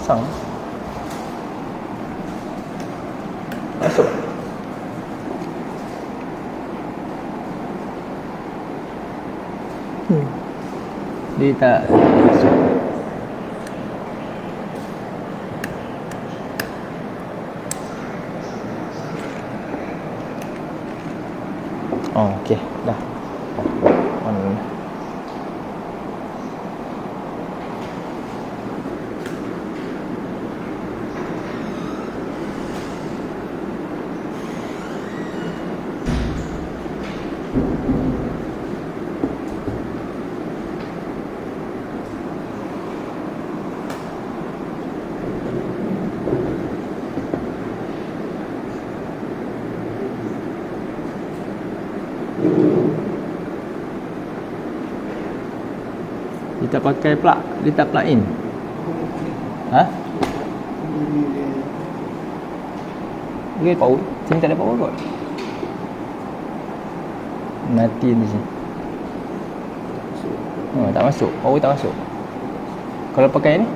Pasang. Masuk. Dia tak masuk. Oh, okey, dah. On. Dia tak pakai plug, dia tak plug in. Ha? Dia power, sini tak ada power kot. Mati di sini. Oh, tak masuk, power tak masuk. Kalau pakai ni?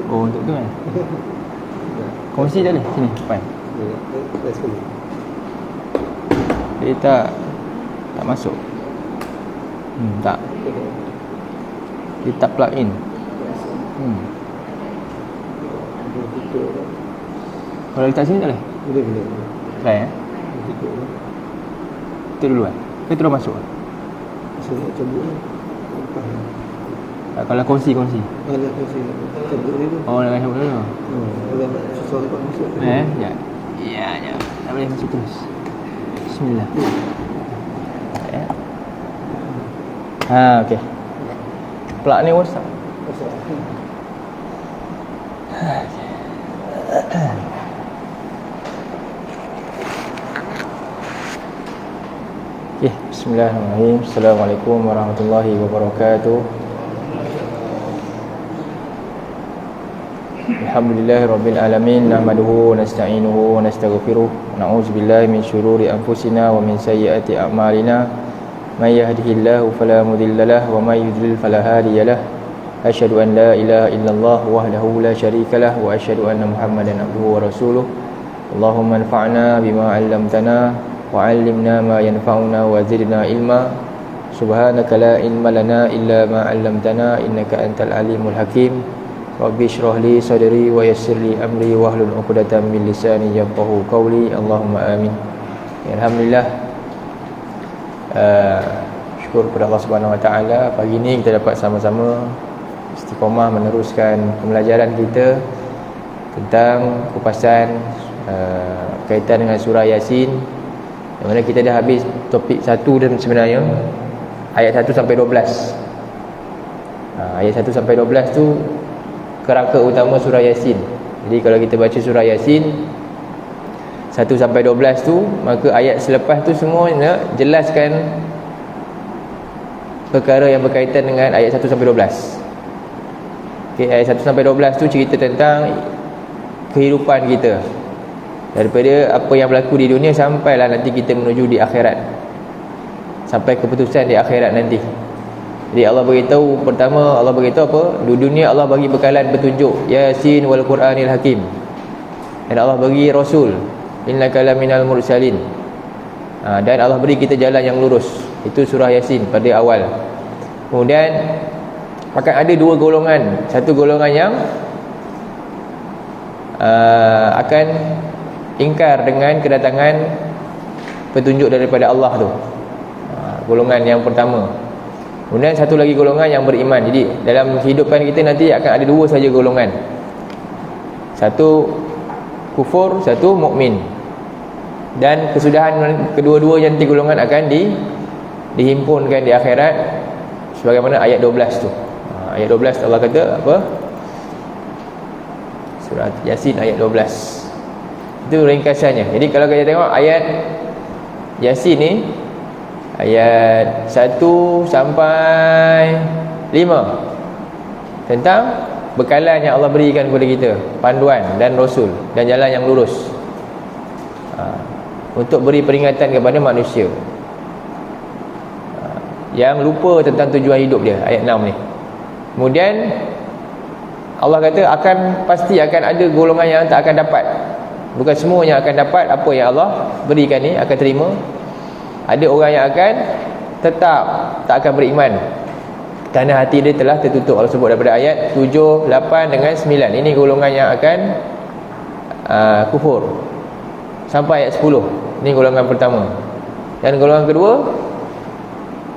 Oh, untuk tu kan. Kongsi dah ni, sini, depan. Dia tak masuk. Tak. Dia tak plug in. Kalau letak sini tak boleh? Boleh. Try Itu dulu Ke terus masuk Saya nak cabut ni. Kalau kongsi Nak kongsi. Cabut ni tu. Oh, nak cabut dulu. Kalau nak susah dapat masuk. Ya. Ya. Tak boleh masuk terus. Bismillah. Okey. Plug ni rosak. Okey, bismillahirrahmanirrahim. Assalamualaikum warahmatullahi wabarakatuh. Alhamdulillahirabbil alamin, nahmaduhu wa nasta'inuhu wa nastaghfiruh wa na'udzubillahi min syururi anfusina wa min sayyiati a'malina. Man yahdihillahu fala mudhillalah wa may yudlil fala hadiyalah. Asyhadu an la ilaha illallah wahdahu la syarikalah wa asyhadu anna Muhammadan abduhu wa rasuluh. Allahumma anfa'na bima 'allamtana wa 'allimna ma yanfa'una wa zidna ilma. Subhanaka la ilma lana illa ma 'allamtana innaka antal alimul hakim. Rabbi shrah li sadri wa yassir li amri wahlul 'uqdatam min lisani yafqahu qawli. Allahumma amin. Alhamdulillah. Syukur kepada Allah Subhanahu Wa Taala, pagi ni kita dapat sama-sama istiqamah meneruskan pembelajaran kita tentang kupasan kaitan dengan surah Yasin, yang mana kita dah habis topik 1 dan sebenarnya ayat 1 sampai 12. Ayat 1 sampai 12 tu kerangka utama surah Yasin. Jadi kalau kita baca surah Yasin 1 sampai 12 tu, maka ayat selepas tu semua nak jelaskan perkara yang berkaitan dengan ayat 1 sampai 12. Okey, ayat 1 sampai 12 tu cerita tentang kehidupan kita, daripada apa yang berlaku di dunia sampailah nanti kita menuju di akhirat, sampai keputusan di akhirat nanti. Jadi Allah beritahu, pertama Allah beritahu apa? Di dunia Allah bagi bekalan petunjuk, Yasin wal Quranil Hakim. Dan Allah bagi Rasul, innaka laminal mursalin. Dan Allah beri kita jalan yang lurus. Itu surah Yasin pada awal. Kemudian akan ada dua golongan. Satu golongan yang akan ingkar dengan kedatangan petunjuk daripada Allah tu. Golongan yang pertama. Kemudian satu lagi golongan yang beriman. Jadi dalam kehidupan kita nanti akan ada dua saja golongan. Satu kufur, satu mukmin. Dan kesudahan kedua-duanya nanti golongan akan dihimpunkan di akhirat, sebagaimana ayat 12 tu. Ayat 12 Allah kata apa? Surah Yasin ayat 12. Itu ringkasannya. Jadi kalau kita tengok ayat Yasin ni, ayat 1 sampai 5 tentang bekalan yang Allah berikan kepada kita, panduan dan Rasul dan jalan yang lurus, untuk beri peringatan kepada manusia yang lupa tentang tujuan hidup dia, ayat 6 ni. Kemudian Allah kata pasti akan ada golongan yang tak akan dapat. Bukan semua yang akan dapat apa yang Allah berikan ni akan terima. Ada orang yang akan tetap tak akan beriman kerana hati dia telah tertutup. Allah sebut daripada ayat 7, 8 dengan 9. Ini golongan yang akan kufur sampai ayat 10. Ini golongan pertama. Dan golongan kedua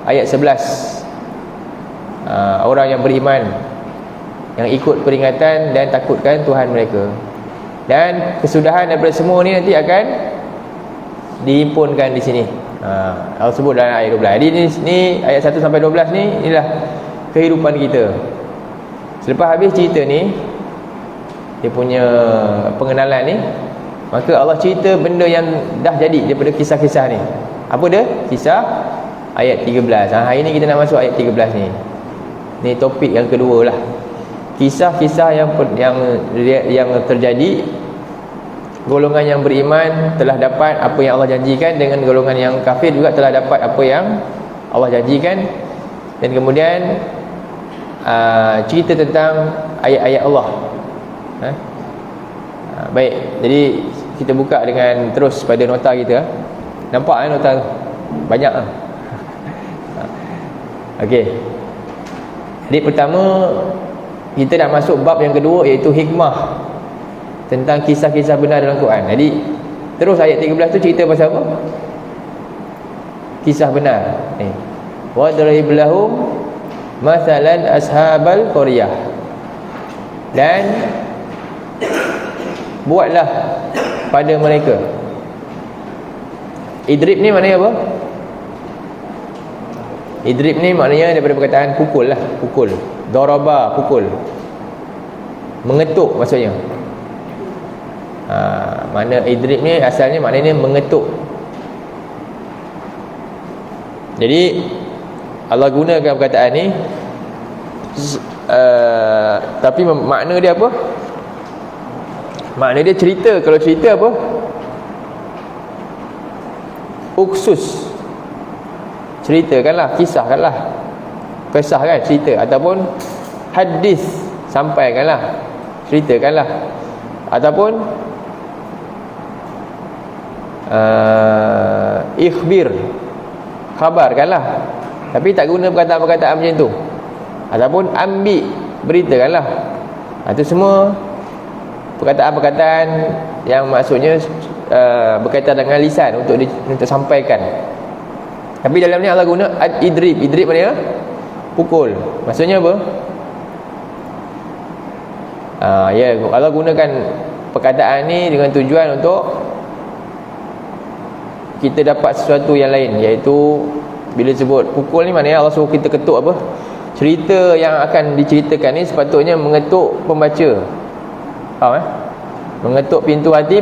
ayat 11. Orang yang beriman, yang ikut peringatan dan takutkan Tuhan mereka. Dan kesudahan daripada semua ni nanti akan dihimpunkan di sini. Allah sebut dalam ayat 12. Jadi ni ayat 1 sampai 12 ni, inilah kehidupan kita. Selepas habis cerita ni, dia punya pengenalan ni, maka Allah cerita benda yang dah jadi daripada kisah-kisah ni. Apa dia? Kisah ayat 13. Hari ni kita nak masuk ayat 13 ni. Ni topik yang kedua lah. Kisah-kisah yang terjadi. Golongan yang beriman telah dapat apa yang Allah janjikan, dengan golongan yang kafir juga telah dapat apa yang Allah janjikan. Dan kemudian cerita tentang ayat-ayat Allah. Baik, jadi kita buka dengan terus pada nota kita. Nampak nota tu? Banyak lah. Okey. Jadi pertama kita nak masuk bab yang kedua, iaitu hikmah tentang kisah-kisah benar dalam Quran. Jadi terus ayat 13 tu cerita pasal apa? Kisah benar. Wadrib lahum mathalan ashabal qaryah. Dan buatlah pada mereka. Idrib ni maknanya apa? Idrib ni maknanya daripada perkataan pukul lah. Pukul. Daraba, pukul. Mengetuk maksudnya. Mana idrib ni asalnya maknanya mengetuk. Jadi Allah gunakan perkataan ni, tapi makna dia apa? Makna dia cerita. Kalau cerita apa? Uksus. Ceritakanlah, kisahkanlah. Kisahkan, cerita. Ataupun hadis, sampaikanlah, ceritakanlah. Ataupun ikhbir, khabarkanlah. Tapi tak guna perkataan-perkataan macam tu. Ataupun ambil, beritakanlah. Itu semua perkataan-perkataan yang maksudnya berkaitan dengan lisan untuk sampaikan. Tapi dalam ni Allah guna idrib. Idrib maknanya pukul. Maksudnya apa? Allah gunakan perkataan ni dengan tujuan untuk kita dapat sesuatu yang lain, iaitu bila sebut pukul ni maknanya Allah suruh kita ketuk apa? Cerita yang akan diceritakan ni sepatutnya mengetuk pembaca. Faham mengetuk pintu hati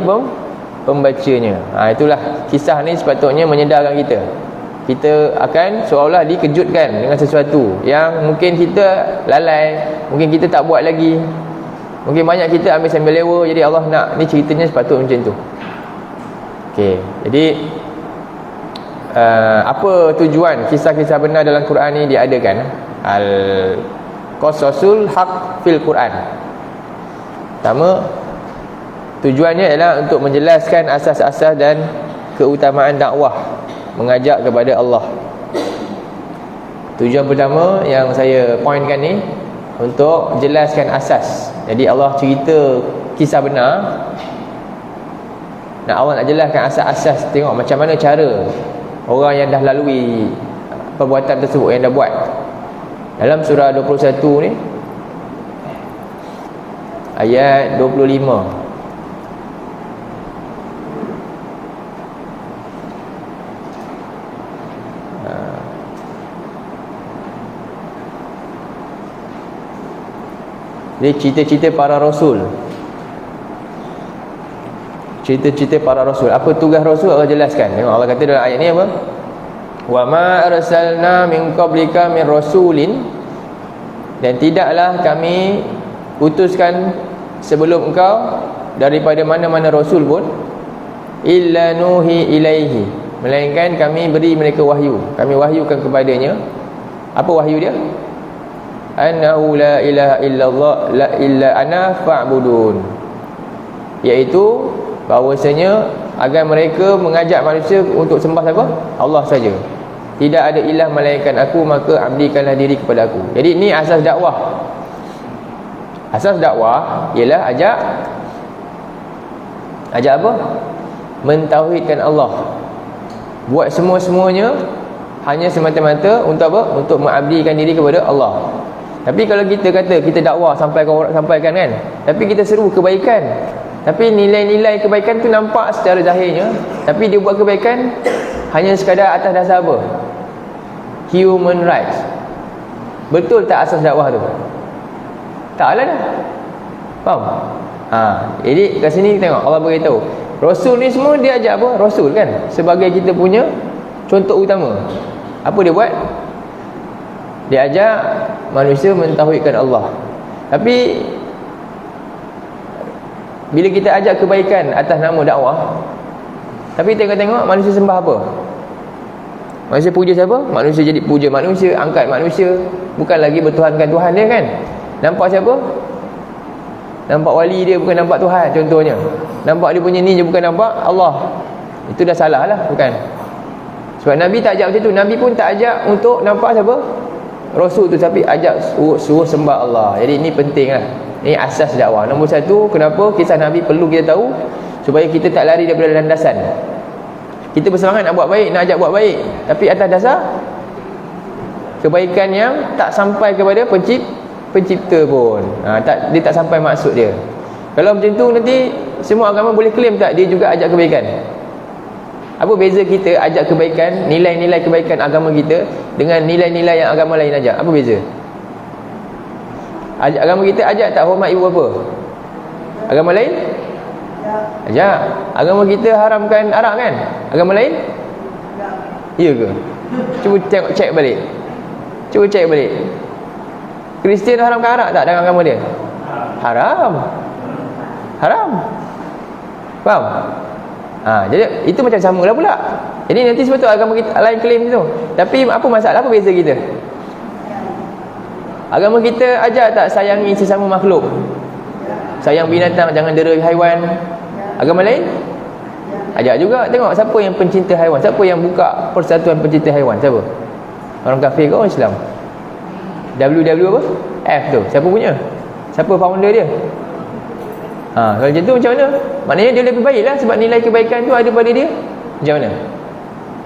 pembacanya. Itulah kisah ni sepatutnya menyedarkan kita. Kita akan seolah-olah dikejutkan dengan sesuatu yang mungkin kita lalai, mungkin kita tak buat lagi, mungkin banyak kita ambil sambil lewa. Jadi Allah nak ni ceritanya sepatutnya macam tu. Okey, jadi apa tujuan kisah-kisah benar dalam Quran ni diadakan? Al-Qasasul Haq fil Quran. Pertama, tujuannya ialah untuk menjelaskan asas-asas dan keutamaan dakwah, mengajak kepada Allah. Tujuan pertama yang saya pointkan ni untuk jelaskan asas. Jadi Allah cerita kisah benar. Allah nak jelaskan asas-asas. Tengok macam mana cara orang yang dah lalui perbuatan tersebut, yang dah buat. Dalam surah 21 ni ayat 25. Dia cerita-cerita para rasul. Cerita-cerita para rasul. Apa tugas rasul Allah jelaskan. Tengok Allah kata dalam ayat ni apa? Wa ma arsalna min qablika min rasulin, dan tidaklah kami utuskan sebelum engkau daripada mana-mana rasul pun, illa nuhi ilaihi, melainkan kami beri mereka wahyu. Kami wahyukan kepadanya. Apa wahyu dia? annahu la ilaha illallah la illa ana fa'budun, iaitu bahawasanya agar mereka mengajak manusia untuk sembah siapa? Allah saja. Tidak ada ilah melainkan aku, maka abdikanlah diri kepada aku. Jadi ini asas dakwah. Asas dakwah ialah ajak apa? Mentauhidkan Allah. Buat semua-semuanya hanya semata-mata untuk apa? Untuk mengabdikan diri kepada Allah. Tapi kalau kita kata kita dakwah sampaikan kan, tapi kita seru kebaikan, tapi nilai-nilai kebaikan tu nampak secara zahirnya, tapi dia buat kebaikan hanya sekadar atas dasar apa? Human rights. Betul tak asas dakwah tu? Taklah dah. Faham? Jadi kat sini tengok Allah beritahu, Rasul ni semua dia ajak apa? Rasul kan sebagai kita punya contoh utama. Apa dia buat? Dia ajak manusia mentauhidkan Allah. Tapi bila kita ajak kebaikan atas nama dakwah, tapi tengok-tengok manusia sembah apa? Manusia puja siapa? Manusia jadi puja manusia, angkat manusia, bukan lagi bertuhankan Tuhan dia kan. Nampak siapa? Nampak wali dia, bukan nampak Tuhan contohnya. Nampak dia punya ni je, bukan nampak Allah. Itu dah salah lah, bukan? Sebab Nabi tak ajak macam tu. Nabi pun tak ajak untuk nampak siapa? Rasul tu, tapi ajak suruh sembah Allah. Jadi ini penting lah. Ini asas dakwah. Nombor satu, kenapa kisah Nabi perlu kita tahu? Supaya kita tak lari daripada landasan. Kita bersemangat nak buat baik, nak ajak buat baik, tapi atas dasar kebaikan yang tak sampai kepada pencipta pun. Dia tak sampai maksud dia. Kalau macam tu nanti semua agama boleh claim tak dia juga ajak kebaikan? Apa beza kita ajak kebaikan, nilai-nilai kebaikan agama kita dengan nilai-nilai yang agama lain ajak? Apa beza? Agama kita ajak tak hormat ibu bapa? Agama lain? Ajak. Agama kita haramkan arak kan? Agama lain? Ya ke? Cuba cek balik. Kristian haramkan arak tak dalam agama dia? Haram. Faham? Jadi itu macam sama lah pula. Jadi nanti sebab tu agama kita lain claim tu. Tapi apa masalah, apa beza kita? Agama kita ajak tak sayangi sesama makhluk? Sayang binatang, jangan dera haiwan. Agama lain? Ajak juga. Tengok siapa yang pencinta haiwan, siapa yang buka persatuan pencinta haiwan, siapa? Orang kafir ke orang Islam? WW apa? F tu, siapa punya? Siapa founder dia? Kalau macam tu macam mana? Maknanya dia lebih baik lah, sebab nilai kebaikan tu ada pada dia. Macam mana?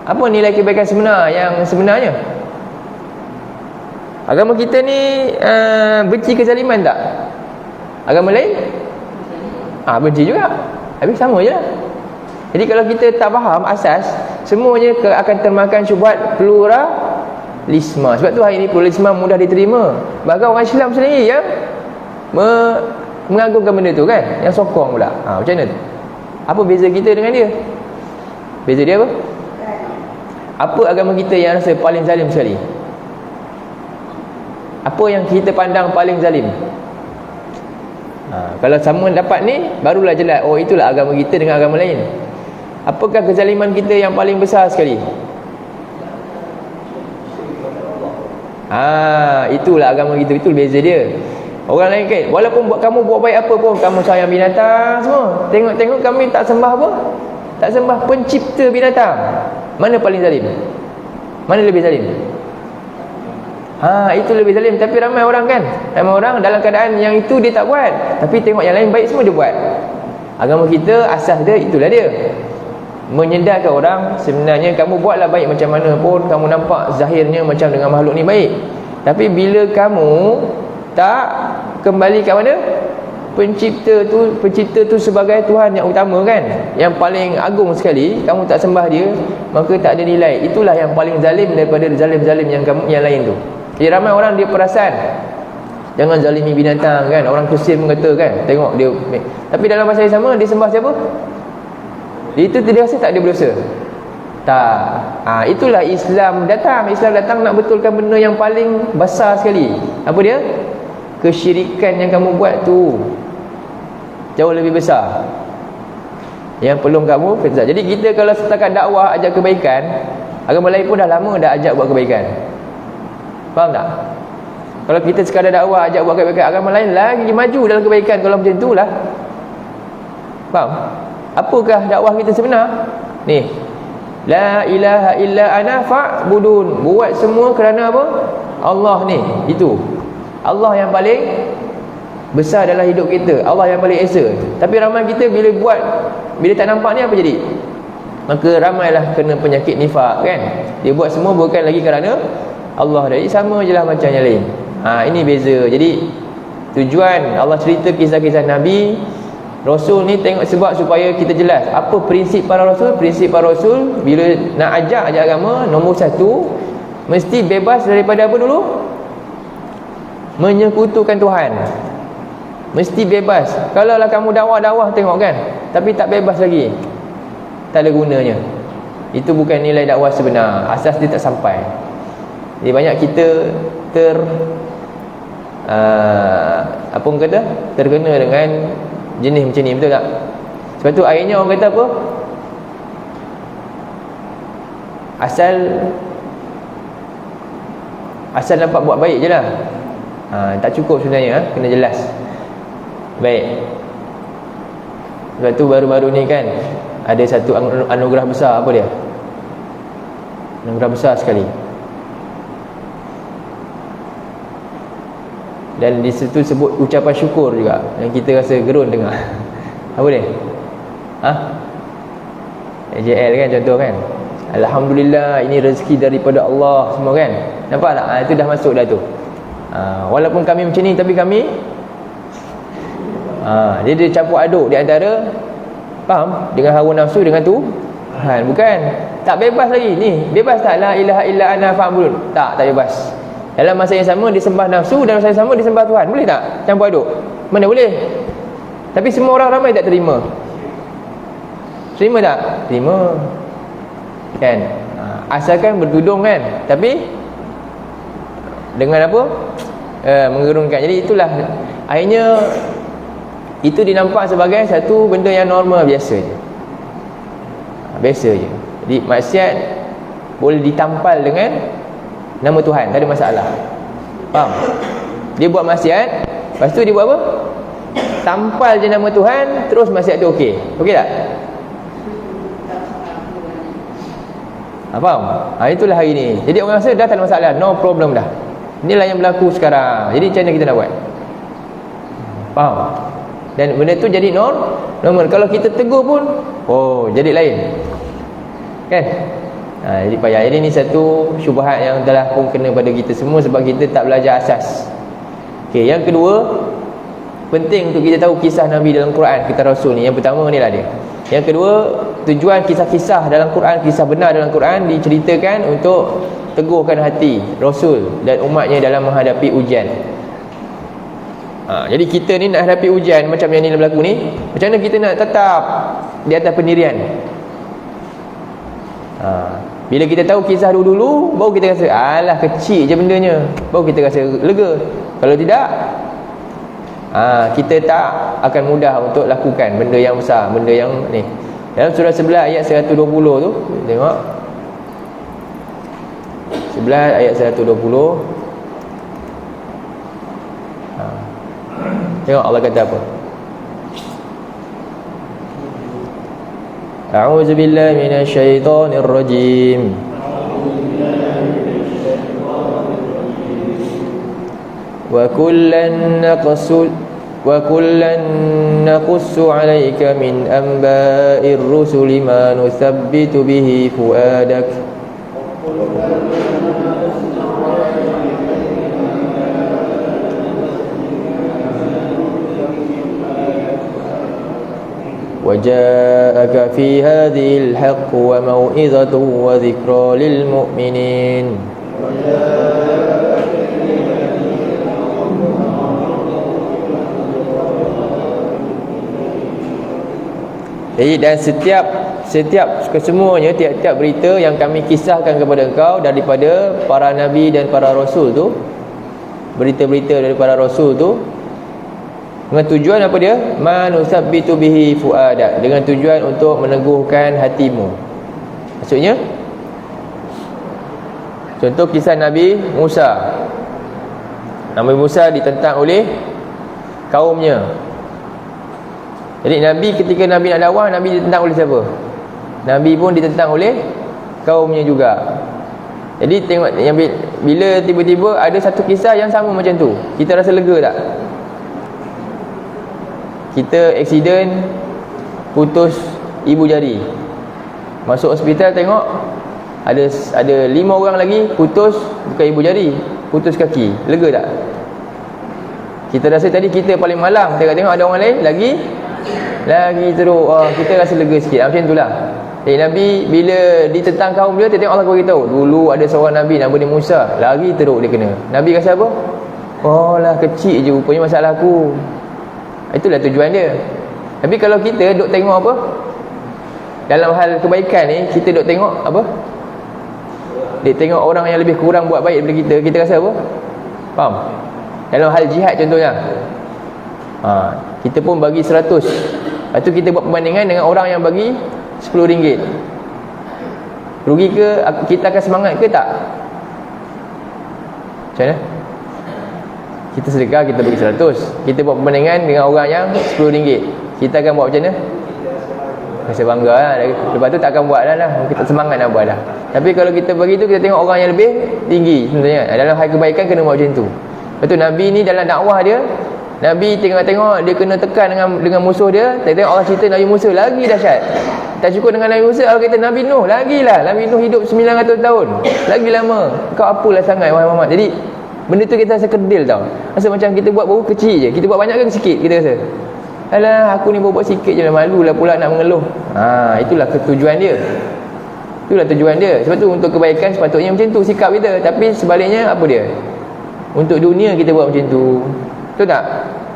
Apa nilai kebaikan yang sebenarnya? Agama kita ni benci kezaliman tak? Agama lain? Benci juga. Habis sama je lah. Jadi kalau kita tak faham asas, semuanya akan termakan syubhat pluralisme. Sebab tu hari ni pluralisme mudah diterima. Bahkan orang Islam sendiri yang mengagungkan benda tu kan, yang sokong pula. Macam mana tu? Apa beza kita dengan dia? Beza dia apa? Apa agama kita yang rasa paling zalim sekali? Apa yang kita pandang paling zalim? Kalau sama dapat ni, barulah jelas, oh itulah agama kita dengan agama lain. Apakah kezaliman kita yang paling besar sekali? Itulah agama kita, itu beza dia. Orang lain kan, walaupun kamu buat baik apa pun, kamu sayang binatang semua, tengok-tengok kami tak sembah apa? Tak sembah pencipta binatang. Mana paling zalim? Mana lebih zalim? Itu lebih zalim. Tapi ramai orang kan, ramai orang dalam keadaan yang itu dia tak buat, tapi tengok yang lain baik semua dia buat. Agama kita asas dia itulah dia, menyedarkan orang sebenarnya kamu buatlah baik macam mana pun, kamu nampak zahirnya macam dengan makhluk ni baik, tapi bila kamu tak kembali ke mana? Pencipta tu sebagai Tuhan yang utama kan, yang paling agung sekali, kamu tak sembah dia, maka tak ada nilai. Itulah yang paling zalim daripada zalim-zalim yang lain tu. Jadi ramai orang dia perasan jangan zalimi binatang kan. Orang Kristian mengatakan, tengok dia, tapi dalam masa yang sama dia sembah siapa? Itu dia rasa tak ada berdosa. Tak. Itulah Islam datang. Islam datang nak betulkan benda yang paling besar sekali. Apa dia? Kesyirikan yang kamu buat tu jauh lebih besar, yang perlu kamu faham. Jadi kita kalau setakat dakwah ajak kebaikan, agama lain pun dah lama dah ajak buat kebaikan. Faham tak? Kalau kita sekadar dakwah, ajak buat kebaikan, agama lain lagi maju dalam kebaikan. Kalau macam itulah, faham? Apakah dakwah kita sebenar? Ni, la ilaha illa ana fa'budun. Buat semua kerana apa? Allah ni. Itu Allah yang paling besar dalam hidup kita, Allah yang paling esa. Tapi ramai kita bila buat, bila tak nampak ni apa jadi? Maka ramailah kena penyakit nifak kan. Dia buat semua bukan lagi kerana Allah. Jadi sama je lah macam yang lain. Ini beza. Jadi tujuan Allah cerita kisah-kisah Nabi Rasul ni tengok sebab supaya kita jelas apa prinsip para Rasul. Prinsip para Rasul bila nak ajak agama, nombor satu, mesti bebas daripada apa dulu? Menyekutukan Tuhan. Mesti bebas. Kalaulah kamu dakwah-dakwah tengok kan, tapi tak bebas lagi, tak ada gunanya. Itu bukan nilai dakwah sebenar. Asas dia tak sampai. Jadi banyak kita apa orang kata, terkena dengan jenis macam ni, betul tak? Sebab tu akhirnya orang kata apa? Asal dapat buat baik je lah. Tak cukup sebenarnya, kena jelas. Baik. Sebab tu baru-baru ni kan ada satu anugerah besar. Apa dia? Anugerah besar sekali. Dan di situ sebut ucapan syukur juga, yang kita rasa gerun dengar. Apa dia? AJL kan contoh kan. Alhamdulillah, ini rezeki daripada Allah semua kan. Nampak tak? Itu dah masuk dah tu. Walaupun kami macam ni, tapi kami dia campur aduk di antara, faham? Dengan hawa nafsu dengan Tuhan. Bukan, tak bebas lagi. Ni bebas tak? La ilaha illa ana fa'budun. Tak bebas. Dalam masa yang sama disembah nafsu, dalam masa yang sama disembah Tuhan. Boleh tak campur aduk? Mana boleh. Tapi semua orang ramai tak terima. Terima tak? Terima kan. Asalkan bertudung kan, tapi dengan apa? Menggerunkan. Jadi itulah akhirnya itu dinampak sebagai satu benda yang normal, biasa je. Biasa je. Jadi maksiat boleh ditampal dengan nama Tuhan, tak ada masalah. Faham? Dia buat maksiat, lepas tu dia buat apa? Tampal je nama Tuhan, terus maksiat tu okey. Okey tak? Faham? Itulah hari ni. Jadi orang rasa dah tak ada masalah, no problem dah. Inilah yang berlaku sekarang. Jadi macam mana kita nak buat? Faham? Dan benda tu jadi normal. Kalau kita tegur pun, jadi lain kan? Jadi payah. Jadi ni satu syubhat yang telah pun kena pada kita semua, sebab kita tak belajar asas. Okey, yang kedua, penting untuk kita tahu kisah Nabi dalam Quran, kita Rasul ni. Yang pertama ni lah dia. Yang kedua, tujuan kisah-kisah dalam Quran, kisah benar dalam Quran diceritakan untuk teguhkan hati Rasul dan umatnya dalam menghadapi ujian. Jadi kita ni nak hadapi ujian macam yang ni berlaku ni, macam mana kita nak tetap di atas pendirian? Bila kita tahu kisah dulu-dulu, baru kita rasa alah kecil je bendanya, baru kita rasa lega. Kalau tidak, kita tak akan mudah untuk lakukan benda yang besar, benda yang ni. Dalam surah 11 ayat 120 tu, tengok 11 ayat 120. Tengok Allah kata apa. A'udzu billahi minasy syaithanir rajim. Wa kullan naqussu 'alaika min anba'ir rusuli ma nuthabbitu bihi fuadak. وجاءك في هذه الحق وموعظة وذكرى للمؤمنين. Jadi dan setiap kesemuanya, tiap-tiap berita yang kami kisahkan kepada engkau daripada para nabi dan para rasul tu, berita-berita dari para rasul tu, dengan tujuan apa dia? Manusabbitu bihi fuadak, dengan tujuan untuk meneguhkan hatimu. Maksudnya, contoh kisah Nabi Musa. Nabi Musa ditentang oleh kaumnya. Jadi Nabi, ketika Nabi nak dakwah, Nabi ditentang oleh siapa? Nabi pun ditentang oleh kaumnya juga. Jadi tengok yang bila tiba-tiba ada satu kisah yang sama macam tu, kita rasa lega tak? Kita accident, putus ibu jari, masuk hospital tengok ada 5 orang lagi putus bukan ibu jari, putus kaki. Lega tak? Kita rasa tadi kita paling malang, tengok ada orang lain lagi teruk, kita rasa lega sikit. Macam itulah. Jadi Nabi bila ditentang kaum dia, tengok Allah beritahu, dulu ada seorang Nabi nama dia Musa, lagi teruk dia kena. Nabi kata apa? Oh lah, kecil je rupanya masalah aku. Itulah tujuan dia. Tapi kalau kita duk tengok apa, dalam hal kebaikan ni, kita duk tengok apa, dia tengok orang yang lebih kurang buat baik daripada kita rasa apa? Faham? Dalam hal jihad contohnya, kita pun bagi 100, lepas tu kita buat perbandingan dengan orang yang bagi RM10. Rugi ke? Kita akan semangat ke tak? Macam mana? Kita sedekah, kita bagi 100, kita buat perbandingan dengan orang yang RM10, kita akan buat macam mana? Rasa bangga lah. Lepas tu tak akan buat lah, kita semangat nak buat lah. Tapi kalau kita bagi tu, kita tengok orang yang lebih tinggi sebenarnya. Dalam hal kebaikan kena buat macam tu. Lepas tu Nabi ni dalam dakwah dia, Nabi tengok-tengok dia kena tekan dengan musuh dia. Tengok Allah cerita Nabi Musa lagi dahsyat. Tak cukup dengan Nabi Musa, Allah kata Nabi Nuh lagilah. Nabi Nuh hidup 900 tahun, lagi lama. Kau apalah sangat wahai Muhammad. Jadi benda tu kita rasa kedil tau. Rasa macam kita buat baru kecil je. Kita buat banyak ke sikit kita rasa, alah aku ni buat sikit je lah, malu lah pula nak mengeluh. Itulah tujuan dia. Itulah tujuan dia. Sebab tu untuk kebaikan sepatutnya macam tu sikap kita. Tapi sebaliknya apa dia? Untuk dunia kita buat macam tu. Betul tak?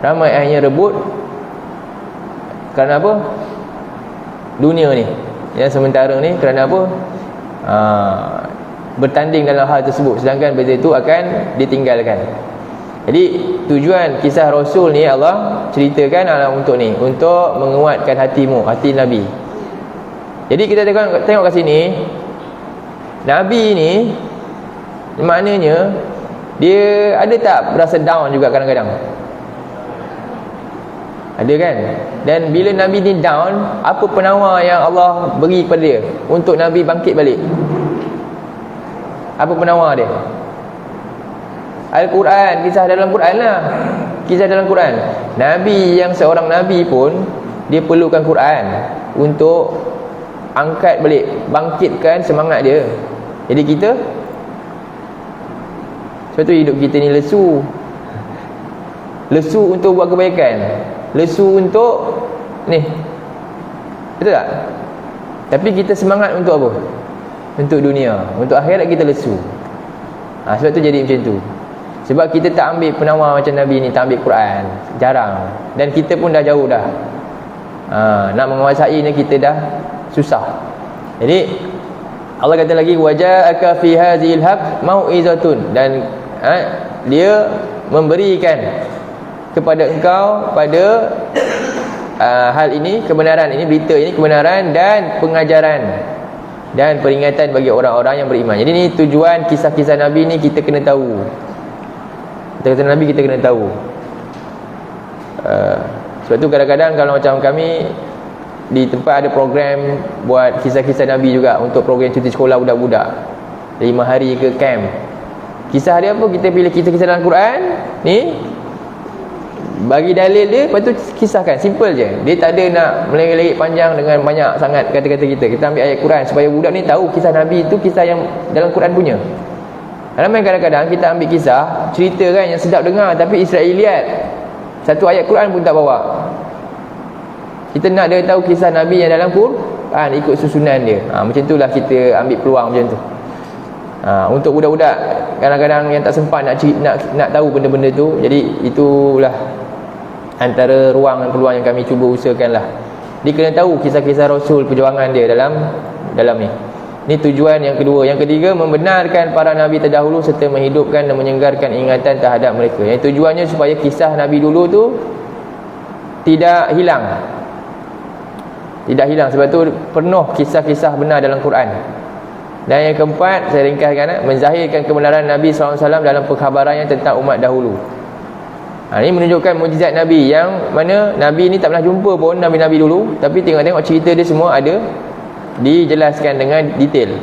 Ramai akhirnya rebut. Kerana apa? Dunia ni. Yang sementara ni kerana apa? Bertanding dalam hal tersebut. Sedangkan benda itu akan ditinggalkan. Jadi tujuan kisah Rasul ni Allah ceritakan adalah untuk ni, untuk menguatkan hatimu, hati Nabi. Jadi kita tengok kat sini, Nabi ni maknanya dia ada tak berasa down juga kadang-kadang? Ada kan? Dan bila Nabi ni down, apa penawar yang Allah beri kepada dia untuk Nabi bangkit balik? Apa penawar dia? Al-Quran, kisah dalam Quran lah. Kisah dalam Quran. Nabi yang seorang Nabi pun dia perlukan Quran untuk angkat balik, bangkitkan semangat dia. Jadi kita, sebab tu hidup kita ni lesu. Lesu untuk buat kebaikan, lesu untuk ni, betul tak? Tapi kita semangat untuk apa? Untuk dunia, untuk akhirat kita lesu. Sebab tu jadi macam tu. Sebab kita tak ambil penawar macam Nabi ni, tak ambil Quran, jarang. Dan kita pun dah jauh dah. Nak menguasai ni kita dah susah. Jadi Allah kata lagi, waja'aka fi hadzal haq mau'izatun, dan dia memberikan kepada engkau pada hal ini, kebenaran ini, berita ini kebenaran dan pengajaran dan peringatan bagi orang-orang yang beriman. Jadi ni tujuan kisah-kisah Nabi ni kita kena tahu. Kita kata Nabi kita kena tahu. Sebab tu kadang-kadang kalau macam kami di tempat ada program buat kisah-kisah Nabi juga, untuk program cuti sekolah budak-budak 5 hari ke camp. Kisah dia apa? Kita pilih kisah-kisah dalam Quran ni, bagi dalil dia, lepas tu kisahkan. Simple je. Dia tak ada nak melerik-lerik panjang dengan banyak sangat kata-kata kita. Kita ambil ayat Quran supaya budak ni tahu kisah Nabi itu kisah yang dalam Quran punya. Ramai kadang-kadang kita ambil kisah, cerita kan yang sedap dengar, tapi Israeliat, satu ayat Quran pun tak bawa. Kita nak dia tahu kisah Nabi yang dalam Quran, ikut susunan dia. Macam itulah kita ambil peluang macam tu. Untuk budak-budak kadang-kadang yang tak sempat nak tahu benda-benda tu, jadi itulah antara ruang dan peluang yang kami cuba usahakanlah. Dia kena tahu kisah-kisah Rasul, perjuangan dia dalam ni. Ini tujuan yang kedua. Yang ketiga, membenarkan para Nabi terdahulu serta menghidupkan dan menyegarkan ingatan terhadap mereka. Yang tujuannya supaya kisah Nabi dulu tu tidak hilang. Tidak hilang. Sebab tu penuh kisah-kisah benar dalam Quran. Dan yang keempat, saya ringkaskan, menzahirkan kebenaran Nabi SAW dalam perkhabarannya tentang umat dahulu. Ini menunjukkan mukjizat Nabi, yang mana Nabi ni tak pernah jumpa pun Nabi-Nabi dulu, tapi tengok-tengok cerita dia semua ada dijelaskan dengan detail.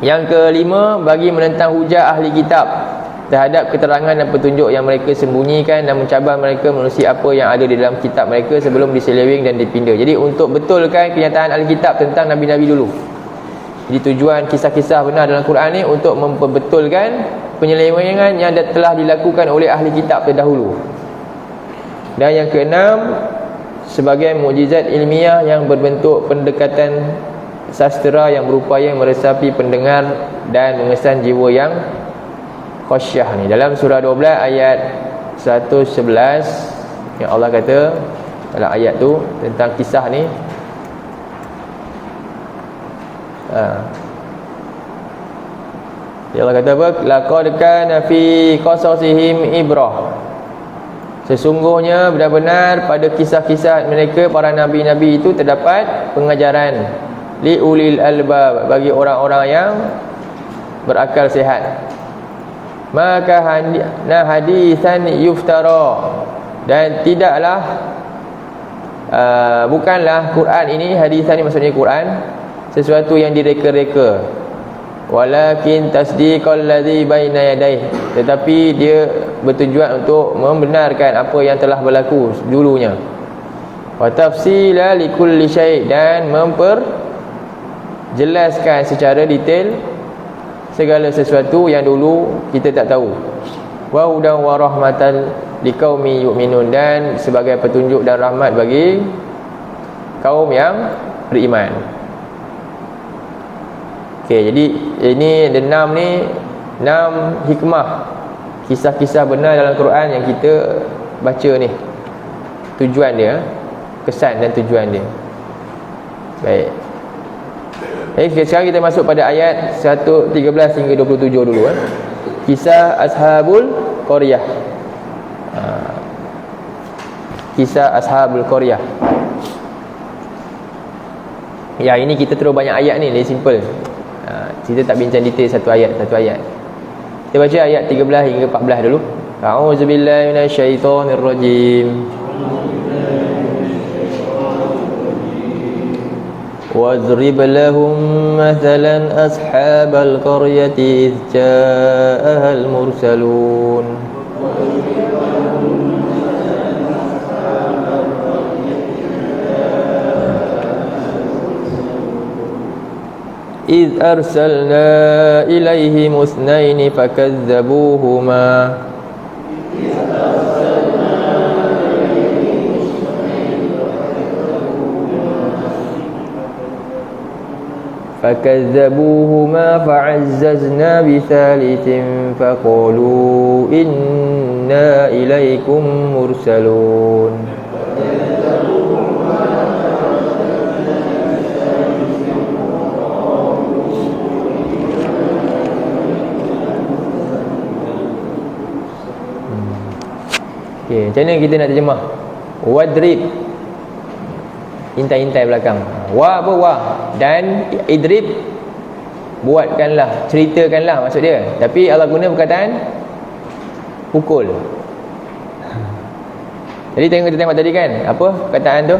Yang kelima, bagi menentang hujah ahli kitab terhadap keterangan dan petunjuk yang mereka sembunyikan dan mencabar mereka menerusi apa yang ada di dalam kitab mereka sebelum diseleweng dan dipinda. Jadi untuk betulkan kenyataan ahli kitab tentang Nabi-Nabi dulu. Jadi tujuan kisah-kisah benar dalam Quran ni untuk memperbetulkan penyelewengan yang telah dilakukan oleh ahli kitab terdahulu. Dan yang keenam, sebagai mukjizat ilmiah yang berbentuk pendekatan sastera yang berupaya meresapi pendengar dan mengesan jiwa yang khasyah ni. Dalam surah 12 ayat 111 yang Allah kata dalam ayat tu tentang kisah ni, Allah kata apa? Laqad kana fi qasasihim ibrah. Sesungguhnya benar-benar pada kisah-kisah mereka para nabi-nabi itu terdapat pengajaran li ulil albab, bagi orang-orang yang berakal sihat. Maka hadisan yuftara, dan tidaklah bukanlah Quran ini, hadisan ini maksudnya Quran, sesuatu yang direka-reka. Walakin tasdiqal ladzi baina yadayhi, tetapi dia bertujuan untuk membenarkan apa yang telah berlaku dulunya. Wa tafsila likulli syai', dan memperjelaskan secara detail segala sesuatu yang dulu kita tak tahu. Wa hudan wa rahmatan liqaumi yu'minun, dan sebagai petunjuk dan rahmat bagi kaum yang beriman. Okey, jadi ini 6 hikmah, kisah-kisah benar dalam Quran yang kita baca ni. Tujuan dia, kesan dan tujuan dia. Baik. Sekarang kita masuk pada ayat 113 hingga 27 dulu. Kisah Ashabul Qaryah. Kisah Ashabul Qaryah. Ya, ini kita terus banyak ayat ni, lebih simple. Kita tak bincang detail satu ayat. Kita baca ayat 13 hingga 14 dulu. A'udzubillahi minasyaitonirrajim. واضرب لهم مثلا أصحاب القرية إذ جاءها المرسلون إذ أرسلنا إليهم اثنين فكذبوهما فعززنا بثالث فقالوا إنا إليكم مرسلون. Okay, macam mana kita nak terjemah? Wadrib, intai-intai belakang. Wa apa? Wa. Dan idrib, buatkanlah, ceritakanlah maksud dia. Tapi Allah guna perkataan pukul. Jadi kita tengok tadi kan, apa perkataan tu?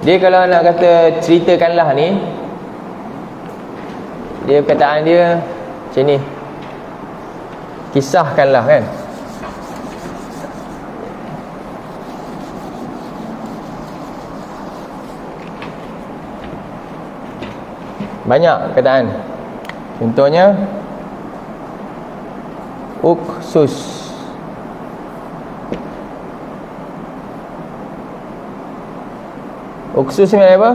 Dia kalau nak kata ceritakanlah ni, dia perkataan dia macam ni, kisahkanlah kan. Banyak perkataan. Contohnya uksus. Uksus ni apa?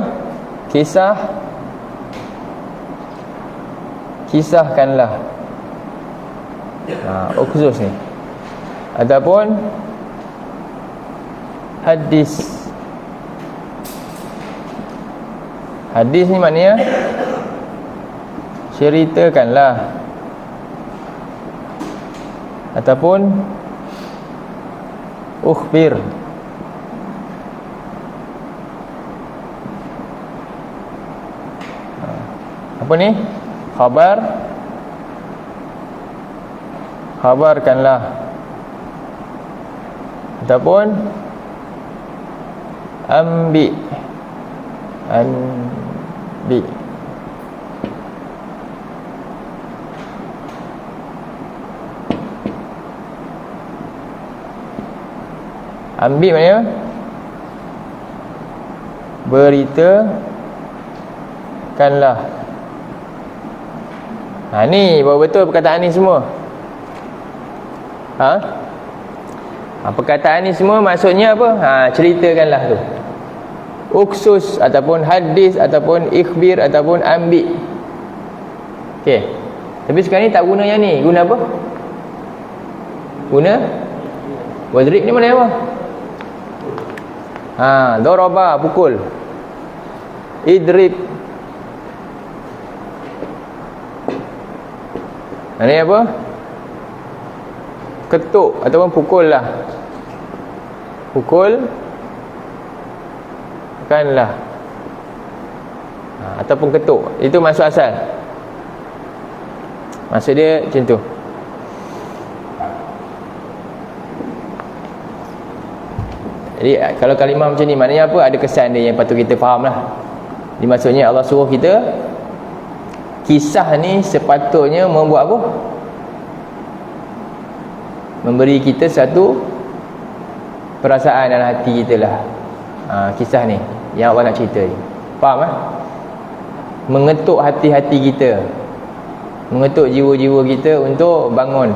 Kisahkanlah. Uksus ni. Ataupun hadis. Hadis ni maknanya ceritakanlah. Ataupun ukhbir. apa ni? Khabarkanlah, ataupun ambi. Ambil maknanya beritakanlah. Ni baru betul perkataan ni semua. Perkataan ni semua maksudnya apa? Ceritakanlah tu. Uksus ataupun hadis ataupun ikhbir ataupun ambil. Okey. Tapi sekarang ni tak guna yang ni. Guna apa? Guna wadrib ni mana apa? Daraba, pukul. Idrib. Ini apa? Ketuk ataupun pukul lah. Pukul kanlah. Ataupun ketuk. Itu maksud asal. Maksud dia macam tu. Jadi kalau kalimah macam ni, maknanya apa? Ada kesan dia yang patut kita faham lah. Jadi maksudnya Allah suruh kita, kisah ni sepatutnya membuat apa? Memberi kita satu perasaan dalam hati kita lah. Kisah ni yang Allah nak cerita ni, faham lah? Mengetuk hati-hati kita, mengetuk jiwa-jiwa kita untuk bangun,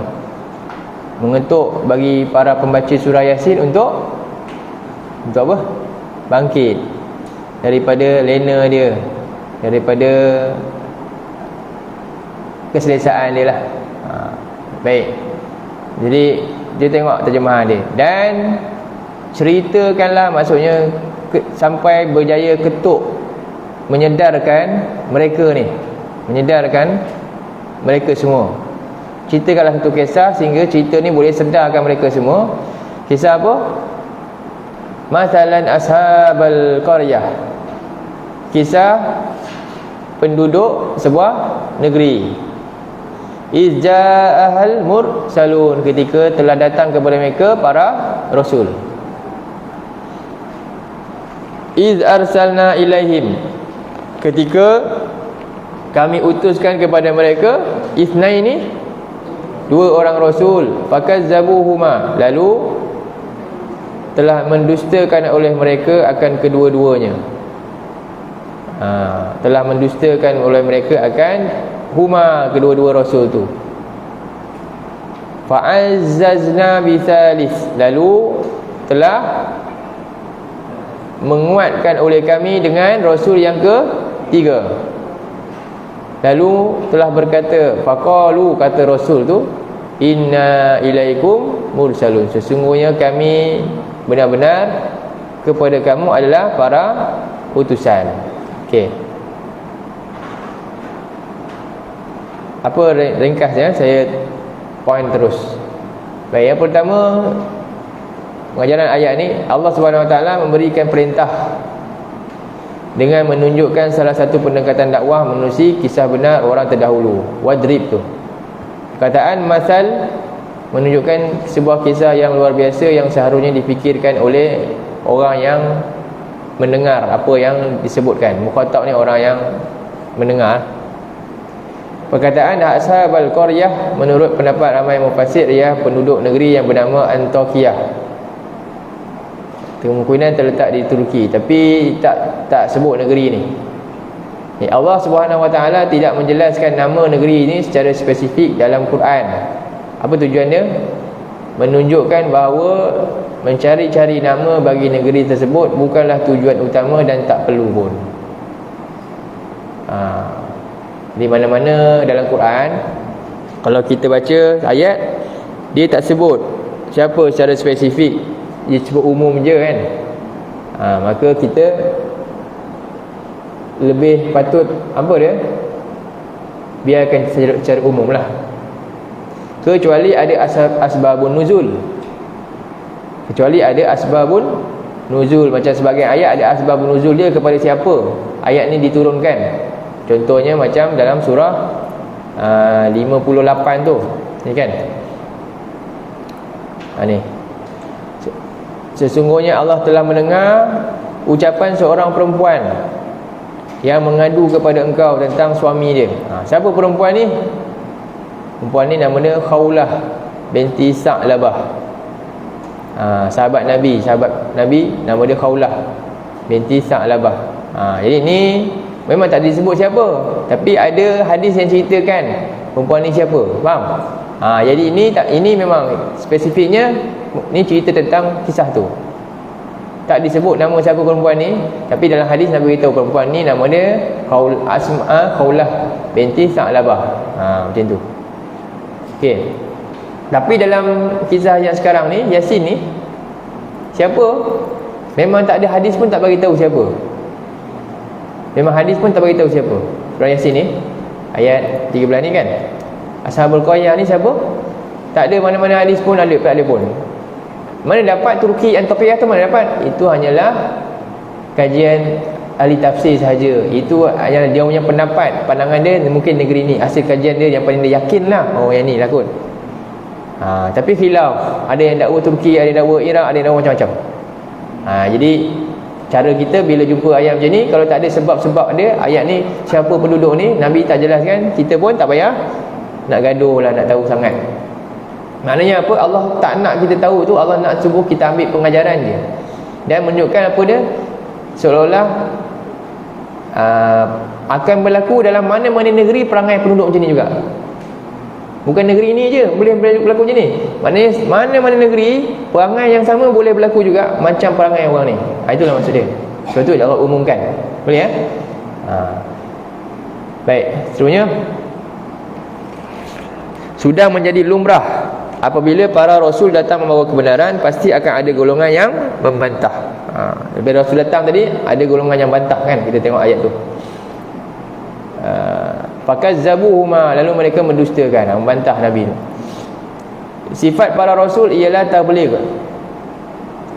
mengetuk bagi para pembaca surah Yasin untuk apa? Bangkit daripada lena dia, daripada keselesaan dia lah. Baik. Jadi dia tengok terjemahan dia. Dan ceritakanlah maksudnya sampai berjaya ketuk, menyedarkan mereka ni, menyedarkan mereka semua. Ceritakanlah satu kisah sehingga cerita ni boleh sedarkan mereka semua. Kisah apa? Masalan ashabal qaryah, kisah penduduk sebuah negeri. Izja'ahal mursalun, ketika telah datang kepada mereka para rasul. Iz arsalna ilaihim, ketika kami utuskan kepada mereka, itsnaini, dua orang rasul. Fakazzabuhuma, lalu telah mendustakan oleh mereka akan kedua-duanya. Telah mendustakan oleh mereka akan huma, kedua-dua rasul tu. Fa'azzazna bithalis, lalu telah menguatkan oleh kami dengan rasul yang ketiga. Lalu telah berkata, faqalu, kata rasul tu, inna ilaikum mursalun, sesungguhnya kami benar-benar kepada kamu adalah para utusan. Okey. Apa ringkasnya? Saya point terus. Baik, yang pertama, pengajaran ayat ni, Allah Subhanahu Wa Taala memberikan perintah dengan menunjukkan salah satu pendekatan dakwah menerusi kisah benar orang terdahulu. Wadrib tu, perkataan masal menunjukkan sebuah kisah yang luar biasa yang seharusnya dipikirkan oleh orang yang mendengar apa yang disebutkan. Mukhatab ni orang yang mendengar. Perkataan ashabal qaryah, menurut pendapat ramai mufassir, ia penduduk negeri yang bernama Antakya. Kemungkinan terletak di Turki, tapi tak sebut negeri ni. Allah Subhanahu Wa Taala tidak menjelaskan nama negeri ini secara spesifik dalam Quran. Apa tujuan dia? Menunjukkan bahawa mencari-cari nama bagi negeri tersebut bukanlah tujuan utama dan tak perlu pun. Di mana-mana dalam Quran, kalau kita baca ayat, dia tak sebut siapa secara spesifik, dia sebut umum je kan. Maka kita lebih patut apa dia? Biarkan secara umum lah. Kecuali ada asbabun nuzul. Kecuali ada asbabun nuzul. Macam sebagian ayat ada asbabun nuzul dia kepada siapa ayat ni diturunkan. Contohnya macam dalam surah 58 tu, ni kan. Ni. Sesungguhnya Allah telah mendengar ucapan seorang perempuan yang mengadu kepada engkau tentang suami dia. Siapa perempuan ni? Perempuan ni nama dia Khawlah binti Sa'labah. Sahabat Nabi nama dia Khawlah binti Sa'labah. Jadi ni memang tak disebut siapa, tapi ada hadis yang ceritakan perempuan ni siapa. Faham? Jadi ini memang spesifiknya ni cerita tentang kisah tu. Tak disebut nama siapa perempuan ni, tapi dalam hadis Nabi beritahu perempuan ni nama dia Khawlah binti Sa'labah. Macam tu. Okey. Tapi dalam kisah yang sekarang ni, Yasin ni siapa? Memang tak ada hadis pun tak bagi tahu siapa. Memang hadis pun tak bagi tahu siapa. Surah Yasin ni ayat 13 ni kan. Ashabul Qaryah ni siapa? Tak ada mana-mana hadis pun, tak ada pun. Mana dapat Turki Antakya tu, mana dapat? Itu hanyalah kajian ahli tafsir sahaja. Itu hanyalah dia punya pendapat, pandangan dia mungkin negeri ni. Hasil kajian dia yang paling dia yakin lah, oh yang ni lah kot. Tapi khilaf. Ada yang dakwa Turki, ada yang dakwa Iraq, ada yang dakwa macam-macam. Jadi cara kita bila jumpa ayat macam ni, kalau tak ada sebab-sebab dia, ayat ni siapa penduduk ni, Nabi tak jelaskan, kita pun tak payah nak gaduh lah, nak tahu sangat. Maknanya apa? Allah tak nak kita tahu tu, Allah nak suruh kita ambil pengajaran dia. Dan menunjukkan apa dia? Seolah-olah akan berlaku dalam mana-mana negeri perangai penduduk macam ni juga. Bukan negeri ni je boleh berlaku macam ni. Maknanya mana-mana negeri perangai yang sama boleh berlaku juga macam perangai orang ni. Itulah maksud dia. Sebab tu Allah umumkan. Boleh ya? Baik, seterusnya sudah menjadi lumrah apabila para rasul datang membawa kebenaran, pasti akan ada golongan yang membantah. Bila rasul datang tadi, ada golongan yang bantah kan. Kita tengok ayat tu. Fakazzabuhuma, lalu mereka mendustakan, membantah Nabi. Sifat para rasul ialah tabligh,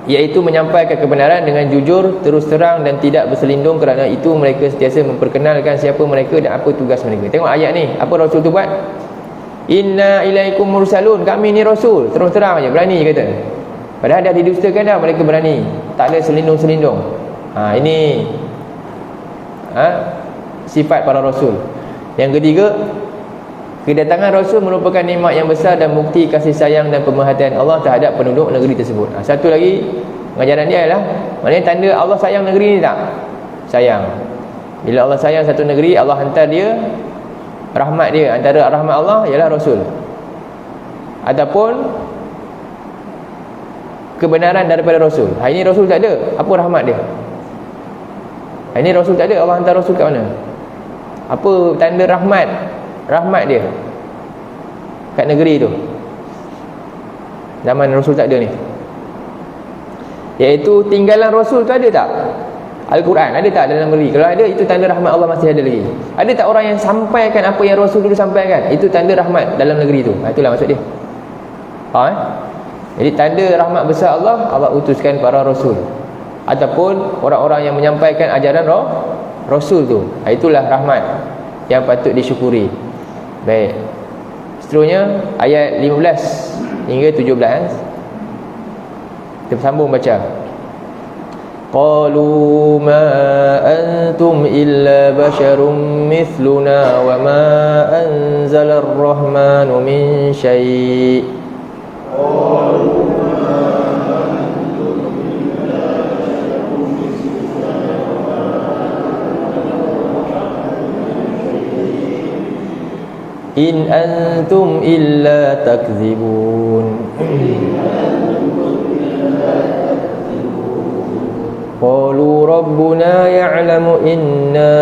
iaitu menyampaikan kebenaran dengan jujur, terus terang dan tidak berselindung. Kerana itu mereka sentiasa memperkenalkan siapa mereka dan apa tugas mereka. Tengok ayat ni, apa rasul tu buat? Inna ilaikum mursalun, kami ni rasul. Terus terang je, berani je kata. Padahal dah didustakan dah, mereka berani, tak ada selindung-selindung. Ini sifat para rasul. Yang ketiga, kedatangan rasul merupakan nikmat yang besar dan bukti kasih sayang dan pemerhatian Allah terhadap penduduk negeri tersebut. Satu lagi pengajaran dia ialah, maknanya tanda Allah sayang negeri ni tak? Sayang. Bila Allah sayang satu negeri, Allah hantar dia rahmat dia. Antara rahmat Allah ialah rasul, ataupun kebenaran daripada rasul. Hari ini rasul tak ada, apa rahmat dia? Hari ini rasul tak ada, Allah hantar rasul kat mana? Apa tanda rahmat dia kat negeri tu zaman rasul tak ada ni? Iaitu tinggalan rasul tu ada tak? Al-Quran ada tak dalam negeri? Kalau ada, itu tanda rahmat Allah masih ada lagi. Ada tak orang yang sampaikan apa yang rasul dulu sampaikan? Itu tanda rahmat dalam negeri tu. Itulah maksud dia. Jadi tanda rahmat besar Allah, Allah utuskan para rasul ataupun orang-orang yang menyampaikan ajaran rasul tu. Itulah rahmat yang patut disyukuri. Baik, seterusnya ayat 15 hingga 17. Kita sambung baca. Qalu ma antum illa basharun mithluna wa ma anzala ar-rahmanu min syai'. In antum illa takzibun. Qalu rabbuna ya'lamu inna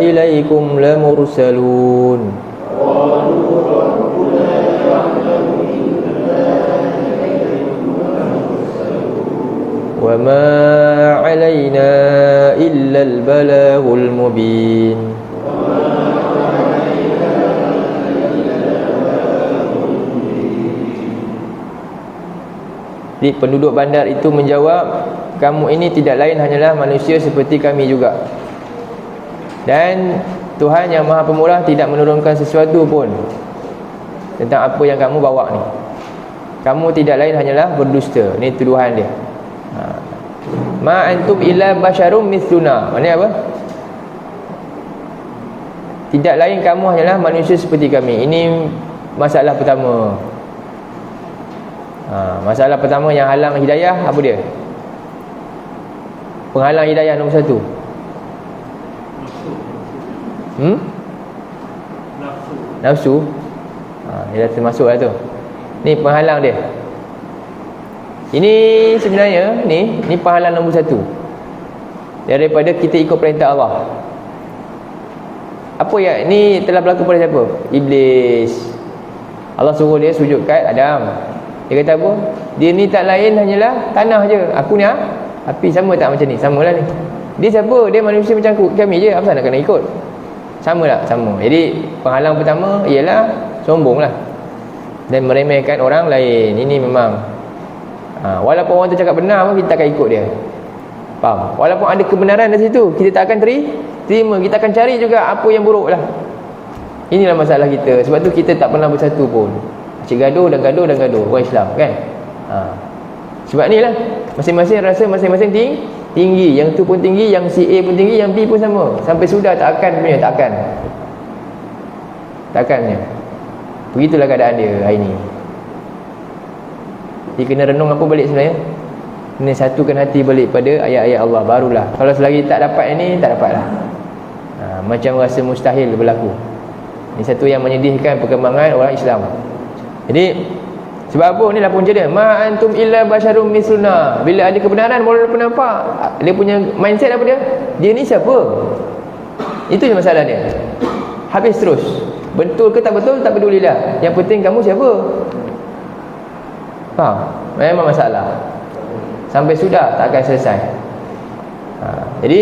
ilaikum lamursalun. Wa ma 'alaina illa al-balaghul mubin. Jadi penduduk bandar itu menjawab, kamu ini tidak lain hanyalah manusia seperti kami juga. Dan Tuhan yang Maha Pemurah tidak menurunkan sesuatu pun tentang apa yang kamu bawa ni. Kamu tidak lain hanyalah berdusta. Ni tuduhan dia. Ma antum illa basyarum mithluna. Maknanya apa? Tidak lain kamu hanyalah manusia seperti kami. Ini masalah pertama. Masalah pertama yang halang hidayah, apa dia? Penghalang hidayah nombor 1. Nafsu. Dia dah termasuk lah tu. Ni penghalang dia. Ini sebenarnya ni penghalang nombor 1 daripada kita ikut perintah Allah. Apa yang ni telah berlaku pada siapa? Iblis. Allah suruh dia sujud kat Adam. Dia kata apa? Dia ni tak lain hanyalah tanah je. Aku ni api, sama tak macam ni? Samalah ni. Dia siapa? Dia manusia macam kami je. Apa nak kena ikut? Sama tak? Sama. Jadi penghalang pertama ialah sombong lah, dan meremehkan orang lain. Ini memang walaupun orang tu cakap benar pun kita akan ikut dia. Faham? Walaupun ada kebenaran di situ, kita tak akan terima. Kita akan cari juga apa yang buruk lah. Inilah masalah kita. Sebab tu kita tak pernah bersatu pun. Cik gaduh dan gaduh orang Islam kan. Sebab ni lah, masing-masing rasa masing-masing tinggi. Yang tu pun tinggi, yang si A pun tinggi, yang B pun sama. Sampai sudah takkannya. Begitulah keadaan dia hari ni. Dia kena renung apa balik sebenarnya? Kena satukan hati balik pada ayat-ayat Allah, barulah. Kalau selagi tak dapat ini, tak dapatlah. Macam rasa mustahil berlaku. Ini satu yang menyedihkan perkembangan orang Islam. Jadi sebab apa? Inilah punca dia. Ma antum illa basyarum misluna. Bila ada kebenaran, walaupun nampak, dia punya mindset apa dia? Dia ni siapa? Itu je masalah dia. Habis terus. Betul ke tak betul, tak pedulilah. Yang penting kamu siapa? Faham? Memang masalah. Sampai sudah tak akan selesai. Jadi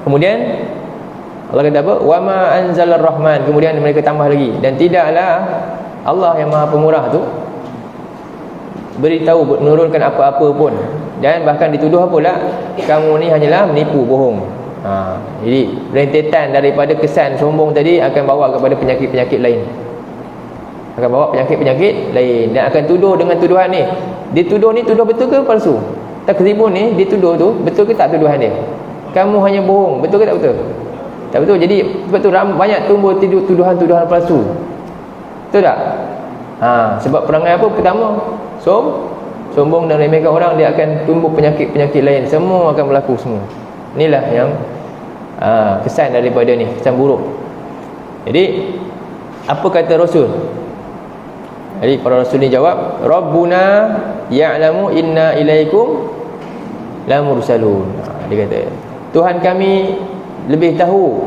kemudian Allah kata apa? Wa ma anzalar rahman. Kemudian mereka tambah lagi, dan tidaklah Allah yang Maha Pemurah tu beritahu, menurunkan apa-apa pun. Dan bahkan dituduh apalah, kamu ni hanyalah menipu, bohong. Jadi rentetan daripada kesan sombong tadi akan bawa kepada penyakit-penyakit lain. Dan akan tuduh dengan tuduhan ni. Dituduh ni tuduh betul ke palsu? Takzibun ni dituduh tu betul ke tak tuduhan dia? Kamu hanya bohong, betul ke tak betul? Tak betul. Jadi sebab tu banyak tumbuh tuduhan-tuduhan palsu. Betul tak? Sebab perangai apa? Pertama, sombong dan remehkan orang, dia akan tumbuh penyakit-penyakit lain. Semua akan berlaku semua. Inilah yang kesan daripada ni, kesan buruk. Jadi apa kata Rasul? Jadi para Rasul ni jawab, Rabbuna ya'lamu inna ilaikum lamursalun. Dia kata, Tuhan kami lebih tahu,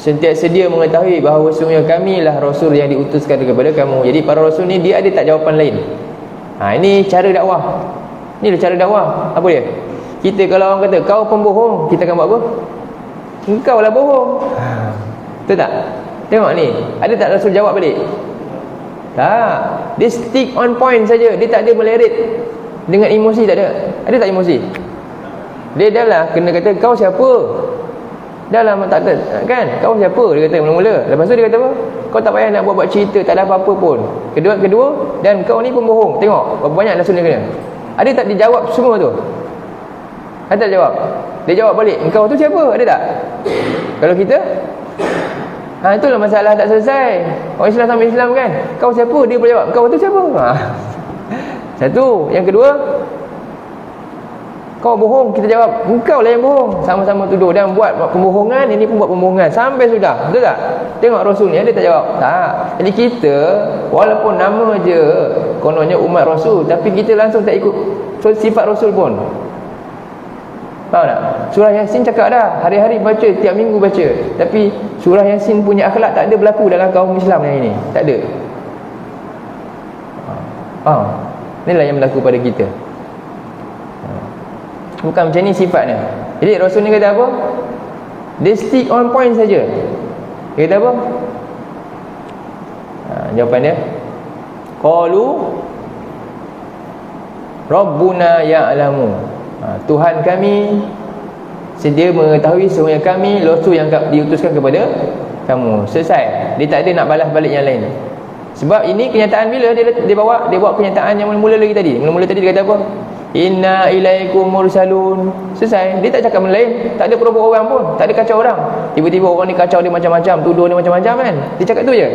sentiasa dia mengetahui bahawa sesungguhnya kamilah Rasul yang diutuskan kepada kamu. Jadi para Rasul ni dia ada tak jawapan lain? Ini cara dakwah. Inilah cara dakwah. Apa dia? Kita kalau orang kata kau pembohong, kita akan buat apa? Engkau lah bohong. Betul tak? Tengok ni, ada tak Rasul jawab balik? Tak. Dia stick on point saja. Dia tak ada meleret dengan emosi, tak ada. Ada tak emosi? Dia dah lah kena kata kau siapa? Dah lah tak kan? Kau siapa? Dia kata mula-mula. Lepas tu dia kata apa? Kau tak payah nak buat cerita, tak ada apa-apa pun. Kedua, dan kau ni pembohong. Tengok berapa banyak Rasul ni kena. Ada tak dijawab semua tu? Ada tak jawab? Dia jawab balik, engkau tu siapa? Ada tak? Kalau kita, itulah masalah tak selesai. Orang Islam sama Islam kan, kau siapa? Dia boleh jawab, kau tu siapa? Satu. Yang kedua, kau bohong, kita jawab, engkau lah yang bohong. Sama-sama tuduh dan buat pembohongan. Ini pun buat pembohongan sampai sudah. Betul tak? Tengok Rasul ni, ada tak jawab? Tak. Jadi kita walaupun nama je kononnya umat Rasul, tapi kita langsung tak ikut sifat Rasul pun. Faham tak? Surah Yasin cakap dah, hari-hari baca, tiap minggu baca. Tapi surah Yasin punya akhlak tak ada berlaku dalam kaum Islam yang ini. Tak ada. Faham? Inilah yang berlaku pada kita. Bukan macam ni sifatnya. Jadi Rasul ni kata apa? Dia stick on point saja. Dia kata apa? Jawapan dia, qalu Rabbuna ya'lamu. Tuhan kami sedia mengetahui semuanya kami rasul yang diutuskan kepada kamu. Selesai. Dia tak ada nak balas balik yang lain. Sebab ini kenyataan bila dia bawa kenyataan yang mula-mula lagi tadi. Mula-mula tadi dia kata apa? Inna ilaikum mursalun. Selesai. Dia tak cakap benda lain. Tak ada perubuk orang pun. Tak ada kacau orang. Tiba-tiba orang ni kacau dia macam-macam, tuduh dia macam-macam kan. Dia cakap tu je.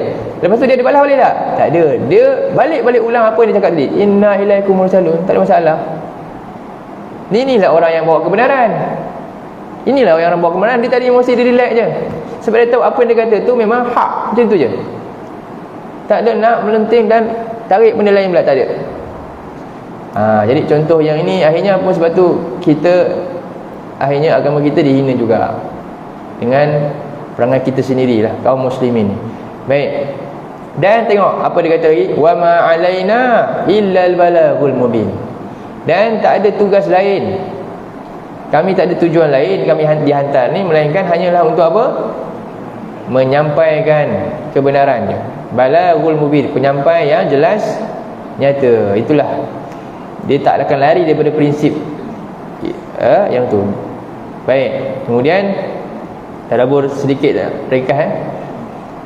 Lepas tu dia ada balas balik tak? Tak ada. Dia balik-balik ulang apa yang dia cakap tadi. Inna ilaikum mursalun. Tak ada masalah. Inilah orang yang bawa kebenaran. Inilah orang yang bawa kebenaran. Dia tadi mesti dia relax je. Sebab dia tahu apa yang dia kata tu memang hak. Macam tu je. Tak ada nak melenting dan tarik benda lain pula, tak ada. Jadi contoh yang ini akhirnya apa, sebab tu kita akhirnya agama kita dihina juga dengan perangai kita sendirilah, kaum muslimin ni. Baik. Dan tengok apa dia kata lagi, wa ma alaina illal balaghul mubin. Dan tak ada tugas lain, kami tak ada tujuan lain kami dihantar ni melainkan hanyalah untuk apa? Menyampaikan kebenarannya. Balaghul mubin, penyampai yang jelas nyata. Itulah, dia tak akan lari daripada prinsip yang tu. Baik. Kemudian tadabbur sedikit ringkas.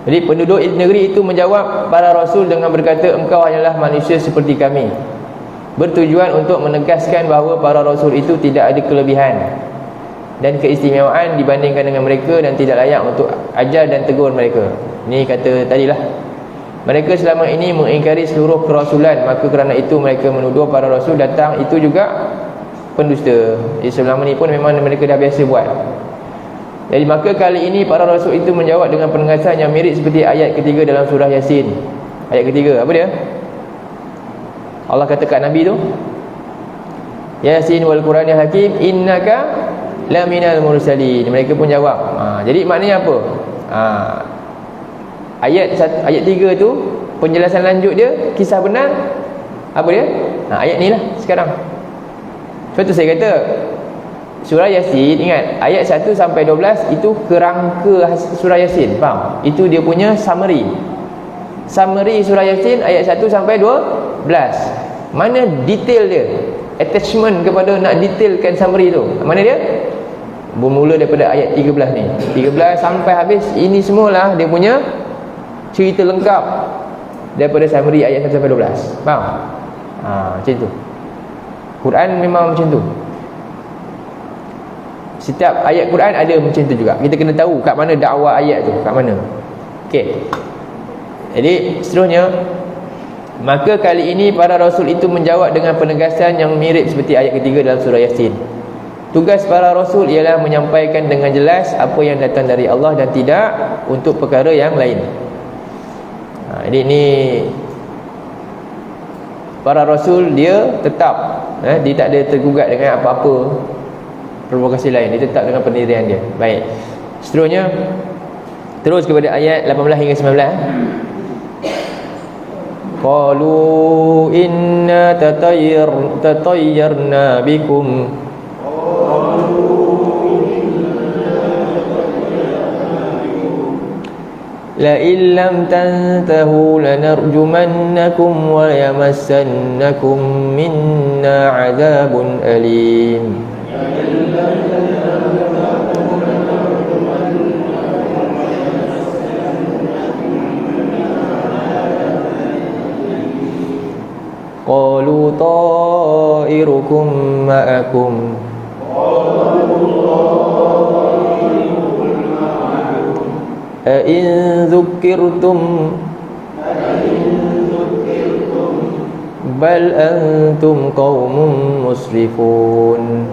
Jadi penduduk negeri itu menjawab para rasul dengan berkata, engkau hanyalah manusia seperti kami. Bertujuan untuk menegaskan bahawa para rasul itu tidak ada kelebihan dan keistimewaan dibandingkan dengan mereka dan tidak layak untuk ajar dan tegur mereka. Ini kata tadilah, mereka selama ini mengingkari seluruh kerasulan, maka kerana itu mereka menuduh para rasul datang itu juga pendusta. Jadi selama ni pun memang mereka dah biasa buat. Jadi maka kali ini para rasul itu menjawab dengan penegasan yang mirip seperti ayat ketiga dalam surah Yasin. Ayat ketiga apa dia? Allah kata kat Nabi tu, Yasin wal Quranil Hakim innaka laminal mursalin. Mereka pun jawab. Jadi maknanya apa? Ayat 3 tu penjelasan lanjut dia, kisah benar. Apa dia? Ayat ni lah sekarang. Sebab tu saya kata surah Yasin, ingat ayat 1 sampai 12 itu kerangka surah Yasin, faham? Itu dia punya summary. Summary surah Yasin ayat 1 sampai 12. Mana detail dia? Attachment kepada nak detailkan summary tu. Mana dia? Bermula daripada ayat 13 ni. 13 sampai habis, ini semualah dia punya cerita lengkap daripada summary ayat 1 sampai 12. Faham? Macam tu. Quran memang macam tu. Setiap ayat Quran ada macam tu juga. Kita kena tahu kat mana dakwah ayat tu, kat mana. Okey. Jadi seterusnya, maka kali ini para rasul itu menjawab dengan penegasan yang mirip seperti ayat ketiga dalam surah Yasin. Tugas para rasul ialah menyampaikan dengan jelas apa yang datang dari Allah dan tidak untuk perkara yang lain. Jadi ni para rasul dia tetap dia tak ada tergugat dengan apa-apa provokasi lain. Dia tetap dengan pendirian dia. Baik. Seterusnya terus kepada ayat 18 hingga 19. Qalu inna tatayyarna bikum la illam tantahu lanarjumannakum wa yamassannakum minna azabun alim. Qalu ta'irukum ma'akum in dzukirtum bal antum qaumun musrifun.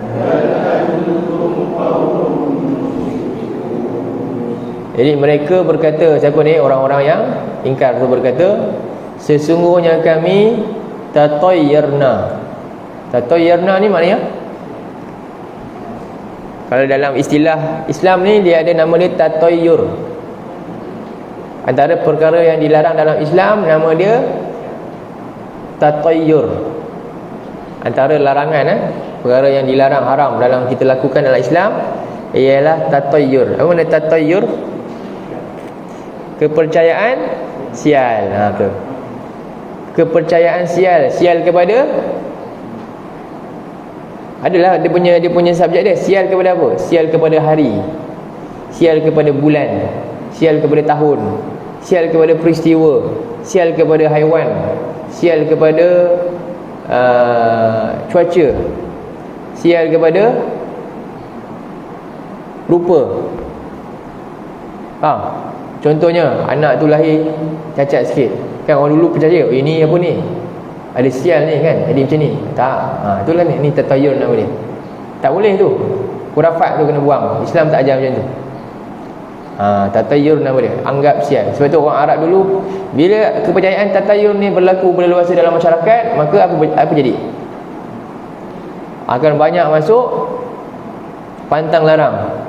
Jadi mereka berkata, siapa ni orang-orang yang ingkar tu berkata, sesungguhnya kami tatayyarna. Tatayyarna ni maknanya, kalau dalam istilah Islam ni dia ada nama dia tatayyur. Antara perkara yang dilarang dalam Islam nama dia tatayyur. Antara larangan perkara yang dilarang haram dalam kita lakukan dalam Islam ialah tatayyur. Apa makna tatayyur? Kepercayaan sial. Tu. Kepercayaan sial. Sial kepada adalah dia punya subjek dia. Sial kepada apa? Sial kepada hari, sial kepada bulan, sial kepada tahun, sial kepada peristiwa, sial kepada haiwan, sial kepada cuaca, sial kepada rupa. Contohnya anak tu lahir cacat sikit, kan orang dulu percaya ini apa ni, ada sial ni kan, jadi macam ni. Tak, itulah ni tatayur nama dia. Tak boleh tu, khurafat tu kena buang. Islam tak ajar macam tu. Tatayur nama dia, anggap sial. Sebab tu orang Arab dulu, bila kepercayaan tatayur ni berlaku berleluasa dalam masyarakat, maka apa jadi? Akan banyak masuk pantang larang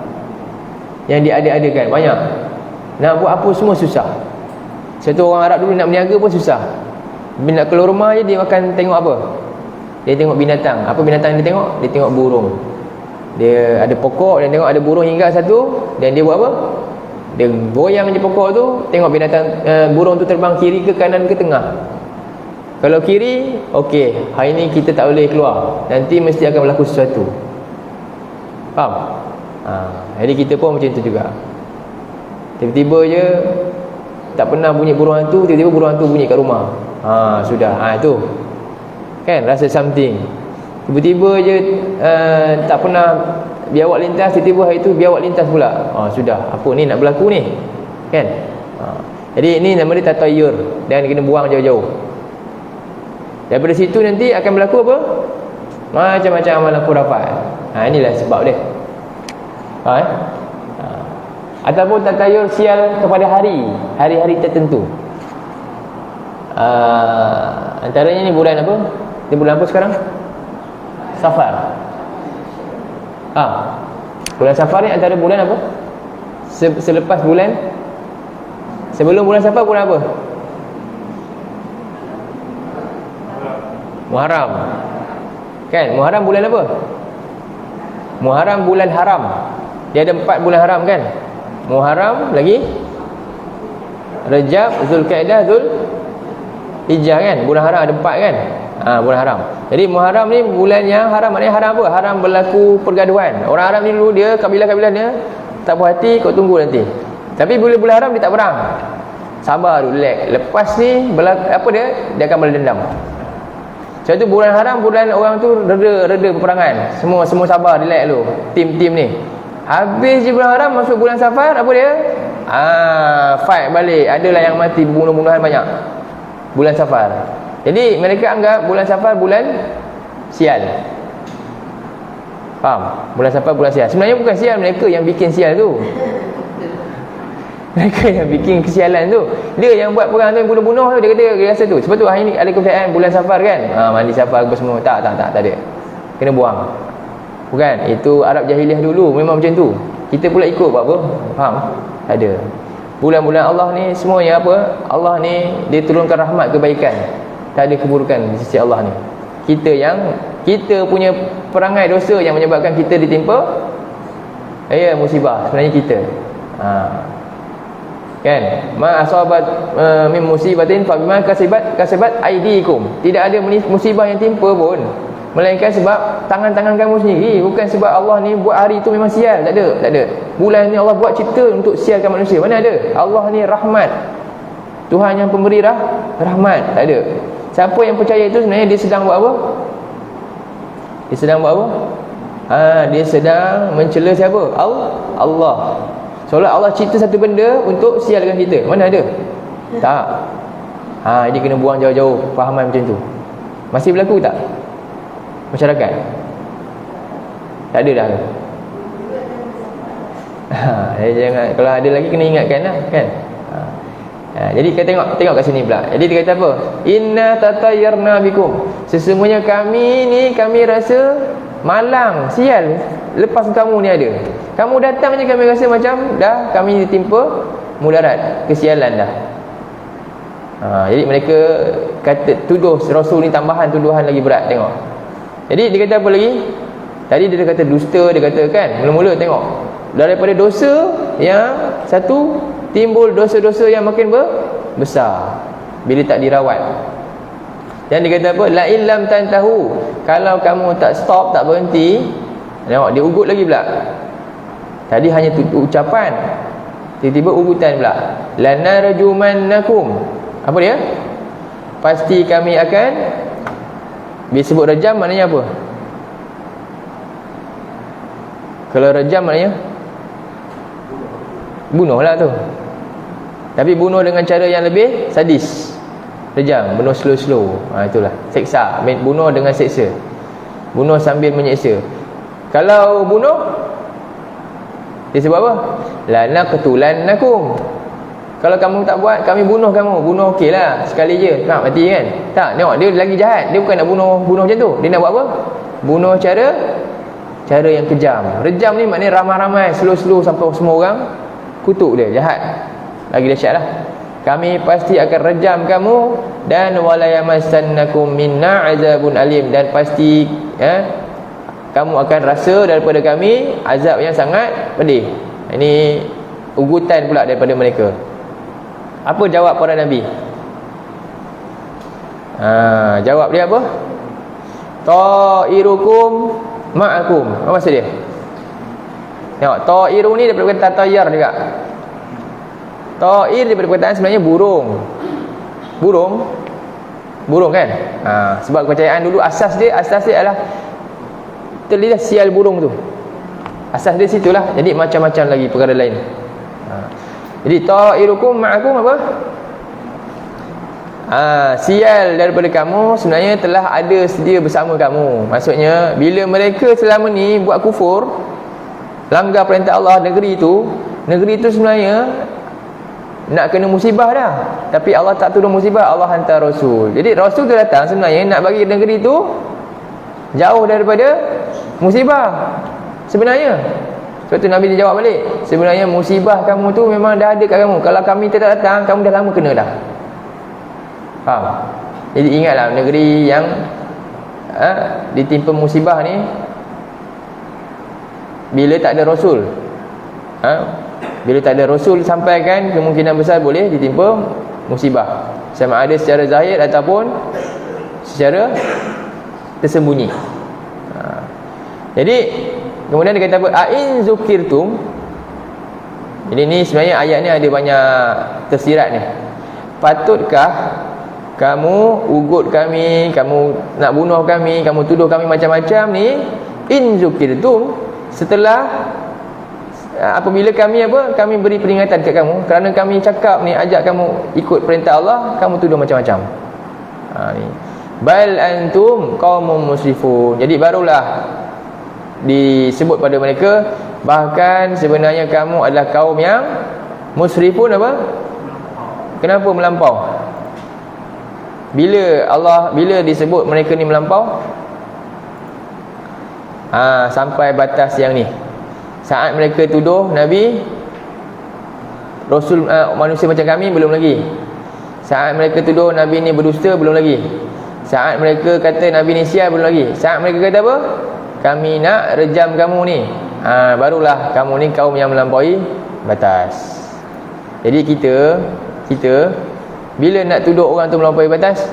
yang diada-adakan, banyak. Nak buat apa semua susah. Sebab tu orang Arab dulu nak berniaga pun susah. Bila nak keluar rumah je, dia akan tengok apa? Dia tengok binatang. Apa binatang dia tengok? Dia tengok burung. Dia ada pokok, dia tengok ada burung hingga satu, dan dia buat apa? Dia goyang je pokok tu, tengok binatang burung tu terbang kiri ke kanan ke tengah. Kalau kiri, okey, hari ni kita tak boleh keluar, nanti mesti akan berlaku sesuatu. Faham? Jadi kita pun macam tu juga. Tiba-tiba je tak pernah bunyi burung hantu, tiba-tiba burung hantu bunyi kat rumah. Sudah. Itu kan rasa something. Tiba-tiba je tak pernah biawak lintas, tiba-tiba hari tu biawak lintas pula. Sudah, apa ni nak berlaku ni, kan? Jadi ini nama dia tatayur, dan kena buang jauh-jauh. Daripada situ nanti akan berlaku apa? Macam-macam amalan khurafat. Inilah sebab dia. Ataupun tatayur sial kepada hari-hari tertentu. Antaranya ni bulan apa? Ni bulan apa sekarang? Safar. Bulan Safar ni antara bulan apa? Selepas bulan, sebelum bulan Safar bulan apa? Muharram. Kan? Muharram bulan apa? Muharram bulan haram. Dia ada 4 bulan haram kan? Muharram lagi, Rajab, Zulkaidah, Zulhijjah kan? Bulan haram ada 4 kan? Bulan haram. Jadi Muharram ni bulan yang haram. Maknanya haram apa? Haram berlaku pergaduhan. Orang Arab ni dulu dia, kabilah-kabilah dia tak puas hati, kau tunggu nanti. Tapi bila bulan haram dia tak perang. Sabar dulu, relax. Lepas ni apa dia akan berdendam. Sebab tu bulan haram, bulan orang tu reda peperangan. Semua sabar, relax dulu. Tim ni. Habis je bulan haram, masuk bulan Safar, apa dia? Fight balik. Adalah yang mati, bunuh-bunuhan banyak. Bulan Safar. Jadi mereka anggap bulan Safar bulan sial. Faham? Bulan Safar bulan sial. Sebenarnya bukan sial, mereka yang bikin sial tu. Mereka yang bikin kesialan tu. Dia yang buat perang tu, yang bunuh-bunuh tu, dia kata dia rasa tu. Sebab tu hari ni ada kepercayaan bulan Safar kan? Mandi Safar apa semua. Tak ada. Kena buang. Bukan, itu Arab jahiliah dulu memang macam tu. Kita pula ikut buat apa? Faham? Ada. Bulan-bulan Allah ni semuanya apa? Allah ni dia turunkan rahmat kebaikan. Tak ada keburukan di sisi Allah ni. Kita punya perangai dosa yang menyebabkan kita ditimpa musibah. Sebenarnya kita. Kan? Ma asabat min musibatin fa bima kasabat aydikum. Tidak ada musibah yang timpa pun melainkan sebab tangan-tangan kamu sendiri, bukan sebab Allah ni buat hari tu memang sial. Tak ada. Bulan ni Allah buat cerita untuk sialkan manusia. Mana ada? Allah ni rahmat. Tuhan yang pemberi rahmat. Tak ada. Siapa yang percaya itu sebenarnya dia sedang buat apa? Dia sedang buat apa? Dia sedang mencela siapa? Allah. Seolah Allah cipta satu benda untuk sialkan kita. Mana ada? Tak. Ini kena buang jauh-jauh fahaman macam tu. Masih berlaku tak masyarakat? Tak ada dah. Jangan, kalau ada lagi kena ingatkan lah kan. Jadi kita tengok kat sini pula. Jadi dia kata apa? Inna tatayyarna bikum. Sesungguhnya kami rasa malang, sial lepas kamu ni ada. Kamu datang je kami rasa macam dah kami ditimpa mudarat, kesialan dah. Jadi mereka kata tuduh Rasul ni, tambahan tuduhan lagi berat. Tengok. Jadi dia kata apa lagi? Tadi dia kata dusta, dia kata kan. Mula-mula tengok. Daripada dosa yang satu, timbul dosa-dosa yang makin besar bila tak dirawat. Dan dia kata apa? La illam tantahu, Kalau kamu tak stop, tak berhenti, tengok dia ugut lagi pula. Tadi hanya ucapan, tiba-tiba ugutan pula. Lanarjumannakum. Apa dia? Pasti kami akan. Bila sebut rejam maknanya apa? Kalau rejam maknanya bunuh lah tu. Tapi bunuh dengan cara yang lebih sadis. Rejam, bunuh slow-slow. Itulah, seksa. Bunuh dengan seksa. Bunuh sambil menyeksa. Kalau bunuh, dia sebut apa? Lanaqtulannakum. Kalau kamu tak buat, kami bunuh kamu. Bunuh okey lah, sekali je, nak mati kan? Tak, tengok dia lagi jahat. Dia bukan nak bunuh macam tu. Dia nak buat apa? Bunuh cara yang kejam. Rejam ni maknanya ramai-ramai, slow-slow sampai semua orang kutuk dia, jahat. Lagi dahsyat lah. Kami pasti akan rejam kamu, dan wala yamassannakum minna azabun alim, dan pasti kamu akan rasa daripada kami azab yang sangat pedih. Ini ugutan pula daripada mereka. Apa jawab para nabi? Jawab dia apa? Ta'irukum ma'akum. Apa maksud dia? Tengok, ta'iru ni daripada perkataan tayyar juga. Ta'ir daripada perkataan sebenarnya burung. Burung kan? Sebab kepercayaan dulu asas dia adalah terlihat sial burung tu. Asas dia situlah. Jadi macam-macam lagi perkara lain. Jadi ta'irukum ma'akum apa? Sial daripada kamu sebenarnya telah ada sedia bersama kamu. Maksudnya bila mereka selama ni buat kufur, langgar perintah Allah, negeri itu sebenarnya nak kena musibah dah. Tapi Allah tak turun musibah, Allah hantar Rasul. Jadi Rasul tu datang sebenarnya nak bagi negeri tu jauh daripada musibah sebenarnya. Sebab tu Nabi dia jawab balik, sebenarnya musibah kamu tu memang dah ada kat kamu. Kalau kami tidak datang, kamu dah lama kena dah. Faham? Jadi ingatlah, negeri yang ditimpa musibah ni, bila tak ada Rasul, bila tak ada Rasul sampaikan, kemungkinan besar boleh ditimpa musibah, sama ada secara zahir ataupun secara tersembunyi. Jadi kemudian dia kata apa? A'in zukirtum. Jadi ni sebenarnya ayat ni ada banyak tafsirat ni. Patutkah kamu ugut kami, kamu nak bunuh kami, kamu tuduh kami macam-macam ni, in zukirtum, setelah apabila kami beri peringatan kat kamu, kerana kami cakap ni, ajak kamu ikut perintah Allah, kamu tuduh macam-macam. Ni bal antum qaumun musrifun. Jadi barulah disebut pada mereka, bahkan sebenarnya kamu adalah kaum yang musrifun. Apa? Kenapa melampau? Bila disebut mereka ni melampau, sampai batas yang ni. Saat mereka tuduh Nabi, Rasul manusia macam kami, belum lagi. Saat mereka tuduh Nabi ni berdusta, belum lagi. Saat mereka kata Nabi ni sial, belum lagi. Saat mereka kata apa? Kami nak rejam kamu ni, barulah kamu ni kaum yang melampaui batas. Jadi kita bila nak tuduh orang tu melampaui batas,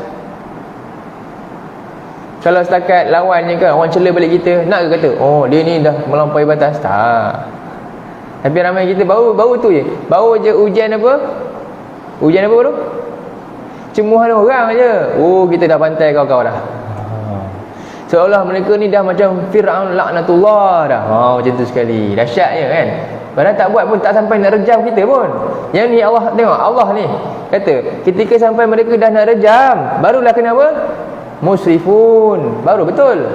kalau setakat lawan je kan, orang cela balik kita, nak ke kata oh dia ni dah melampaui batas? Tak. Tapi ramai kita baru tu je, baru je ujian apa baru? Cemuhan orang je. Oh, kita dah pantai kau dah. Seolah mereka ni dah macam Fir'aun laknatullah dah. Macam tu sekali. Dahsyatnya kan. Padahal tak buat pun, tak sampai nak rejam kita pun. Yang ni Allah, tengok Allah ni kata, ketika sampai mereka dah nak rejam, barulah kenapa? Musrifun. Baru betul,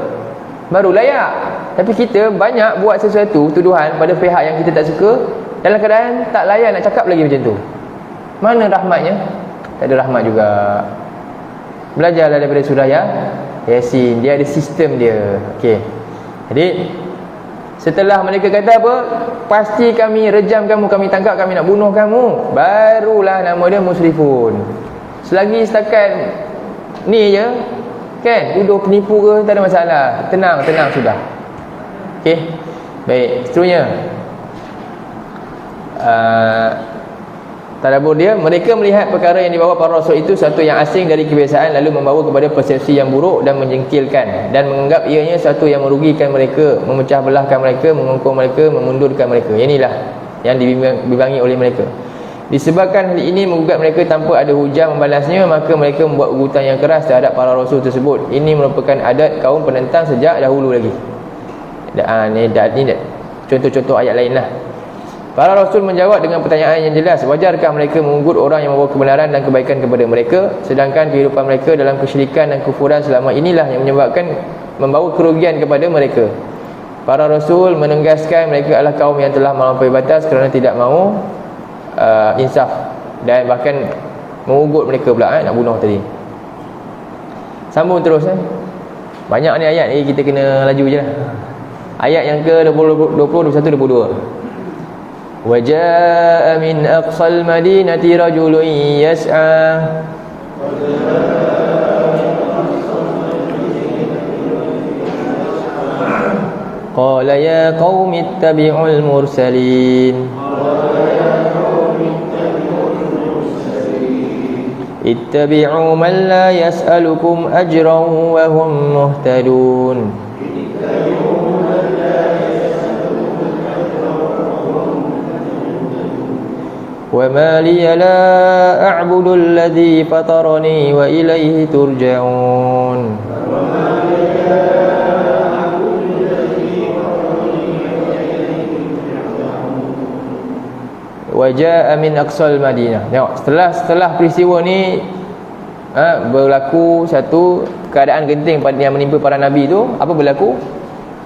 baru layak. Tapi kita banyak buat sesuatu tuduhan pada pihak yang kita tak suka, dalam keadaan tak layak nak cakap lagi macam tu. Mana rahmatnya? Tak ada rahmat juga. Belajarlah daripada surah Yasin. Dia ada sistem dia. Okey. Jadi setelah mereka kata apa? Pasti kami rejam kamu, kami tangkap, kami nak bunuh kamu, barulah nama dia musrifun. Selagi setakat ni je kan, tuduh penipu ke, tak ada masalah. Tenang sudah. Okey. Baik, seterusnya Tadabbur dia, mereka melihat perkara yang dibawa para rasul itu satu yang asing dari kebiasaan, lalu membawa kepada persepsi yang buruk dan menjengkelkan, dan menganggap ianya satu yang merugikan mereka, memecah belahkan mereka, mengungkung mereka, memundurkan mereka. Inilah yang dibimbangi oleh mereka. Disebabkan hal ini menggugat mereka tanpa ada hujah membalasnya, maka mereka membuat ugutan yang keras terhadap para rasul tersebut. Ini merupakan adat kaum penentang sejak dahulu lagi. Ini contoh-contoh ayat lain lah. Para rasul menjawab dengan pertanyaan yang jelas. Wajarkah mereka mengugut orang yang membawa kebenaran dan kebaikan kepada mereka, sedangkan kehidupan mereka dalam kesyirikan dan kufuran selama inilah yang menyebabkan membawa kerugian kepada mereka. Para rasul menegaskan mereka adalah kaum yang telah melampaui batas kerana tidak mahu insaf, dan bahkan mengugut mereka pula nak bunuh tadi. Sambung terus banyak ni ayat ni, kita kena laju je lah. Ayat yang ke 20, 21, 22. وَجَاءَ مِنْ أَقْصَى الْمَدِينَةِ رَجُلٌ يَسْعَى قَالَ يَا قَوْمِ اتَّبِعُوا الْمُرْسَلِينَ اتَّبِعُوا مَنْ لَا يَسْأَلُكُمْ أَجْرًا وَهُمْ مُهْتَدُونَ وَمَا لِيَ لَا أَعْبُدُ الَّذِي فَطَرَنِي وَإِلَيْهِ تُرْجَعُونَ وَجَاءَ مِنْ أَقْصَى الْمَدِينَةِ. Tengok, setelah peristiwa ni berlaku satu keadaan genting yang menimpa para nabi tu, apa berlaku?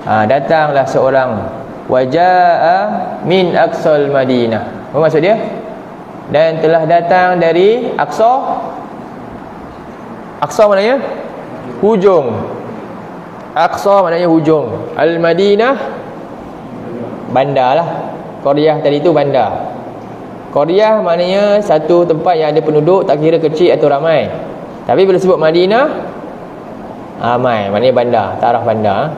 Datanglah seorang, waja'a min aqsal Madinah. Apa maksud dia? Dan telah datang dari Aqsa. Aqsa maknanya hujung. Aqsa maknanya hujung. Al-Madinah bandar lah. Qaryah tadi tu bandar. Qaryah maknanya satu tempat yang ada penduduk, tak kira kecil atau ramai. Tapi bila sebut Madinah, ramai, maknanya bandar, taraf bandar.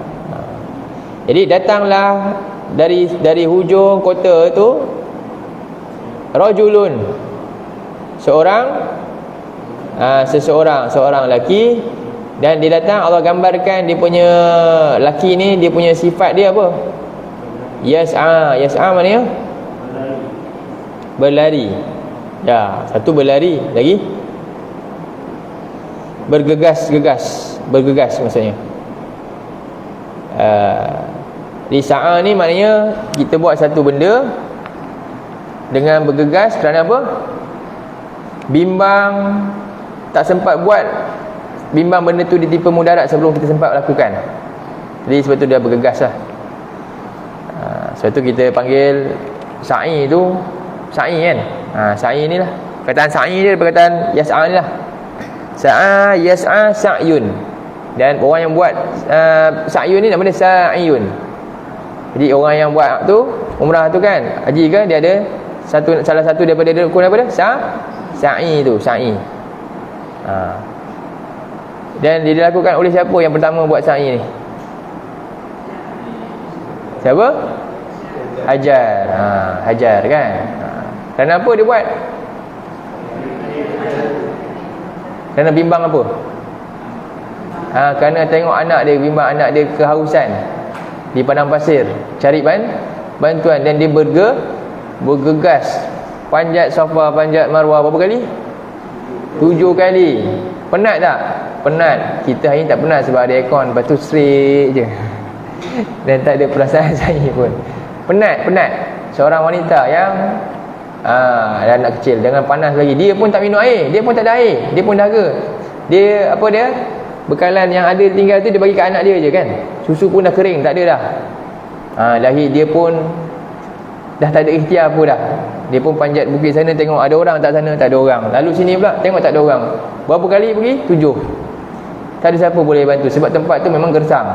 Jadi datanglah dari hujung kota tu rajulun, seorang lelaki. Dan dia datang, Allah gambarkan dia punya lelaki ni, dia punya sifat dia apa? Yas'a maknanya berlari. Ya, satu berlari, lagi bergegas maksudnya. Risa'a ni maknanya kita buat satu benda dengan bergegas kerana apa? Bimbang, tak sempat buat, bimbang benda tu ditimpa mudarat sebelum kita sempat lakukan. Jadi sebab tu dia bergegas lah. Sebab tu kita panggil sa'i tu sa'i kan. Sa'i ni lah, perkataan sa'i dia perkataan yas'a ni lah. Sa'a, yas'a, sa'yun. Dan orang yang buat sa'yun ni nama dia sa'yun. Jadi orang yang buat tu umrah tu kan, haji kan, dia ada salah satu daripada rukun apa dia? Sa'i tu, sa'i. Dan dia dilakukan oleh siapa yang pertama buat sa'i ni? Siapa? Hajar. Hajar kan. Kerana apa dia buat? Kerana bimbang apa? Kerana tengok anak dia, bimbang anak dia kehausan di padang pasir, cari bantuan, dan dia bergegas panjat Safa, panjat Marwah berapa kali? 7 kali. Penat tak? Penat. Kita hari ni tak penat sebab ada aircon, lepas tu straight je dan tak ada perasaan saya pun. Penat. Seorang wanita yang ada anak kecil dengan panas lagi, dia pun tak minum air, dia pun tak ada air, dia pun dahaga. Dia apa dia? Bekalan yang ada tinggal tu dia bagi kat anak dia je kan. Susu pun dah kering, tak ada dah. Lahir dia pun dah tak ada ikhtiar pun dah. Dia pun panjat bukit sana, tengok ada orang tak sana, tak ada orang. Lalu sini pula tengok tak ada orang. Berapa kali pergi? 7. Tak ada siapa boleh bantu sebab tempat tu memang gersang.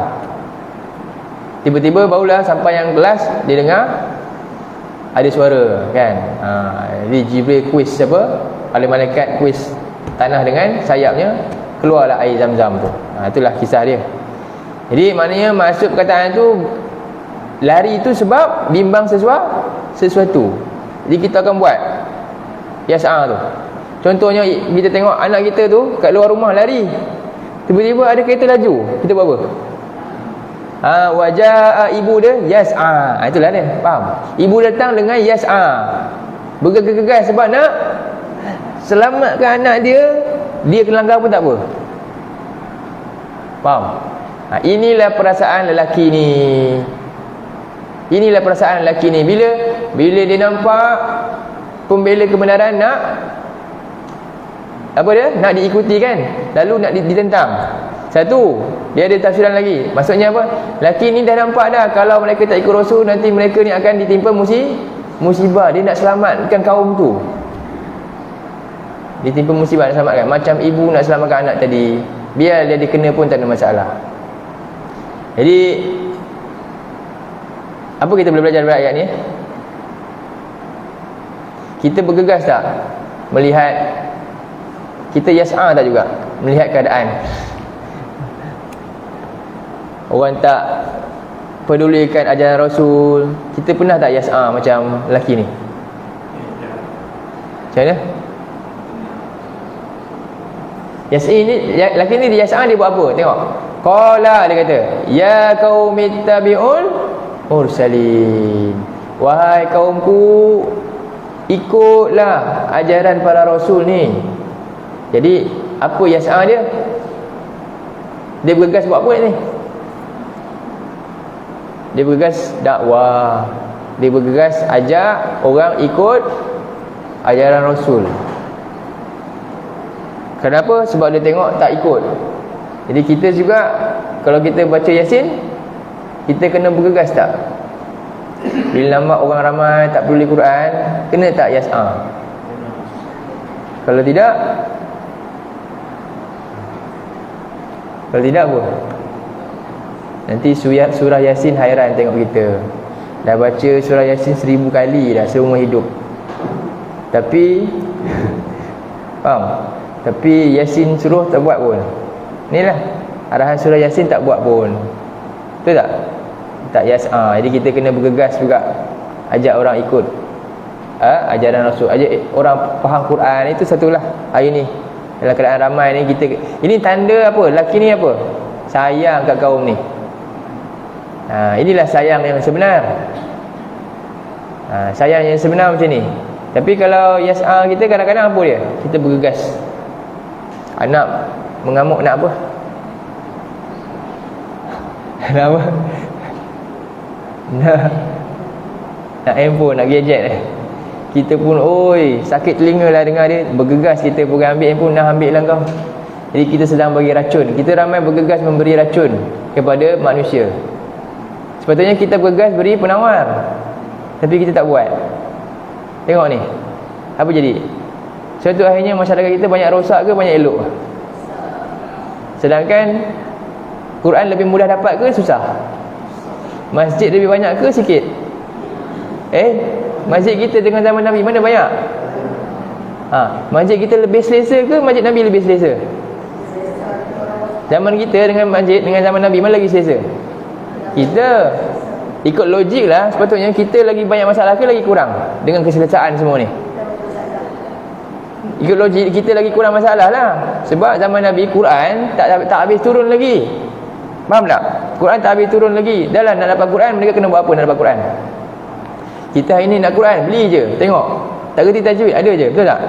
Tiba-tiba barulah sampai yang kelas, dia dengar ada suara kan. Jadi Jibril quiz siapa? Oleh malaikat quiz tanah dengan sayapnya, keluarlah air Zam-Zam tu. Itulah kisah dia. Jadi maknanya maksud perkataan tu, lari tu sebab bimbang sesuatu. Jadi kita akan buat yas'a tu. Contohnya kita tengok anak kita tu kat luar rumah lari, tiba-tiba ada kereta laju, kita buat apa? Wajah ibu dia yas'a. Itulah dia, faham? Ibu datang dengan yas'a, bergegas-gegas sebab nak selamatkan anak dia. Dia kena langgar pun tak apa, faham? Inilah perasaan lelaki ni. Inilah perasaan lelaki ni. Bila dia nampak pembela kebenaran nak apa dia? Nak diikuti kan? Lalu nak ditentang. Satu, dia ada tafsiran lagi. Maksudnya apa? Lelaki ni dah nampak dah, kalau mereka tak ikut Rasul, nanti mereka ni akan ditimpa musibah. Dia nak selamatkan kaum tu. Ditimpa musibah, nak selamatkan. Macam ibu nak selamatkan anak tadi, biar dia dikena pun tak ada masalah. Jadi apa kita boleh belajar dari ayat ni? Kita bergegas tak melihat, kita yas'a tak juga melihat keadaan? Orang tak pedulikan ajaran Rasul. Kita pernah tak yas'a macam lelaki ni? Macam mana? Yas'i ni, lelaki ni dia yas'a, dia buat apa? Tengok. Qala, dia kata, ya qaumittabi'ul mursalin. Wahai kaumku, ikutlah ajaran para rasul ni. Jadi apa yas'a dia? Dia bergegas buat apa ni? Dia bergegas dakwah. Dia bergegas ajak orang ikut ajaran Rasul. Kenapa? Sebab dia tengok tak ikut. Jadi kita juga, kalau kita baca Yasin, kita kena bergegas tak? Bila nampak orang ramai tak peduli Quran, kena tak yas'a? Kalau tidak apa? Nanti surah Yasin hairan tengok kita. Dah baca surah Yasin 1000 kali dah seumur hidup, tapi faham? Tapi Yasin suruh tak buat pun. Inilah arahan surah Yasin tak buat pun. Betul tak? Tak yas'a. Jadi kita kena bergegas juga ajak orang ikut ajaran Rasul, ajak orang faham Quran. Itu satulah hari ni dalam keadaan ramai ni kita, ini tanda apa? Lelaki ni apa? Sayang kat kaum ni. Inilah sayang yang sebenar. Sayang yang sebenar macam ni. Tapi kalau yas'a kita kadang-kadang apa dia? Kita bergegas. Anak mengamuk nak apa? Nak apa? Nak handphone, nak gadget. Kita pun sakit telinga lah dengar dia. Bergegas kita pergi ambil handphone, nak ambil lah kau. Jadi kita sedang bagi racun. Kita ramai bergegas memberi racun kepada manusia. Sepatutnya kita bergegas beri penawar, tapi kita tak buat. Tengok ni, apa jadi? Suatu akhirnya masyarakat kita banyak rosak ke banyak elok? Sedangkan Quran lebih mudah dapat ke susah? Masjid lebih banyak ke sikit? Masjid kita dengan zaman Nabi mana banyak? Masjid kita lebih selesa ke masjid Nabi lebih selesa? Zaman kita dengan masjid dengan zaman Nabi mana lagi selesa? Kita ikut logik lah, sepatutnya kita lagi banyak masalah ke lagi kurang dengan keselesaan semua ni? Ikut logik kita lagi kurang masalah lah. Sebab zaman Nabi Quran tak habis turun lagi. Faham tak? Quran tak habis turun lagi. Dah lah nak dapat Quran, mereka kena buat apa nak dapat Quran? Kita hari ni nak Quran, beli je. Tengok, tak kerti tajwid, ada je. Betul tak?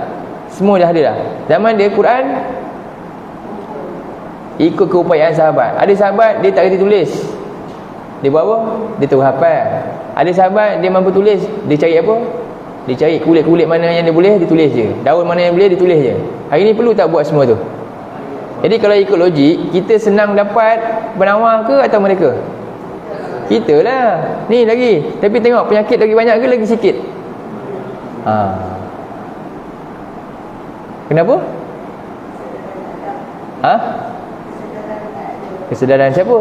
Semua dah ada dah. Zaman dia Quran ikut keupayaan sahabat. Ada sahabat dia tak kerti tulis, dia buat apa? Dia terus hafal. Ada sahabat dia mampu tulis, dia cari apa? Dia cari kulit-kulit mana yang dia boleh, dia tulis je. Daun mana yang boleh, dia tulis je. Hari ni perlu tak buat semua tu? Jadi kalau ikut logik, kita senang dapat penawar ke atau mereka? Kita lah. Ni lagi. Tapi tengok penyakit lagi banyak ke lagi sikit? Kenapa? Kesedaran siapa?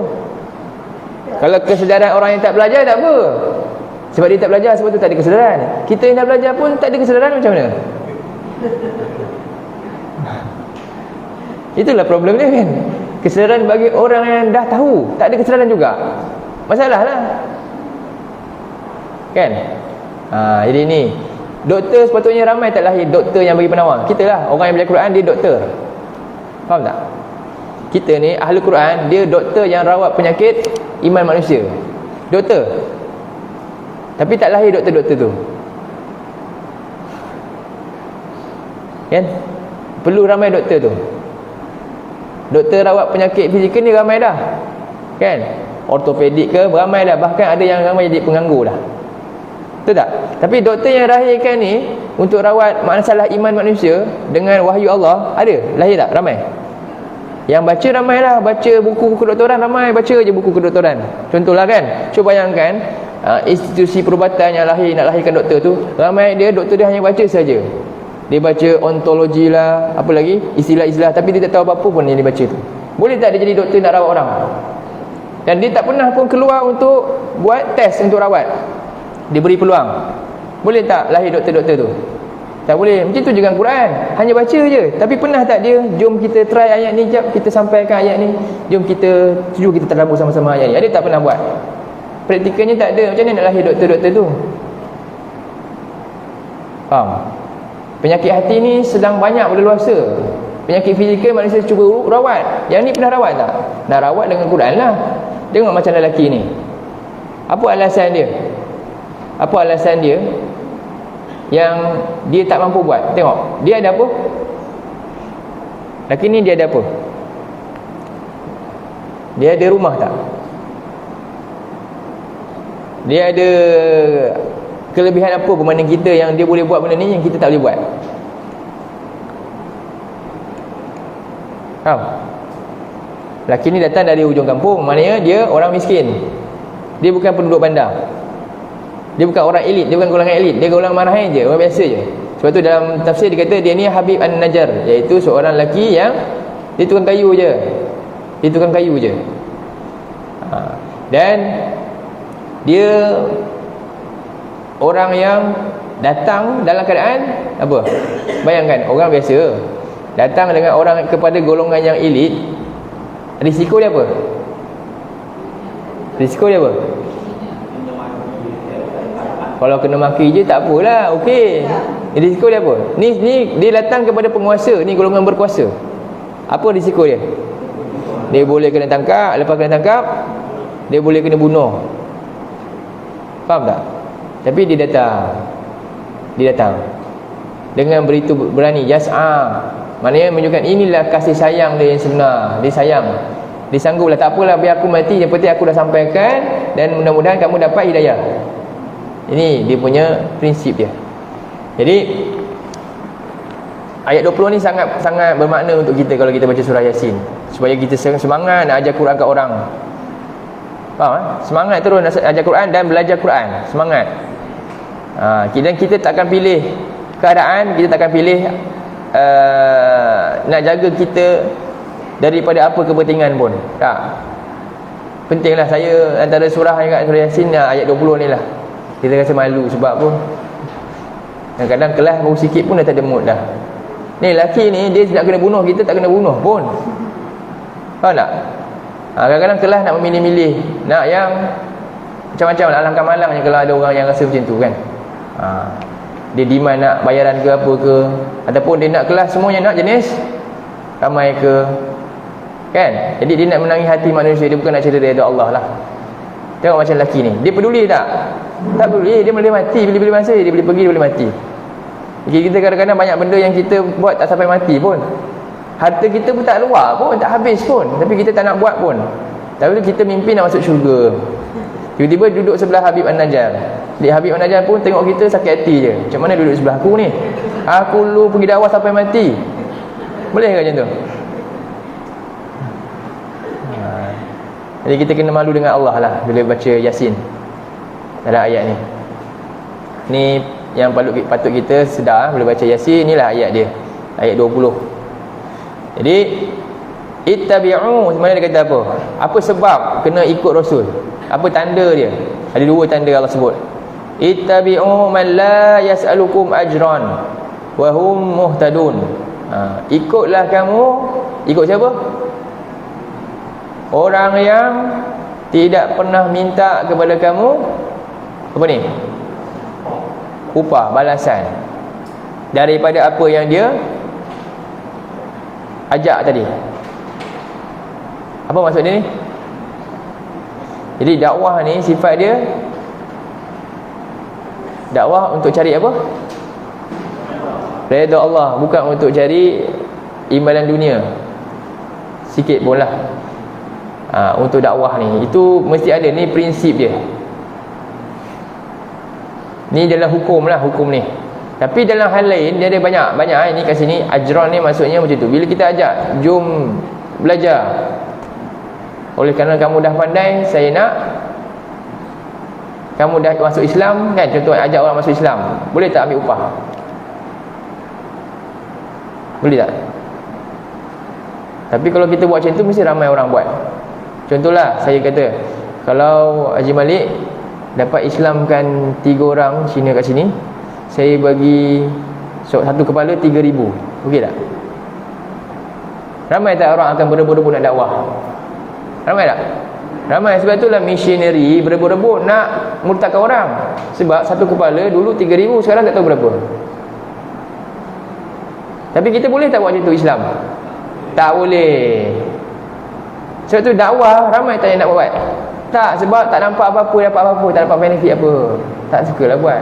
Kalau kesedaran orang yang tak belajar tak apa. Sebab dia tak belajar, sebab tu tak ada kesedaran. Kita yang dah belajar pun tak ada kesedaran, macam mana? Itulah problem dia kan. Kesedaran bagi orang yang dah tahu, tak ada kesedaran juga. Masalah lah kan. Jadi ni Doktor sepatutnya ramai tak lahir doktor yang bagi penawar. Kita lah, orang yang belajar Quran, dia doktor. Faham tak? Kita ni ahli Quran, dia doktor yang rawat penyakit iman manusia. Doktor. Tapi tak lahir doktor-doktor tu. Kan? Perlu ramai doktor tu. Doktor rawat penyakit fizikal ni ramai dah. Kan? Ortopedik ke ramai dah. Bahkan ada yang ramai jadi penganggur dah. Betul tak? Tapi doktor yang lahirkan ni untuk rawat masalah iman manusia dengan wahyu Allah, ada? Lahir tak? Ramai? Yang baca ramai lah. Baca buku kedoktoran ramai. Baca je buku kedoktoran. Contohlah kan, cuba bayangkan institusi perubatan yang nak lahirkan doktor tu, ramai dia, doktor dia hanya baca saja. Dia baca ontologi lah, apa lagi, istilah-istilah, tapi dia tak tahu apa-apa pun yang dia baca tu. Boleh tak dia jadi doktor nak rawat orang? Dan dia tak pernah pun keluar untuk buat test untuk rawat. Dia beri peluang. Boleh tak lahir doktor-doktor tu? Tak boleh. Macam tu juga Quran, hanya baca je. Tapi pernah tak dia, jom kita try ayat ni, jap kita sampaikan ayat ni, jom kita tadabbur sama-sama ayat ni. Ada tak pernah buat? Praktikalnya tak ada. Macam mana nak lahir doktor-doktor tu? Faham? Penyakit hati ni sedang banyak berleluasa. Penyakit fizikal manusia cuba rawat. Yang ni pernah rawat tak? Nak rawat dengan Quran lah. Tengok macam lelaki ni. Apa alasan dia? Apa alasan dia yang dia tak mampu buat? Tengok, dia ada apa? Lelaki ni dia ada apa? Dia ada rumah tak? Dia ada kelebihan apa berbanding kita yang dia boleh buat benda ni yang kita tak boleh buat? Faham? Lelaki ni datang dari hujung kampung, maknanya dia orang miskin. Dia bukan penduduk bandar. Dia bukan orang elit, dia bukan golongan elit, dia golongan marahin je, orang biasa je. Sebab tu dalam tafsir dia kata dia ni Habib An-Najjar, iaitu seorang lelaki yang dia tukang kayu je. Dia tukang kayu je. Dan dia orang yang datang dalam keadaan apa? Bayangkan orang biasa datang dengan orang kepada golongan yang elit, risiko dia apa? Risiko dia apa? Kalau kena maki je tak apalah, okey. Risiko dia apa? Ni dia datang kepada penguasa, ni golongan berkuasa. Apa risiko dia? Dia boleh kena tangkap, lepas kena tangkap dia boleh kena bunuh. Faham tak? Tapi dia datang dengan beritu berani, jas'a. Maknanya menunjukkan inilah kasih sayang dia yang sebenar. Dia sayang. Dia sangguplah, tak apalah biar aku mati, yang penting aku dah sampaikan dan mudah-mudahan kamu dapat hidayah. Ini dia punya prinsip dia. Jadi ayat 20 ni sangat bermakna untuk kita kalau kita baca surah Yasin, supaya kita semangat nak ajar Quran kat orang. Faham? Semangat terus nak ajar Quran dan belajar Quran. Semangat. Dan kita tak akan pilih keadaan, kita tak akan pilih nak jaga kita daripada apa kepentingan pun. Tak. Pentinglah. Saya antara surah yang kat surah Yasin ayat 20 ni lah. Kita rasa malu sebab apa? Kadang-kadang kelas baru sikit pun dah tak ada mood dah. Ni lelaki ni dia nak kena bunuh kita, tak kena bunuh pun. Faham tak? Kadang-kadang kelas nak memilih-milih, nak yang macam-macam lah, alangkah malangnya kalau ada orang yang rasa macam tu kan. Dia demand nak bayaran ke apa ke, ataupun dia nak kelas semuanya nak jenis ramai ke, kan? Jadi dia nak menangi hati manusia, dia bukan nak cari redha Allah lah. Tengok macam lelaki ni, dia peduli tak? Tak peduli. Dia boleh mati bila-bila masa, dia boleh pergi, dia boleh mati. Jadi kita kadang-kadang banyak benda yang kita buat tak sampai mati pun. Harta kita pun tak luar pun, tak habis pun, tapi kita tak nak buat pun. Tapi kita mimpi nak masuk syurga. Tiba-tiba duduk sebelah Habib An-Najjar. Jadi Habib An-Najjar pun tengok kita sakit hati je. Macam mana duduk sebelah aku ni? Aku lu pergi dakwah sampai mati. Boleh ke macam tu? Jadi kita kena malu dengan Allah lah bila baca Yasin dalam ayat ni. Ni yang patut kita sedar bila baca Yasin. Inilah ayat dia, ayat 20. Jadi ittabi'u, sebenarnya dia kata apa? Apa sebab kena ikut Rasul? Apa tanda dia? Ada dua tanda Allah sebut. Ittabi'u man la yas'alukum ajran wa hum muhtadun. Ikutlah kamu. Ikut siapa? Orang yang tidak pernah minta kepada kamu apa ni? upah, balasan daripada apa yang dia ajak tadi. Apa maksud dia ni? Jadi dakwah ni sifat dia dakwah untuk cari apa? Redha Allah, bukan untuk cari imbalan dunia sikit pun lah. Untuk dakwah ni itu mesti ada, ni prinsip dia. Ni dalam hukum lah, hukum ni. Tapi dalam hal lain dia ada banyak ni kat sini ajran ni maksudnya macam tu. Bila kita ajak jom belajar, oleh kerana kamu dah pandai, saya nak kamu dah masuk Islam kan, contoh ajak orang masuk Islam, boleh tak ambil upah? Boleh tak? Tapi kalau kita buat macam tu mesti ramai orang buat. Contohlah saya kata, kalau Haji Malik dapat Islamkan 3 orang Cina kat sini, saya bagi satu kepala 3,000, okey tak? Ramai tak orang akan berebut-rebut nak dakwah? Ramai tak? Ramai. Sebab itulah missionary berebut-rebut nak murtadkan orang. Sebab satu kepala dulu 3,000, sekarang tak tahu berapa. Tapi kita boleh tak buat macam tu Islam? Tak boleh. Sebab tu dakwah ramai tak yang nak buat. Tak, sebab tak nampak apa-apa, dapat apa-apa, tak dapat benefit apa. Tak sukalah buat.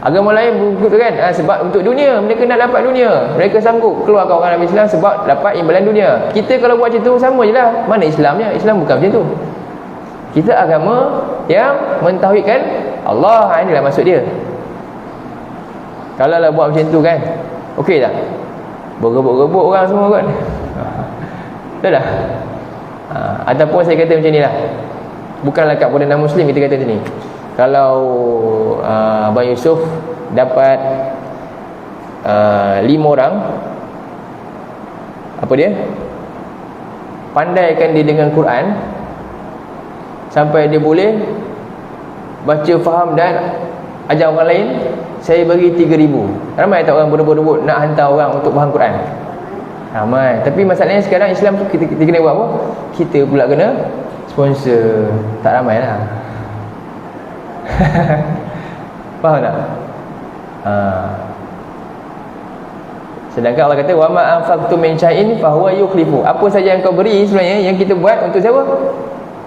Agama lain begitu kan, sebab untuk dunia, mereka nak dapat dunia, mereka sanggup keluarkan orang dari Islam sebab dapat imbalan dunia. Kita kalau buat macam tu sama je lah. Mana Islamnya? Islam bukan macam tu. Kita agama yang mentauhidkan Allah. Inilah maksud dia. Kalau lah buat macam tu kan, okey tak? Berebut-rebut orang semua kan. Dah dah. Ataupun saya kata macam ni lah, bukanlah kat Perdana Muslim kita kata macam ni. Kalau Abang Yusuf dapat 5 orang, apa dia? Pandaikan dia dengan Quran sampai dia boleh baca, faham dan ajar orang lain, saya bagi 3,000. Ramai tak orang berebut-rebut nak hantar orang untuk faham Quran? Ramai. Tapi masalahnya sekarang Islam tu kita kena buat apa? Kita pula kena sponsor. Tak ramai lah. Faham tak? Sedangkan Allah kata wa ma anfaqtum min syai'in fa huwa yukhlifu. Apa saja yang kau beri sebenarnya yang kita buat untuk siapa?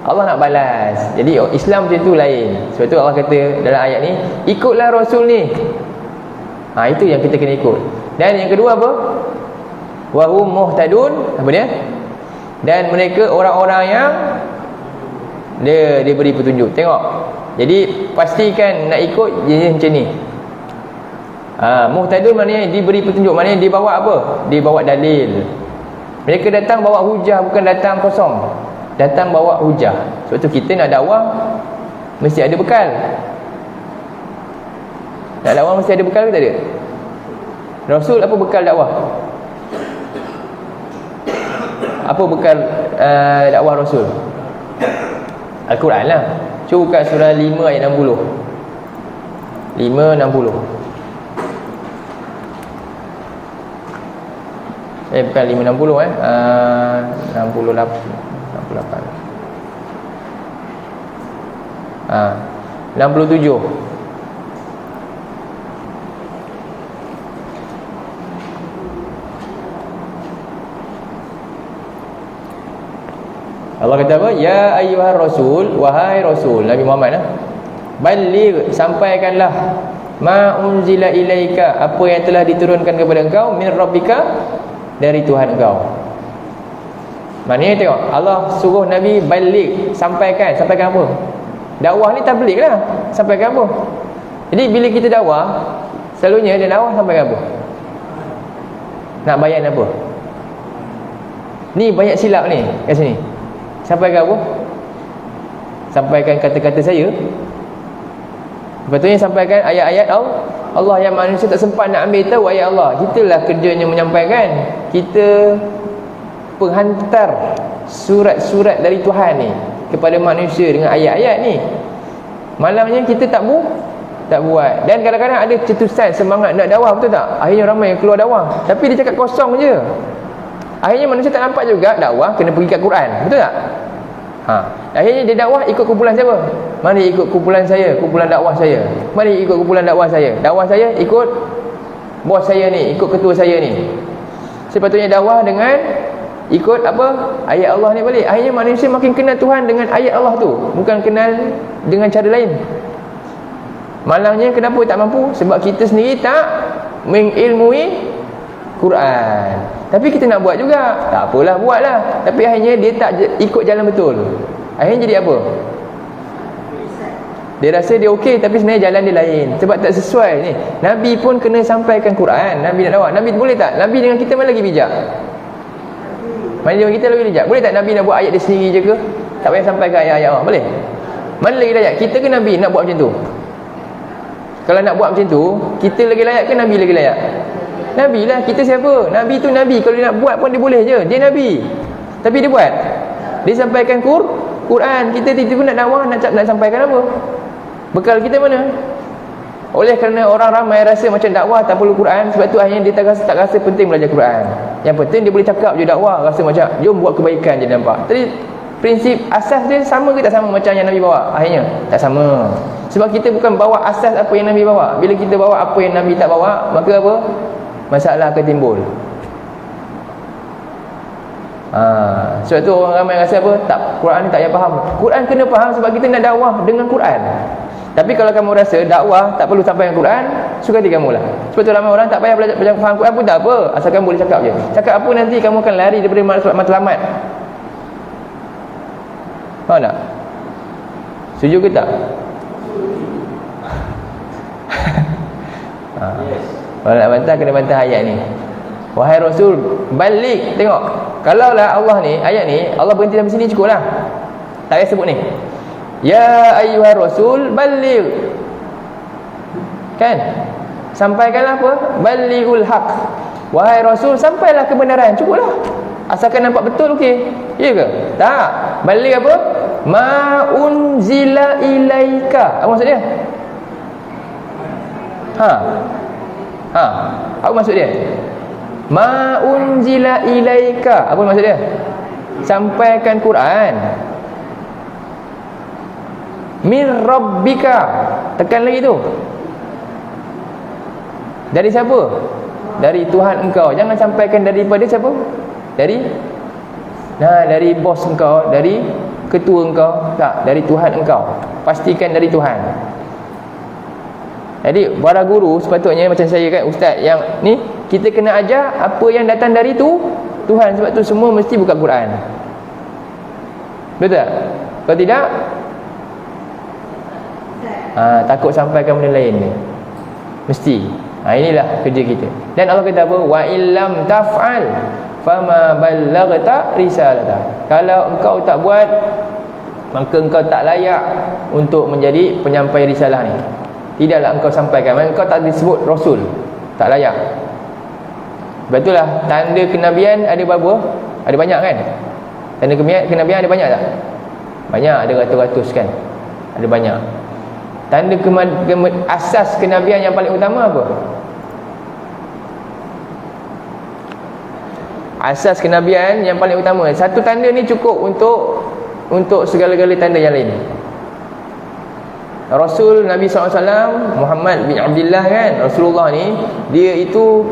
Allah nak balas. Jadi Islam macam tu lain. Sebab tu Allah kata dalam ayat ni, ikutlah Rasul ni. Itu yang kita kena ikut. Dan yang kedua apa? Wa hum muhtadun. Apa dia? Dan mereka orang-orang yang dia beri petunjuk. Tengok. Jadi pastikan nak ikut jenis macam ni. Muhtadun maknanya diberi petunjuk, maknanya dia bawa apa? Dia bawa dalil. Mereka datang bawa hujah, bukan datang kosong. Datang bawa hujah. Sebab tu kita nak dakwah mesti ada bekal. Nak dakwah mesti ada bekal ke tak ada? Rasul apa bekal dakwah? Apa bekal dakwah Rasul? Al-Quran lah. Cuba kat surah 5 ayat 60. 5:60. Bukan 5:60 68. 67. Allah kata apa? Ya ayyuhar rasul, wahai rasul Nabi Muhammad, baligh, sampaikanlah ma unzila ilaika, apa yang telah diturunkan kepada engkau, min rabbika, dari Tuhan engkau. Maknanya tengok, Allah suruh Nabi baligh, sampaikan apa? Dakwah ni tabligh lah, sampaikan apa? Jadi bila kita dakwah, selalunya dia dakwah sampaikan apa? Nak bayan apa? Ni banyak silap ni kat sini. Sampaikan apa? Sampaikan kata-kata saya. Betulnya sampaikan ayat-ayat Allah yang manusia tak sempat nak ambil tahu ayat Allah. Kitalah kerjanya menyampaikan. Kita penghantar surat-surat dari Tuhan ni kepada manusia dengan ayat-ayat ni. Malamnya kita tak buat. Dan kadang-kadang ada cetusan semangat nak dakwah, betul tak? Akhirnya ramai yang keluar dakwah, tapi dia cakap kosong je. Akhirnya manusia tak nampak juga dakwah kena pergi kat Quran, betul tak? Akhirnya dia dakwah ikut kumpulan siapa? Mari ikut kumpulan saya, kumpulan dakwah saya. Mari ikut kumpulan dakwah saya. Dakwah saya ikut bos saya ni, ikut ketua saya ni. Sepatutnya dakwah dengan ikut apa? Ayat Allah ni balik. Akhirnya manusia makin kenal Tuhan dengan ayat Allah tu, bukan kenal dengan cara lain. Malangnya kenapa tak mampu? Sebab kita sendiri tak mengilmui Quran. Tapi kita nak buat juga. Tak apalah, buatlah. Tapi akhirnya dia tak ikut jalan betul. Akhirnya jadi apa? Dia rasa dia okey, tapi sebenarnya jalan dia lain. Sebab tak sesuai ni. Nabi pun kena sampaikan Quran. Nabi nak dakwah. Nabi boleh tak? Nabi dengan kita mana lagi bijak? Mana dengan kita lagi bijak? Boleh tak Nabi nak buat ayat dia sendiri je ke? Tak payah sampaikan ayat-ayat Allah. Boleh? Mana lagi layak? Kita ke Nabi nak buat macam tu? Kalau nak buat macam tu, kita lagi layak ke Nabi lagi layak? Nabi lah. Kita siapa? Nabi tu Nabi. Kalau dia nak buat pun dia boleh je. Dia Nabi. Tapi dia buat. Dia sampaikan Quran. Kita tiba-tiba nak dakwah, nak sampaikan apa? Bekal kita mana? Oleh kerana orang ramai rasa macam dakwah tak perlu Quran, sebab tu akhirnya dia tak rasa penting belajar Quran. Yang penting dia boleh cakap je dakwah, rasa macam jom buat kebaikan je, nampak. Tadi prinsip asas dia sama ke tak sama macam yang Nabi bawa? Akhirnya tak sama. Sebab kita bukan bawa asas apa yang Nabi bawa. Bila kita bawa apa yang Nabi tak bawa, maka apa? Masalah akan timbul. Sebab tu orang ramai rasa apa? Tak, Quran ni tak payah faham. Quran kena faham sebab kita nak dakwah dengan Quran. Tapi kalau kamu rasa dakwah tak perlu sampai dengan Quran, suka hati kamu lah. Sebab tu ramai orang tak payah belajar faham Quran pun tak apa, asalkan boleh cakap je. Cakap apa nanti kamu akan lari daripada matlamat. Faham tak? Setuju ke tak? Kalau nak bantah, kena bantah ayat ni. Wahai Rasul, balik. Tengok, kalaulah Allah ni, ayat ni Allah berhenti sampai sini cukup lah. Tak payah sebut ni. Ya ayyuhar Rasul, balik. Kan? Sampaikanlah apa? Balighul haq. Wahai Rasul, sampailah kebenaran. Cukup lah. Asalkan nampak betul, okey. Ya ke? Tak. Balik apa? Ma unzila ilaika. Apa maksud dia? Apa maksud dia? Ma unzila ilaika. Apa maksud dia? Sampaikan Quran. Min rabbika. Tekan lagi tu. Dari siapa? Dari Tuhan engkau. Jangan sampaikan daripada siapa? Dari bos engkau, dari ketua engkau. Tak, dari Tuhan engkau. Pastikan dari Tuhan. Jadi para guru sepatutnya macam saya kan, ustaz yang ni, kita kena ajar apa yang datang dari Tuhan. Sebab tu semua mesti buka Quran. Betul tak? Kalau tidak, takut sampaikan benda lain ni. Mesti. Inilah kerja kita. Dan Allah kata apa? Wa illam taf'al fama ballaghta risalata. Kalau engkau tak buat, maka engkau tak layak untuk menjadi penyampai risalah ni. Tidaklah engkau sampaikan. Maka engkau tak disebut Rasul. Tak layak. Betullah, tanda kenabian ada berapa? Ada banyak kan? Tanda kenabian ada banyak tak? Banyak, ada ratus-ratus kan? Ada banyak. Tanda asas kenabian yang paling utama apa? Asas kenabian yang paling utama, satu tanda ni cukup untuk segala-gala tanda yang lain. Rasul Nabi SAW, Muhammad bin Abdullah kan, Rasulullah ni, dia itu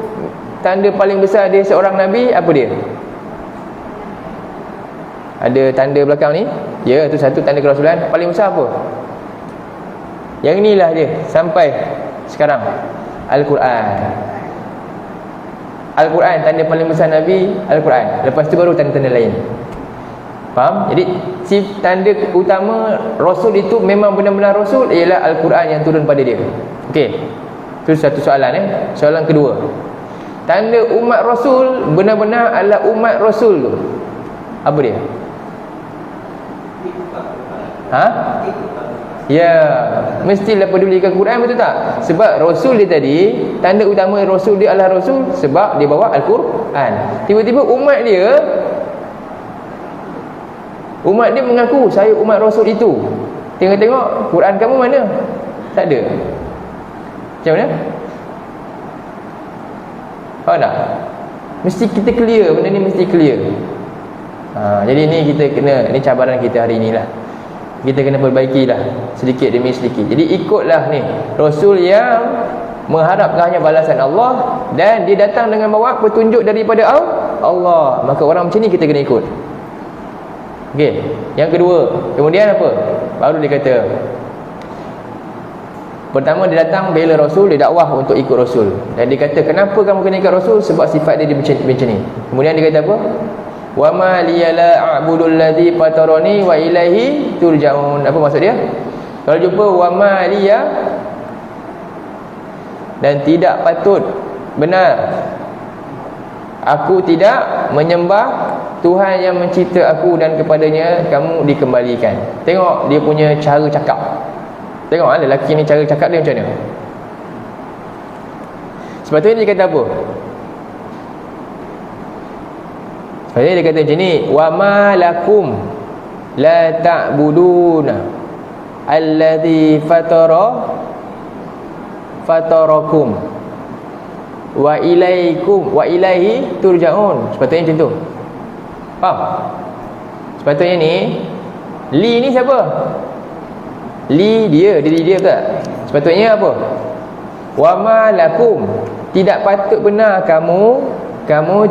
tanda paling besar dia seorang Nabi. Apa dia? Ada tanda belakang ni. Ya, tu satu tanda kerasulan. Paling besar apa? Yang inilah dia sampai sekarang. Al-Quran. Al-Quran, tanda paling besar Nabi, Al-Quran. Lepas tu baru tanda-tanda lain. Faham? Jadi si tanda utama Rasul itu memang benar-benar Rasul ialah Al-Quran yang turun pada dia. Okey. Itu satu soalan. Soalan kedua, tanda umat Rasul benar-benar adalah umat Rasul tu, apa dia? Ya, mestilah pedulikan Quran, betul tak? Sebab Rasul dia tadi, tanda utama Rasul dia adalah Rasul sebab dia bawa Al-Quran. Tiba-tiba umat dia mengaku saya umat Rasul itu. Tengok Quran kamu mana? Tak ada. Macam mana? Faham tak? Mesti kita clear, benda ni mesti clear. Jadi ni kita kena, ni cabaran kita hari inilah. Kita kena perbaikilah sedikit demi sedikit. Jadi ikutlah ni Rasul yang mengharapkan hanya balasan Allah, dan dia datang dengan bawa petunjuk daripada Allah. Maka orang macam ni kita kena ikut. Okey. Yang kedua, kemudian apa? Baru dia kata, pertama dia datang bela Rasul, dia dakwah untuk ikut Rasul. Dan dia kata, kenapa kamu kena ikut Rasul? Sebab sifat dia macam ni. Kemudian dia kata apa? Wa ma liyala a'budul ladzi fatarani wa ilaihi turja'un. Apa maksud dia? Kalau jumpa wa ma liya, dan tidak patut, benar, aku tidak menyembah Tuhan yang mencipta aku dan kepadanya kamu dikembalikan. Tengok dia punya cara cakap. Tengok lelaki ni cara cakap dia macam mana. Sebab tu dia kata apa? Sebab dia kata macam ni, wa ma lakum la ta'buduna alladhi fatarakum wa ilaihi turja'un. Sepatutnya macam tu. Faham? Sepatutnya ni, li ni siapa? Li dia, diri dia ke? Sepatutnya apa? Wa ma lakum, tidak patut benar kamu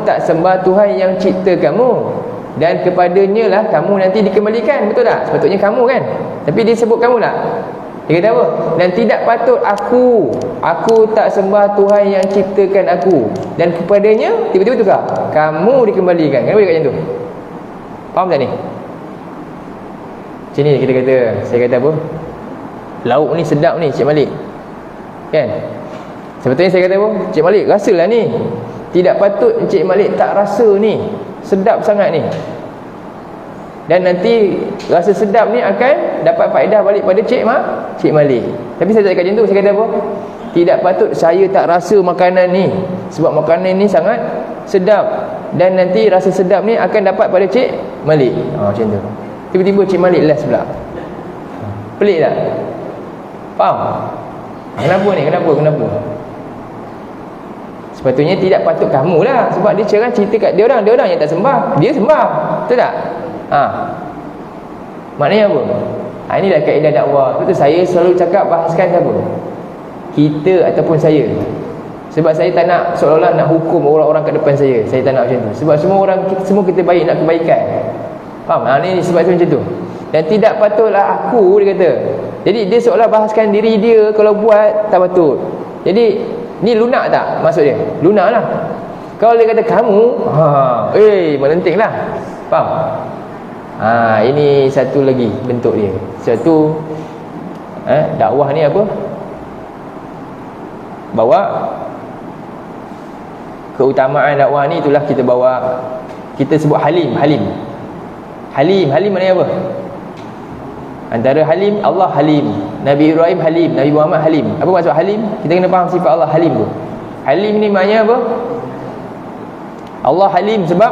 tak sembah Tuhan yang cipta kamu, dan kepadanya lah kamu nanti dikembalikan. Betul tak? Sepatutnya kamu kan? Tapi dia sebut kamu tak? Dia kata apa? Dan tidak patut aku tak sembah Tuhan yang ciptakan aku, dan kepadanya tiba-tiba tukar, kamu dikembalikan. Kenapa dia kata macam tu? Faham tak ni? Macam ni kita kata, saya kata apa? Lauk ni sedap ni Cik Malik, kan? Sebetulnya saya kata apa? Cik Malik rasalah ni. Tidak patut Cik Malik tak rasa ni. Sedap sangat ni. Dan nanti rasa sedap ni akan dapat faedah balik pada Cik Malik. Tapi saya tak kata macam tu. Saya kata apa? Tidak patut saya tak rasa makanan ni, sebab makanan ni sangat sedap, dan nanti rasa sedap ni akan dapat pada Cik Malik. Macam tu. Tiba-tiba Cik Malik last pula. Pelik tak? Faham? Kenapa ni? Kenapa? Sepatutnya tidak patut kamu lah, sebab dia cerita kat dia orang yang tak sembah, dia sembah. Betul tak? Maknanya apa? Inilah kaedah dakwah. Betul, saya selalu cakap bahaskan siapa? Kita ataupun saya. Sebab saya tak nak seolah-olah nak hukum orang-orang kat depan saya. Saya tak nak macam tu. Sebab semua kita baik, nak kebaikan. Faham? Ni sebab tu macam tu. Dan tidak patutlah aku, dia kata. Jadi dia seolah bahaskan diri dia, kalau buat tak patut. Jadi ni lunak tak maksud dia? Lunak lah. Kalau dia kata kamu, melenting lah. Faham? Ini satu lagi bentuk dia. Satu dakwah ni apa? Bawa keutamaan dakwah ni, itulah kita bawa. Kita sebut halim maknanya apa? Antara halim, Allah halim, Nabi Ibrahim halim, Nabi Muhammad halim. Apa maksud halim? Kita kena faham sifat Allah halim tu. Halim ni maknanya apa? Allah halim sebab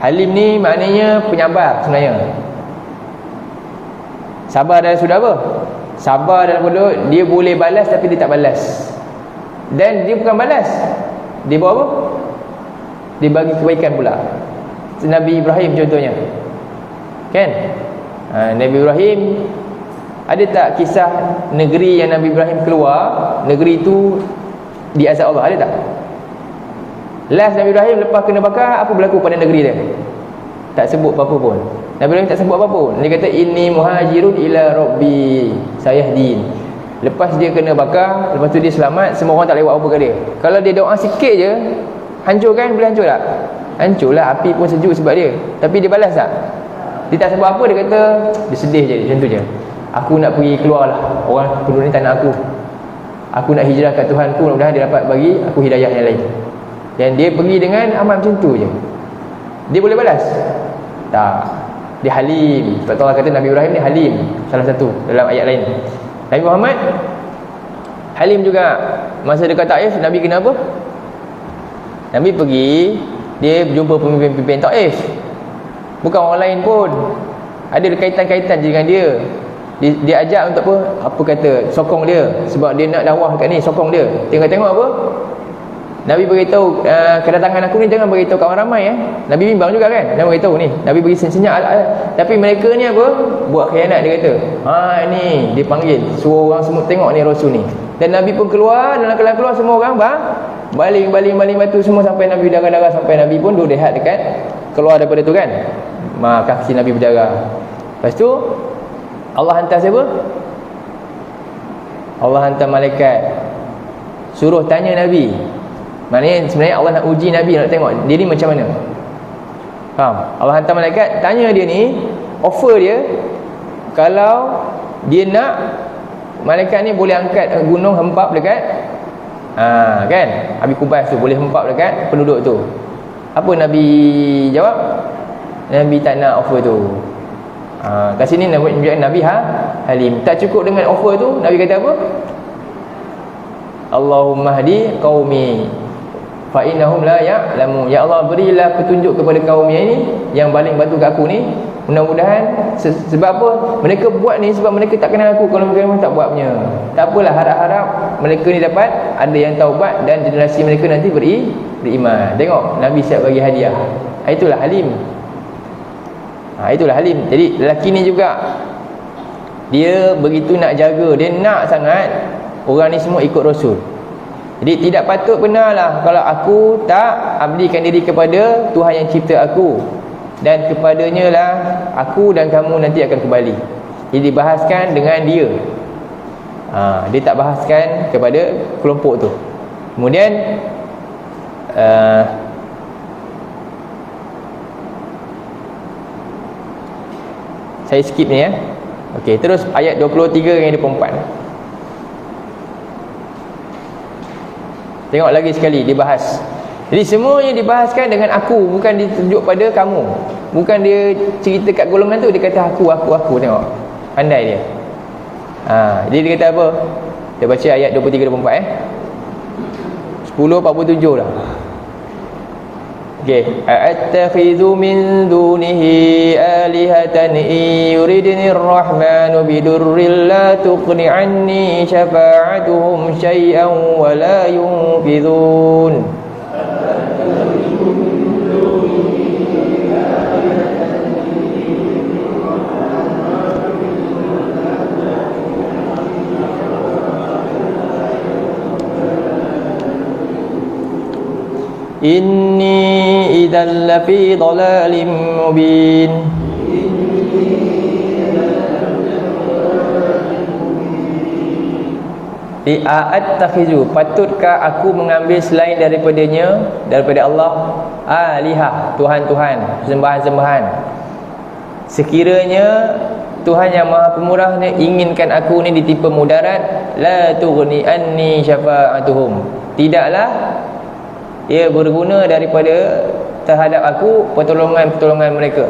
halim ni maknanya penyabar sebenarnya. Sabar dalam sudah apa? Sabar dalam mulut, dia boleh balas tapi dia tak balas. Dan dia bukan balas, dia buat apa? Dia bagi kebaikan pula. Nabi Ibrahim contohnya, kan? Nabi Ibrahim, ada tak kisah negeri yang Nabi Ibrahim keluar, negeri tu diazab Allah? Ada tak? Last Nabi Ibrahim lepas kena bakar, apa berlaku pada negeri dia? Tak sebut apa-apa pun. Nabi Ibrahim tak sebut apa-apa pun. Dia kata inni muhajirun ila rabbi sayahdin. Lepas dia kena bakar, lepas tu dia selamat, semua orang tak lewat apa kat dia. Kalau dia doa sikit je, hancur kan? Boleh hancur tak? Hancur lah, api pun sejuk sebab dia. Tapi dia balas tak? Dia tak sebut apa, dia kata dia sedih je, macam tu je. Aku nak pergi keluar lah, orang penduduk ni tak nak aku. Aku nak hijrah kat Tuhan ku, mudah-mudahan dia dapat bagi aku hidayah yang lain. Dan dia pergi dengan amal macam tu je. Dia boleh balas? Tak. Dia halim. Sebab tu Allah kata Nabi Ibrahim ni halim, salah satu dalam ayat lain. Nabi Muhammad halim juga. Masa dekat Taif, Nabi kena apa? Nabi pergi, dia berjumpa pemimpin-pemimpin Taif. Bukan orang lain pun, ada kaitan-kaitan dengan dia. Dia ajak untuk apa? Apa kata? Sokong dia. Sebab dia nak dakwah kat ni, sokong dia. Tengok apa? Nabi beritahu kedatangan aku ni jangan beritahu kat orang ramai Nabi bimbang juga kan. Nabi beritahu ni, Nabi bagi senyap. Tapi mereka ni apa? Buat khianat. Dia kata, ni dia panggil, suruh orang semua tengok ni Rasul ni. Dan Nabi pun keluar, dalam keluar semua orang baling batu semua sampai Nabi darah-darah, sampai Nabi pun duduk rehat dekat keluar daripada tu kan. Kaki Nabi berdarah. Lepas tu Allah hantar siapa? Allah hantar malaikat suruh tanya Nabi. Maknanya sebenarnya Allah nak uji Nabi, nak tengok dia ni macam mana. Faham? Allah hantar malaikat tanya dia ni, offer dia, kalau dia nak, malaikat ni boleh angkat gunung hempap dekat kan, Abi Kubas tu boleh hempap dekat penduduk tu. Apa Nabi jawab? Nabi tak nak offer tu. Kat sini Nabi Halim. Tak cukup dengan offer tu, Nabi kata apa? Allahumma hdi qaumi fa innahum la ya'lamun. Ya Allah, berilah petunjuk kepada kaum yang ini, yang baling batu kat aku ni. Mudah-mudahan sebab apa? Mereka buat ni sebab mereka tak kenal aku. Kalau mereka memang tak buat punya, tak apalah, harap-harap mereka ni dapat ada yang taubat dan generasi mereka nanti beriman. Tengok, Nabi siap bagi hadiah. Itulah Halim. Itulah Halim. Jadi lelaki ni juga, dia begitu nak jaga, dia nak sangat orang ni semua ikut Rasul. Jadi tidak patut benarlah kalau aku tak abdikan diri kepada Tuhan yang cipta aku, dan kepadanya lah aku dan kamu nanti akan kembali. Jadi dibahaskan dengan dia. Dia tak bahaskan kepada kelompok tu. Kemudian saya skip ni Okey, terus ayat 23 dengan 24. Tengok lagi sekali dibahas. Jadi semuanya dibahaskan dengan aku, bukan ditunjuk pada kamu. Bukan dia cerita kat golongan tu, dia kata aku. Tengok, pandai dia. Jadi dia kata apa? Dia baca ayat 23-24 10:47 dah. Okey, attakhidhu min dunihi alihatan yuridni ar-rahmanu bidurrin la tuqni anni syafa'atuhum syai'an wa la yunqidhun. Inni idzal lafi dhalalim mubin. Attakhizu, patutkah aku mengambil selain daripada Allah alihah, tuhan-tuhan, sembahan-sembahan. Sekiranya Tuhan yang Maha Pemurah ni inginkan aku ni ditimpa mudarat, la tughni anni syafa'atuhum, tidaklah ia berguna daripada terhadap aku pertolongan mereka.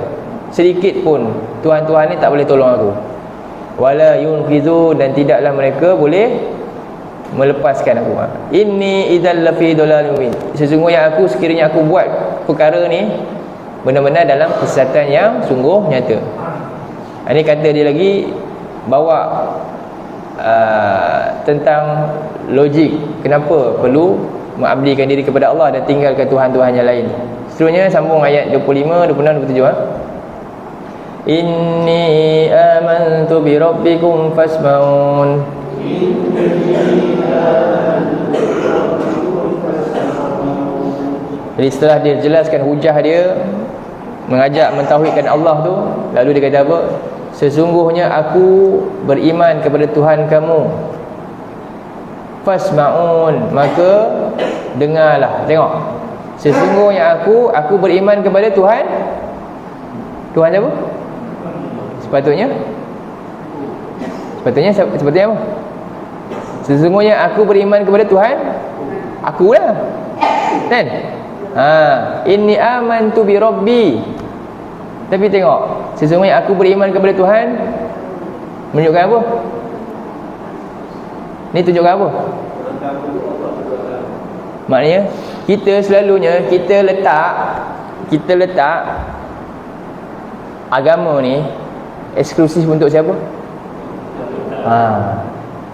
Sedikit pun Tuhan-Tuhan ni tak boleh tolong aku. Wala yunfizu, dan tidaklah mereka boleh melepaskan aku. Inni idzal lafi dhalalin mubin. Sesungguhnya aku, sekiranya aku buat perkara ni, benar-benar dalam kesesatan yang sungguh nyata. Ini kata dia lagi bawa tentang logik kenapa perlu mengabdikan diri kepada Allah dan tinggalkan Tuhan-Tuhan yang lain. Seterusnya sambung ayat 25, 26, 27. Inni amantu bi rabbikum fasma'un. Jadi setelah dia jelaskan hujah dia, mengajak mentauhidkan Allah tu, lalu dia kata apa? Sesungguhnya aku beriman kepada Tuhan kamu. Fasma'un, maka dengarlah. Tengok, sesungguhnya aku beriman kepada Tuhan. Tuhan siapa? Sepatutnya apa? Sesungguhnya aku beriman kepada Tuhan akulah, kan? Inni amantu bi rabbi. Tapi tengok, sesungguhnya aku beriman kepada Tuhan menunjukkan apa? Ni tunjukkan apa? Maknanya kita selalunya kita letak agama ni eksklusif untuk siapa?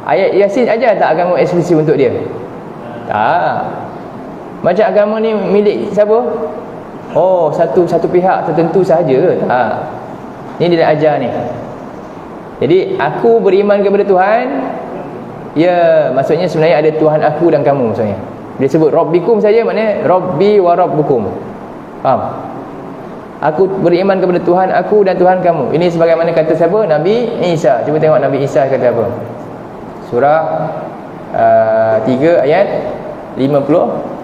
Ayat Yasin aja tak agama eksklusif untuk dia? Tak. Macam agama ni milik siapa? Oh, satu pihak tertentu sahaja ke? Tak. Ni dia nak ajar ni. Jadi aku beriman kepada Tuhan. Ya, maksudnya sebenarnya ada Tuhan aku dan kamu maksudnya. Dia sebut Rabbikum saja, maknanya Rabbi wa Rabbukum. Faham? Aku beriman kepada Tuhan aku dan Tuhan kamu. Ini sebagaimana kata siapa? Nabi Isa. Cuba tengok Nabi Isa kata apa. Surah 3 ayat 50.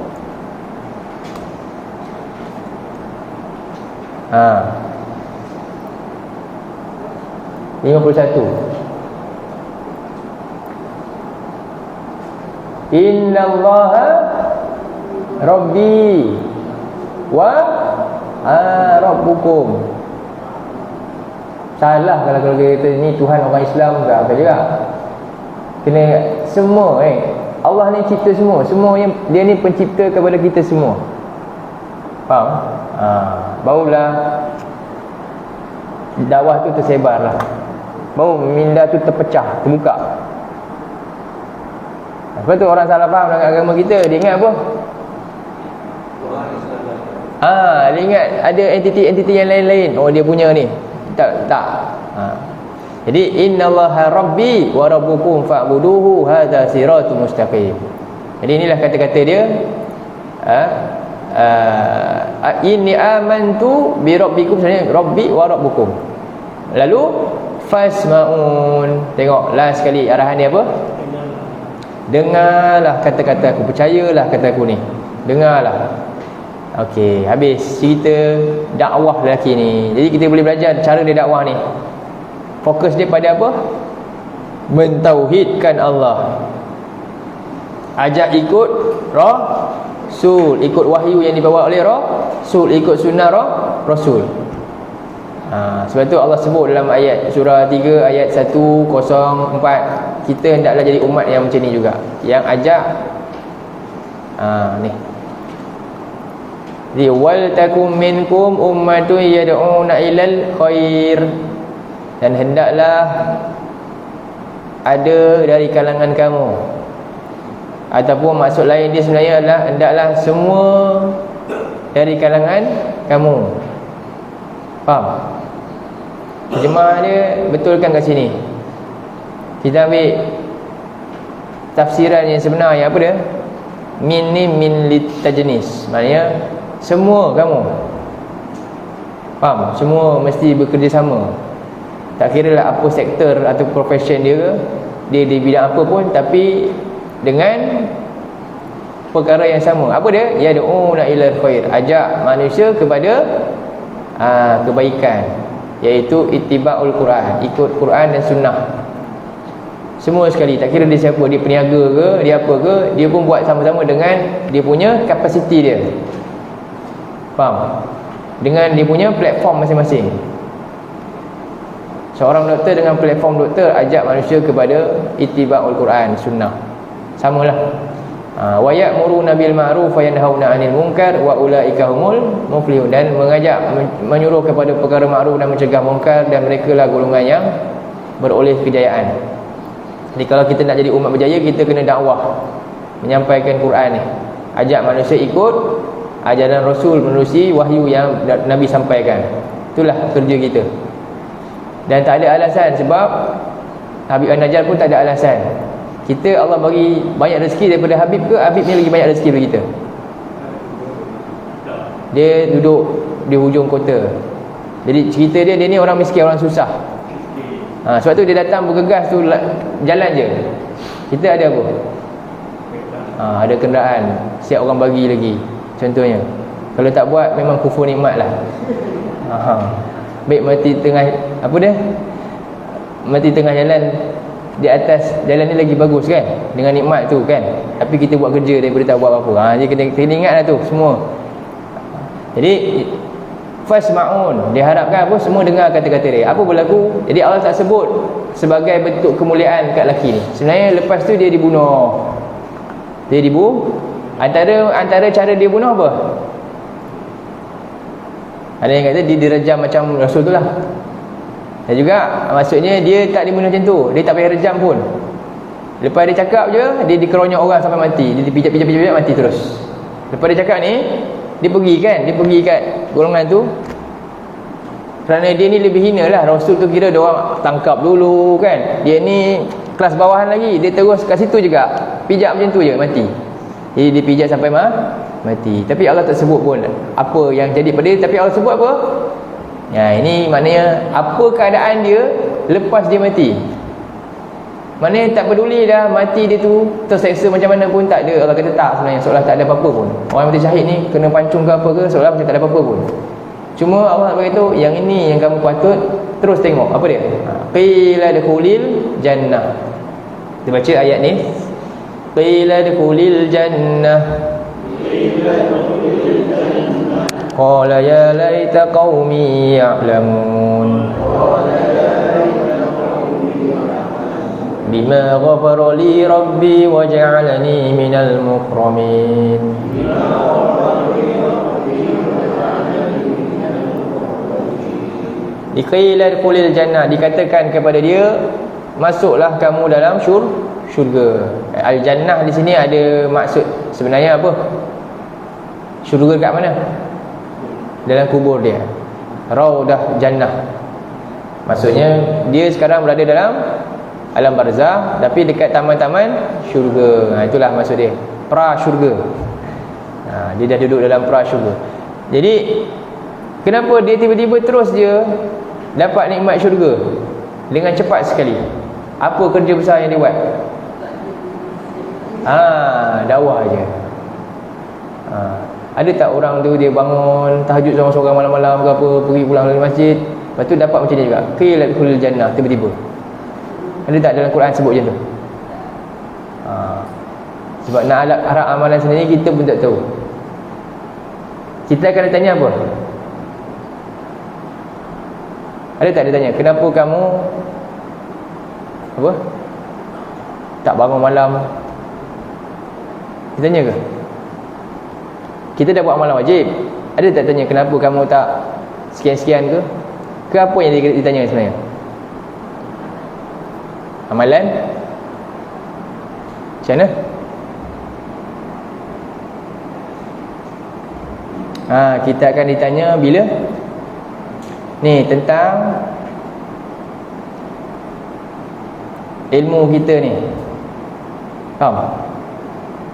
Ha. 51. Innallaha Rabbi wa Rabbukum. Salah kalau kita ni Tuhan orang Islam ke apa juga. Kena semua Allah ni cipta semua. Semua yang dia ni pencipta kepada kita semua. Faham? Barulah dakwah tu tersebar lah. Baru minda tu terpecah, terbuka. Sebab tu orang salah faham dengan agama kita. Dia ingat apa? Dia ingat ada entiti-entiti yang lain-lain. Oh, dia punya ni. Tak. Jadi innallaha rabbi wa rabbukum fa'buduhu hadza siratul mustaqim. Jadi inilah kata-kata dia. Inni amantu bi rabbikum, sebenarnya rabbi wa rabbukum. Lalu fasma'un. Tengok last sekali arahan dia apa? Dengarlah kata-kata aku, percayalah kata aku ni. Dengarlah. Okey, habis cerita dakwah lelaki ni. Jadi kita boleh belajar cara dia dakwah ni. Fokus dia pada apa? Mentauhidkan Allah. Ajak ikut Rasul, ikut wahyu yang dibawa oleh Rasul, ikut sunnah Rasul. Sebab tu Allah sebut dalam ayat surah 3 ayat 104, kita hendaklah jadi umat yang macam ni juga, yang ajak ni. Jadi wal takum minkum ummatun yad'una ilal khair, dan hendaklah ada dari kalangan kamu, ataupun maksud lain dia sebenarnya adalah hendaklah semua dari kalangan kamu. Faham? Terjemah dia betulkan kat sini. Kita ambil tafsiran yang sebenar yang apa dia? Min ni min litajnis, maknanya semua kamu. Faham? Semua mesti bekerjasama. Tak kira lah apa sektor atau profession dia ke, dia di bidang apa pun, tapi dengan perkara yang sama. Apa dia? Yad'una ilal khair, ajak manusia kepada kebaikan, iaitu ittiba'ul Quran, ikut Quran dan sunnah. Semua sekali, tak kira dia siapa, dia peniaga ke, dia apa ke, dia pun buat sama-sama dengan dia punya kapasiti dia. Faham? Dengan dia punya platform masing-masing. Seorang doktor dengan platform doktor ajak manusia kepada ittiba'ul Quran, sunnah. Samalah. Wa ya'muruna bil ma'ruf wa yanhauna 'anil munkar wa ulaika humul muflihun, dan mengajak, menyuruh kepada perkara makruf dan mencegah munkar, dan merekalah golongan yang beroleh kejayaan. Jadi kalau kita nak jadi umat berjaya, kita kena dakwah, menyampaikan Quran ni, ajak manusia ikut ajaran Rasul menerusi wahyu yang Nabi sampaikan. Itulah kerja kita. Dan tak ada alasan, sebab Habib An-Najjar pun tak ada alasan. Kita Allah bagi banyak rezeki daripada Habib ke, Habib ni lagi banyak rezeki daripada kita. Dia duduk di hujung kota. Jadi cerita dia ni orang miskin, orang susah. Sebab tu dia datang bergegas tu, jalan je. Kita ada apa? Ada kenderaan, siap orang bagi lagi, contohnya. Kalau tak buat, memang kufur nikmat lah. Baik mati tengah, apa dia? Mati tengah jalan, di atas jalan ni lagi bagus kan, dengan nikmat tu kan. Tapi kita buat kerja daripada tak buat apa-apa. Jadi kena ingatlah tu semua. Jadi fasma'un, diharapkan apa? Semua dengar kata-kata dia. Apa berlaku? Jadi Allah tak sebut sebagai bentuk kemuliaan kat lelaki ni. Sebenarnya lepas tu dia dibunuh. Antara cara dia bunuh apa? Ada yang kata dia direjam macam Rasul tu lah. Dan juga maksudnya dia tak dibunuh macam tu, dia tak payah rejam pun. Lepas dia cakap je, dia dikeronyok orang sampai mati. Dia dipijak-pijak mati terus. Lepas dia cakap ni, dia pergi kat golongan tu, kerana dia ni lebih hina lah. Rasul tu kira dia orang tangkap dulu kan, dia ni kelas bawahan lagi, dia terus kat situ juga, pijak macam tu je, mati. Jadi dia pijak sampai mati. Tapi Allah tak sebut pun apa yang jadi pada dia. Tapi Allah sebut apa? Ya, ini maknanya apa keadaan dia lepas dia mati. Maknanya tak peduli dah mati dia tu terseksa macam mana pun, tak ada. Allah kata tak, sebenarnya seolah tak ada apa-apa pun. Orang mati syahid ni kena pancung ke apa ke, seolah macam tak ada apa-apa pun. Cuma Allah beritahu, yang ini yang kamu patut terus tengok. Apa dia? Qila dukhulil jannah. Kita baca ayat ni. Qila dukhulil jannah. Qala ya laita qaumi ya'lamun. Bima ghafara li rabbi wa ja'alani minal mukramin. Qila dukhulil jannah, dikatakan kepada dia, masuklah kamu dalam syurga. Al-jannah di sini ada maksud sebenarnya apa? Syurga kat mana? Dalam kubur dia. Raudah jannah. Maksudnya dia sekarang berada dalam alam barzah, tapi dekat taman-taman syurga. Itulah maksud dia, pra syurga. Dia dah duduk dalam pra syurga. Jadi kenapa dia tiba-tiba terus je dapat nikmat syurga dengan cepat sekali? Apa kerja besar yang dia buat? Dakwah je. Ada tak orang tu dia bangun tahajud seorang-seorang malam-malam ke apa, pergi pulang dari masjid, lepas tu dapat macam ni juga, qila dukhulil jannah, tiba-tiba. Ada tak dalam Quran sebut macam tu? Sebab nak harap amalan sendiri kita pun tak tahu. Kita akan tanya apa? Ada tak dia tanya, kenapa kamu apa? Tak bangun malam? Dia tanya ke? Kita dah buat amalan wajib. Ada tak tanya kenapa kamu tak sekian-sekian ke? Ke apa yang ditanya sebenarnya? Amalan macam mana? Kita akan ditanya bila? Ni tentang ilmu kita ni. Faham?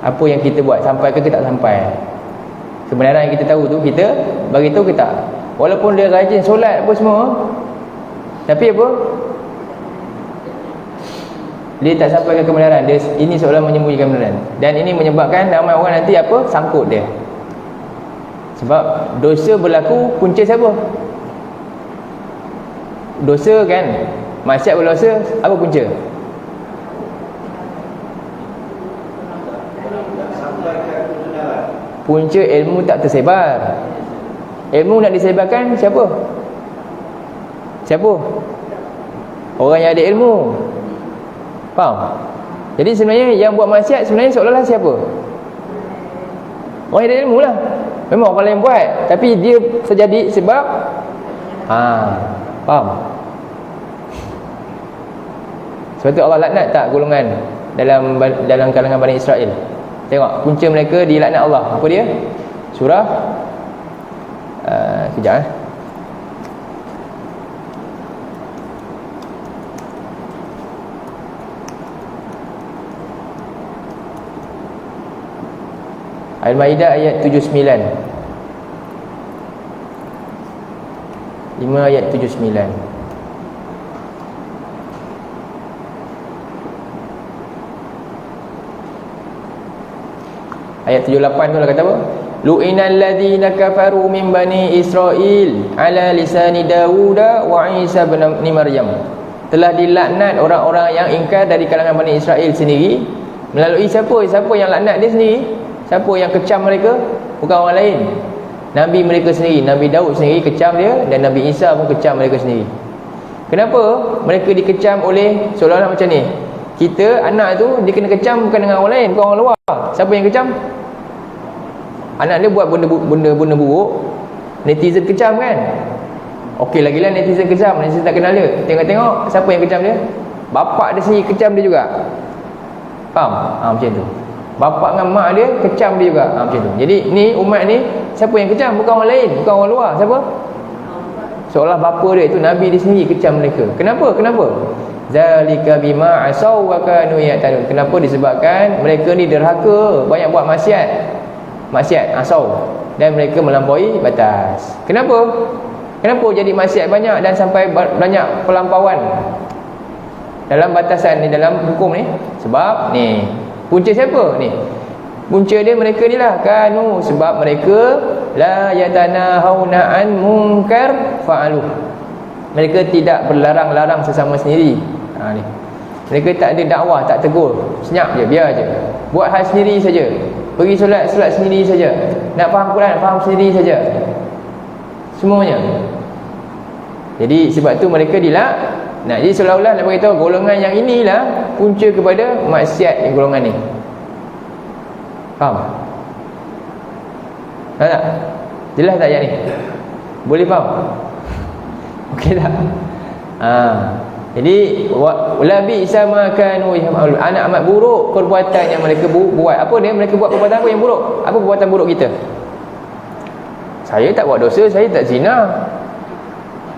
Apa yang kita buat, sampai ke tak sampai? Kebenaran yang kita tahu tu kita bagi tahu ke tak? Walaupun dia rajin solat apa semua, tapi apa? Dia tak sampai ke kebenaran. Dia ini seolah menyembunyikan kebenaran. Dan ini menyebabkan ramai orang nanti apa? Sangkut dia. Sebab dosa berlaku, punca siapa? Dosa kan, maksiat berdosa, apa punca? Punca ilmu tak tersebar. Ilmu nak disebarkan siapa? Siapa? Orang yang ada ilmu. Faham? Jadi sebenarnya yang buat maksiat sebenarnya seolah-olah siapa? Orang yang ada ilmu lah. Memang orang lain buat, tapi dia terjadi sebab faham? Sebab tu Allah laknat tak golongan dalam kalangan Bani Israel. Tengok punca mereka dilaknat Allah. Apa dia? Surah kejap Al-Maidah ayat 79. 5 ayat 79. Ayat 78 tu lah kata apa? Lu'inal ladzina kafaru min bani Israil ala lisani Dawud wa Isa bin Maryam. Telah dilaknat orang-orang yang ingkar dari kalangan Bani Israel sendiri melalui siapa? Siapa yang laknat dia sendiri? Siapa yang kecam mereka? Bukan orang lain. Nabi mereka sendiri, Nabi Daud sendiri kecam dia, dan Nabi Isa pun kecam mereka sendiri. Kenapa mereka dikecam oleh seolah-olah macam ni? Kita anak tu dia kena kecam bukan dengan orang lain, bukan orang luar. Siapa yang kecam? Anak dia buat benda buruk, netizen kecam kan? Okey lagilah netizen kecam, netizen tak kenal dia. Tengok-tengok siapa yang kecam dia? Bapak dia sendiri kecam dia juga. Faham? Macam tu. Bapa dengan mak dia kecam dia juga. Macam tu. Jadi ni umat ni siapa yang kecam? Bukan orang lain, bukan orang luar. Siapa? Seolah bapa dia itu Nabi dia sendiri kecam mereka. Kenapa? Zalika bima asaw wa kanu ya'tadun. Kenapa? Disebabkan mereka ni derhaka, banyak buat maksiat asaw, dan mereka melampaui batas. Kenapa jadi maksiat banyak dan sampai banyak pelampauan dalam batasan ni, dalam hukum ni? Sebab ni punca siapa ni? Punca dia mereka ni lah. Kanu, sebab mereka la yatanahawna an munkar fa'aluh. Mereka tidak berlarang-larang sesama sendiri. Ni. Mereka tak ada dakwah, tak tegur. Senyap je, biar je. Buat hal sendiri saja. Pergi solat sendiri saja. Nak faham Quran, faham sendiri saja. Semuanya. Jadi sebab tu mereka dilak. Nah, jadi seolah-olah nak beritahu golongan yang inilah punca kepada maksiat yang golongan ni. Faham? Faham tak? Jelas tak ayat ni? Boleh faham? Okey tak? Jadi labi sama kanu ya'malun. Amat buruk perbuatan yang mereka buat. Apa dia? Mereka buat perbuatan apa yang buruk? Apa perbuatan buruk kita? Saya tak buat dosa, saya tak zina.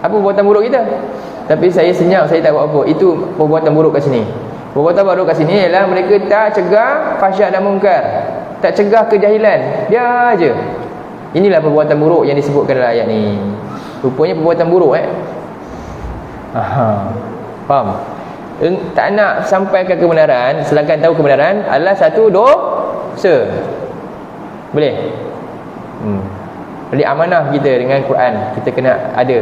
Apa perbuatan buruk kita? Tapi saya senyap, saya tak buat apa. Itu perbuatan buruk kat sini. Perbuatan buruk kat sini ialah mereka tak cegah fahsyat dan mungkar, tak cegah kejahilan. Dia aja. Inilah perbuatan buruk yang disebutkan dalam ayat ni. Rupanya perbuatan buruk faham? Tak nak sampaikan kebenaran, sedangkan tahu kebenaran adalah satu dosa. Boleh? Jadi amanah kita dengan Quran, kita kena ada.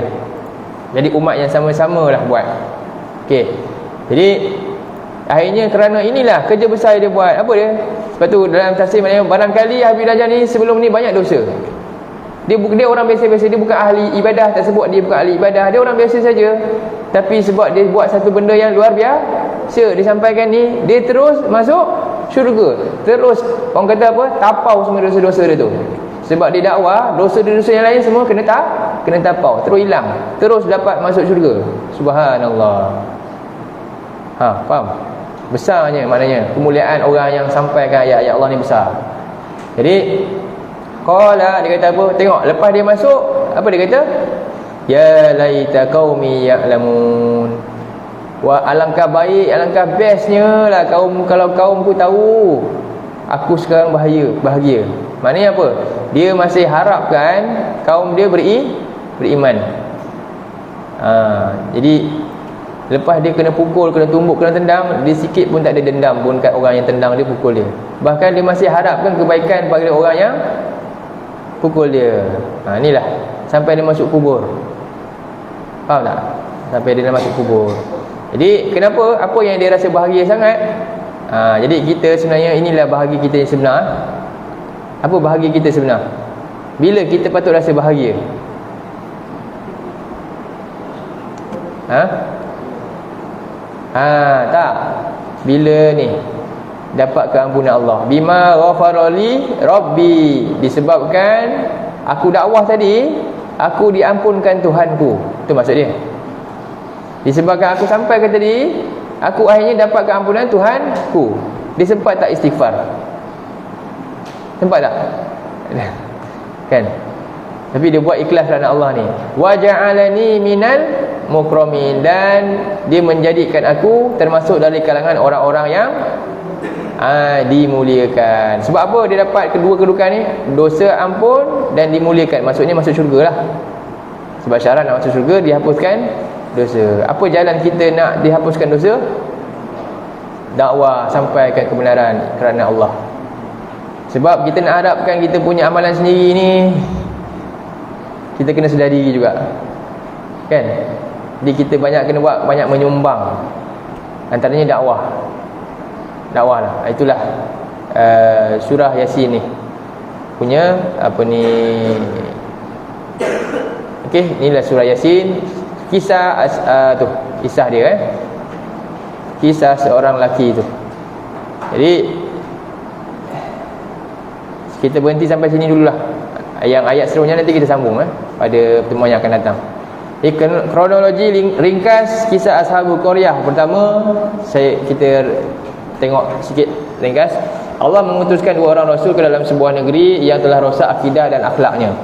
Jadi umat yang sama-sama lah buat. Okey. Jadi akhirnya kerana inilah kerja besar dia buat. Apa dia? Sebab tu dalam tafsir maknanya barangkali Habib Dajjal ni sebelum ni banyak dosa. Dia orang biasa-biasa, dia bukan ahli ibadah, tak sebut dia bukan ahli ibadah, dia orang biasa saja. Tapi sebab dia buat satu benda yang luar biasa, dia sampaikan ni, dia terus masuk syurga. Terus orang kata apa? Tapau semua dosa-dosa dia tu. Sebab dia dakwah, dosa-dosa yang lain semua kena tapau, terus hilang, terus dapat masuk syurga. Subhanallah. Faham? Besarnya maknanya kemuliaan orang yang sampaikan ayat-ayat Allah ni besar. Jadi qala, dia kata apa? Tengok lepas dia masuk, apa dia kata? Ya laita qaumi ya'lamun. Wah, alangkah baik, alangkah bestnya lah kalau kaumku tahu aku sekarang bahagia. Maknanya apa? Dia masih harapkan kaum dia beriman. Jadi lepas dia kena pukul, kena tumbuk, kena tendang, dia sikit pun tak ada dendam pun kat orang yang tendang dia, pukul dia. Bahkan dia masih harapkan kebaikan pada orang yang pukul dia. Inilah sampai dia masuk kubur. Faham tak? Sampai dia masuk kubur. Jadi kenapa? Apa yang dia rasa bahagia sangat? Jadi kita sebenarnya inilah bahagia kita yang sebenar. Apa bahagia kita sebenar? Bila kita patut rasa bahagia? Tak. Bila ni dapat keampunan Allah. Bima ghafarali Rabbi. Disebabkan aku dakwah tadi, aku diampunkan Tuhanku. Itu maksud dia. Disebabkan aku sampaikan tadi, aku akhirnya dapat keampunan Tuhanku. Dia sempat tak istighfar? Sempat tak? Kan? Tapi dia buat ikhlas kerana Allah ni. Wa ja'alani minal mukramin. Dan dia menjadikan aku termasuk dari kalangan orang-orang yang dimuliakan. Sebab apa dia dapat kedua kedudukan ni? Dosa ampun dan dimuliakan. Maksudnya masuk syurga lah. Sebab syarat nak masuk syurga, dihapuskan dosa. Apa jalan kita nak dihapuskan dosa? Dakwah, sampaikan kebenaran kerana Allah. Sebab kita nak harapkan kita punya amalan sendiri ni, kita kena sedar diri juga, kan? Jadi kita banyak kena buat, banyak menyumbang. Antaranya dakwah lah. Itulah surah Yasin ni punya apa ni. Okey, inilah surah Yasin. Kisah kisah dia kisah seorang lelaki tu. Jadi kita berhenti sampai sini dululah. Yang ayat seterusnya nanti kita sambung pada pertemuan yang akan datang. Kronologi ringkas kisah Ashabul Qaryah. Pertama kita tengok sikit ringkas. Allah mengutuskan 2 orang rasul ke dalam sebuah negeri yang telah rosak akidah dan akhlaknya.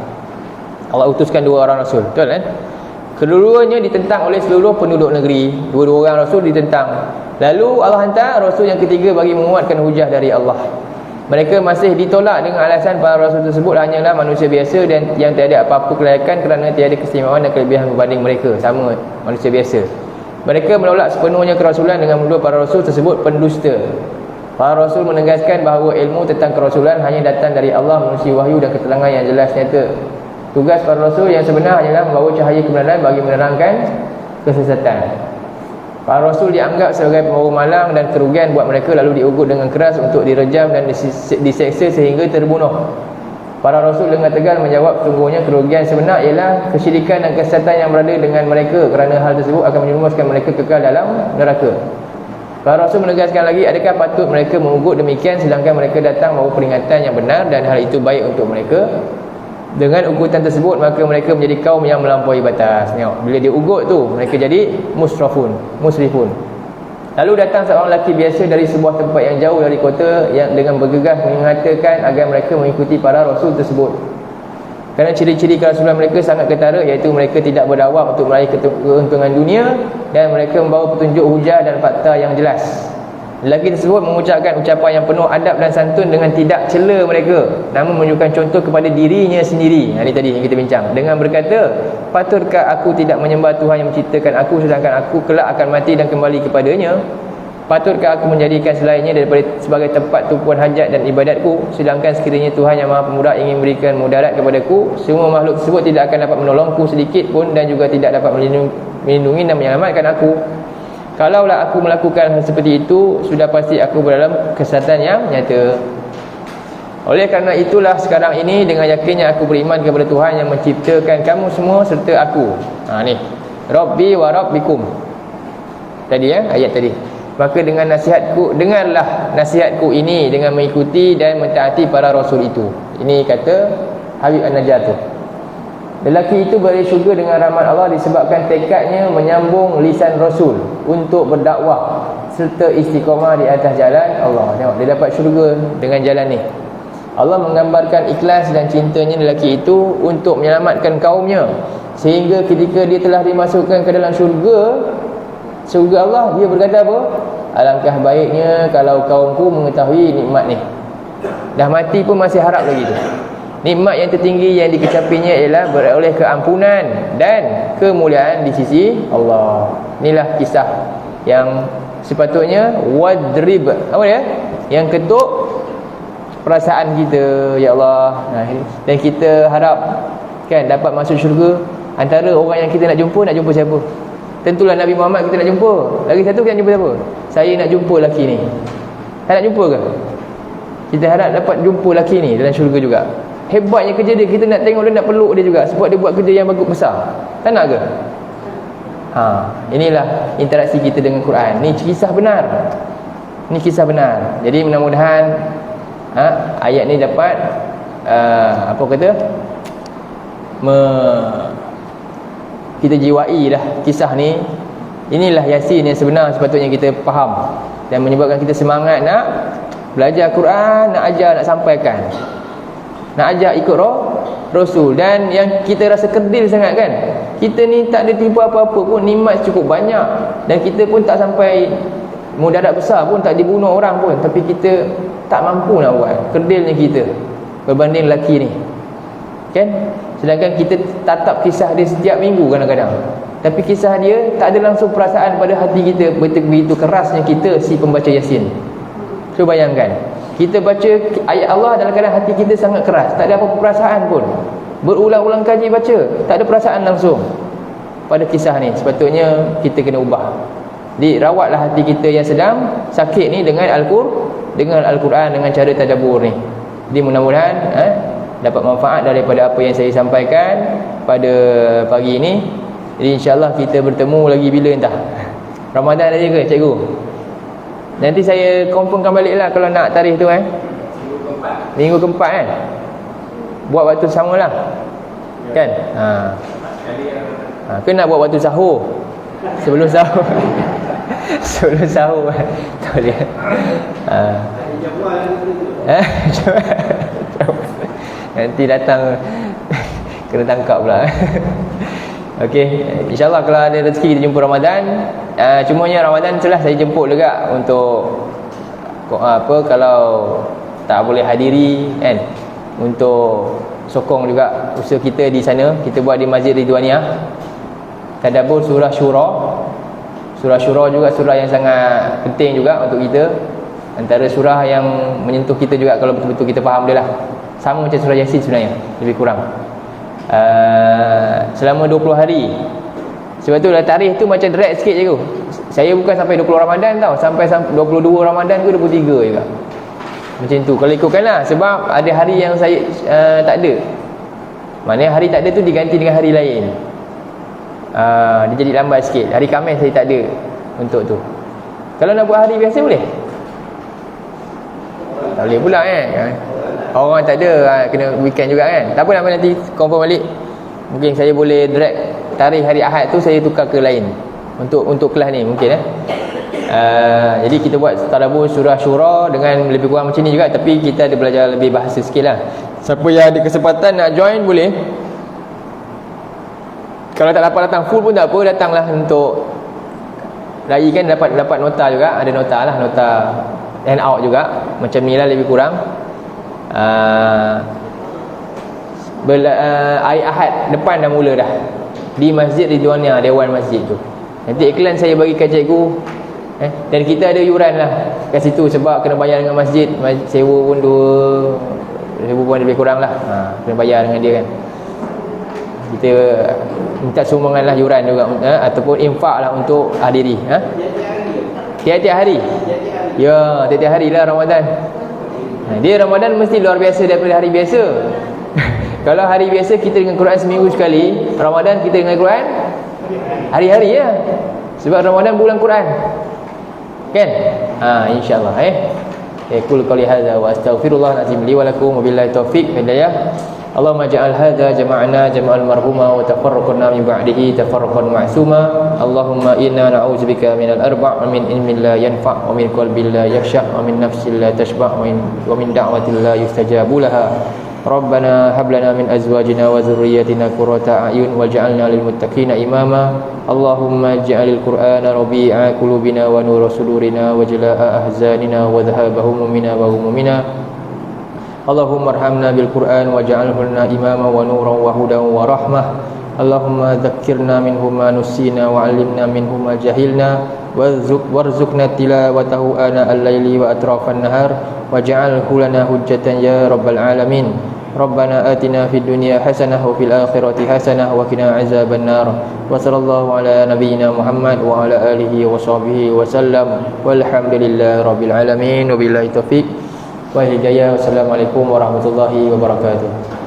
Allah utuskan 2 orang rasul, betul kan? Kedua-duanya ditentang oleh seluruh penduduk negeri. 2 orang rasul ditentang. Lalu Allah hantar rasul yang ketiga bagi menguatkan hujah dari Allah. Mereka masih ditolak dengan alasan para rasul tersebut hanyalah manusia biasa dan yang tiada apa-apa kelayakan kerana tiada keistimewaan dan kelebihan berbanding mereka, sama manusia biasa. Mereka menolak sepenuhnya kerasulan dengan menuduh para rasul tersebut pendusta. Para rasul menegaskan bahawa ilmu tentang kerasulan hanya datang dari Allah melalui wahyu dan keterangan yang jelas nyata. Tugas para rasul yang sebenar hanyalah membawa cahaya kebenaran bagi menerangkan kesesatan. Para rasul dianggap sebagai pembawa malang dan kerugian buat mereka, lalu diugut dengan keras untuk direjam dan diseksa sehingga terbunuh. Para rasul dengan tegar menjawab, sungguhnya kerugian sebenar ialah kesyirikan dan kesesatan yang berada dengan mereka, kerana hal tersebut akan menjerumuskan mereka kekal dalam neraka. Para rasul menegaskan lagi, adakah patut mereka mengugut demikian sedangkan mereka datang membawa peringatan yang benar dan hal itu baik untuk mereka? Dengan ugutan tersebut maka mereka menjadi kaum yang melampaui batas. Tengok, bila dia ugut tu mereka jadi musrifun. Lalu datang seorang lelaki biasa dari sebuah tempat yang jauh dari kota yang dengan bergegas mengatakan agar mereka mengikuti para rasul tersebut. Kerana ciri-ciri kerasulan mereka sangat ketara, iaitu mereka tidak berdakwah untuk meraih keuntungan dunia dan mereka membawa petunjuk hujah dan fakta yang jelas. Lelaki tersebut mengucapkan ucapan yang penuh adab dan santun dengan tidak cela mereka, namun menunjukkan contoh kepada dirinya sendiri. Ini tadi yang kita bincang. Dengan berkata, patutkah aku tidak menyembah Tuhan yang menciptakan aku sedangkan aku kelak akan mati dan kembali kepadanya? Patutkah aku menjadikan selainnya daripada sebagai tempat tumpuan hajat dan ibadatku, sedangkan sekiranya Tuhan yang Maha Pemurah ingin memberikan mudarat kepadaku, semua makhluk tersebut tidak akan dapat menolongku sedikit pun dan juga tidak dapat melindungi dan menyelamatkan aku. Kalaulah aku melakukan hal seperti itu, sudah pasti aku berdalam kesesatan yang nyata. Oleh kerana itulah sekarang ini dengan yakinnya aku beriman kepada Tuhan yang menciptakan kamu semua serta aku. Ni Rabbi wa Rabbikum. Tadi ayat tadi. Maka dengan nasihatku, dengarlah nasihatku ini dengan mengikuti dan mentaati para rasul itu. Ini kata Habib An-Najjar tu. Lelaki itu berada syurga dengan rahmat Allah disebabkan tekadnya menyambung lisan Rasul untuk berdakwah serta istiqamah di atas jalan Allah. Tengok, dia dapat syurga dengan jalan ni. Allah menggambarkan ikhlas dan cintanya lelaki itu untuk menyelamatkan kaumnya, sehingga ketika dia telah dimasukkan ke dalam syurga Allah, dia berkata apa? Alangkah baiknya kalau kaumku mengetahui nikmat ni. Dah mati pun masih harap lagi tu. Nikmat yang tertinggi yang dikecapinya ialah beroleh keampunan dan kemuliaan di sisi Allah. Inilah kisah yang sepatutnya wadrib, apa dia? Yang ketuk perasaan kita, ya Allah. Dan kita harap kan dapat masuk syurga. Antara orang yang kita nak jumpa siapa? Tentulah Nabi Muhammad kita nak jumpa. Lagi satu kita nak jumpa siapa? Saya nak jumpa lelaki ni. Tak nak jumpa ke? Kita harap dapat jumpa lelaki ni dalam syurga juga. Hebatnya kerja dia, kita nak tengok dia, nak peluk dia juga, sebab dia buat kerja yang bagus besar. Tak nak ke? Inilah interaksi kita dengan Quran. Ni kisah benar. Ni kisah benar. Jadi mudah-mudahan ayat ni dapat apa kata? Kita jiwai dah kisah ni. Inilah Yasin yang sebenar sepatutnya kita faham dan menyebabkan kita semangat nak belajar Quran, nak ajar, nak sampaikan, nak ajak ikut Rasul. Dan yang kita rasa kerdil sangat kan, kita ni tak ada tipu apa-apa pun, nikmat cukup banyak, dan kita pun tak sampai mudarat besar pun, tak dibunuh orang pun, tapi kita tak mampu nak buat. Kerdilnya kita berbanding lelaki ni kan. Sedangkan kita tatap kisah dia setiap minggu kadang-kadang, tapi kisah dia tak ada langsung perasaan pada hati kita. Begitu kerasnya kita si pembaca Yasin. So bayangkan, kita baca ayat Allah dalam keadaan hati kita sangat keras, tak ada apa-apa perasaan pun. Berulang-ulang kaji baca, tak ada perasaan langsung pada kisah ni. Sepatutnya kita kena ubah. Dirawatlah hati kita yang sedang sakit ni dengan Al-Quran, dengan cara tadabbur ni. Jadi mudah-mudahan dapat manfaat daripada apa yang saya sampaikan pada pagi ini. Jadi insya-Allah kita bertemu lagi bila entah. Ramadan aja ke cikgu? Nanti saya confirmkan baliklah kalau nak tarikh tu Minggu keempat kan. Buat waktu samalah. Kan? Ke nak buat waktu sahur? Sebelum sahur. Sebelum sahur. Tahu dia. Nanti datang kena tangkap pula. Okey, insyaAllah kalau ada rezeki kita jumpa Ramadan. Cumanya Ramadan itulah saya jemput juga untuk apa, kalau tak boleh hadiri kan, untuk sokong juga usaha kita di sana. Kita buat di Masjid Ridwaniyah, tadabbur surah Syura. Surah Syura juga surah yang sangat penting juga untuk kita. Antara surah yang menyentuh kita juga kalau betul-betul kita faham dia lah. Sama macam surah Yasin sebenarnya, lebih kurang. Selama 20 hari. Sebab tu lah tarikh tu macam drag sikit je tu. Saya bukan sampai 20 Ramadan tau, sampai 22 Ramadan ke 23 juga. Macam tu kalau ikutkanlah. Sebab ada hari yang saya tak ada. Maknanya hari tak ada tu diganti dengan hari lain. Dia jadi lambat sikit. Hari Khamis saya tak ada untuk tu. Kalau nak buat hari biasa boleh? Tak boleh pula kan. Orang tak ada, kena weekend juga kan. Tak apa, nanti confirm balik. Mungkin saya boleh drag tarikh hari Ahad tu, saya tukar ke lain untuk kelas ni mungkin jadi kita buat tadabbur surah Syura dengan lebih kurang macam ni juga, tapi kita ada belajar lebih bahasa sikit lah. Siapa yang ada kesempatan nak join boleh. Kalau tak dapat datang full pun tak apa, datanglah untuk lagi kan, dapat nota juga. Ada nota lah, nota hand out juga macam ni lah, lebih kurang. Hari Ahad depan dah mula dah di Masjid Ridwaniyah, Dewan Masjid tu. Nanti iklan saya bagi kat cikgu, dan kita ada yuran lah kat situ, sebab kena bayar dengan masjid. Sewa pun 2,000 pun lebih kurang lah, kena bayar dengan dia kan. Kita minta sumbangan lah, yuran juga, ataupun infak lah untuk hadiri. Tiap-tiap hari. Ya, tiap-tiap hari lah Ramadan. Dia Ramadan mesti luar biasa daripada hari biasa. Kalau hari biasa kita dengan Quran seminggu sekali, Ramadan kita dengan Quran hari-hari ya. Sebab Ramadan bulan Quran. Kan? InsyaAllah Qul qawli hadza wa astaghfirullah azim li wa lakum wa billahi taufiq hidayah. Allahumma ja'al hadza jama'ana jama'al marhuma wa tafarraqna min ba'dihi tafarraqan ma'suma. Allahumma inna na'udzubika minal arba' wa min ilmin la yanfa' wa min qalbin la yakhsha' wa min nafsin la tashba' wa min da'watin la yustajabu laha. Rabbana hab lana min azwajina wa dhurriyyatina qurrata a'yun waj'alna lil muttaqina imama. Allahumma ij'alil qur'ana rabi'a qulubina wa nura sudurina wa jalaa'a ahzanina wa dhahaba humumina wa humumina. Allahumma arhamna bil Qur'an waj'alhu lana imama wa nuran wa hudan wa rahmah. Allahumma dzakkirna minhu ma nusina wa 'allimna minhu ma jahilna warzuqna tilawatahu ana al-laili wa atrafan nahar waj'alhu lana hujjatan ya rabbal alamin. Rabbana atina fid dunya hasanah wa fil akhirati hasanah wa qina azaban nar. Wa sallallahu ala nabiyyina Muhammad wa ala alihi wa sahbihi wa sallam. Walhamdulillahi rabbil alamin wa billahi taufiq wa hidayah. Wassalamualaikum warahmatullahi wabarakatuh.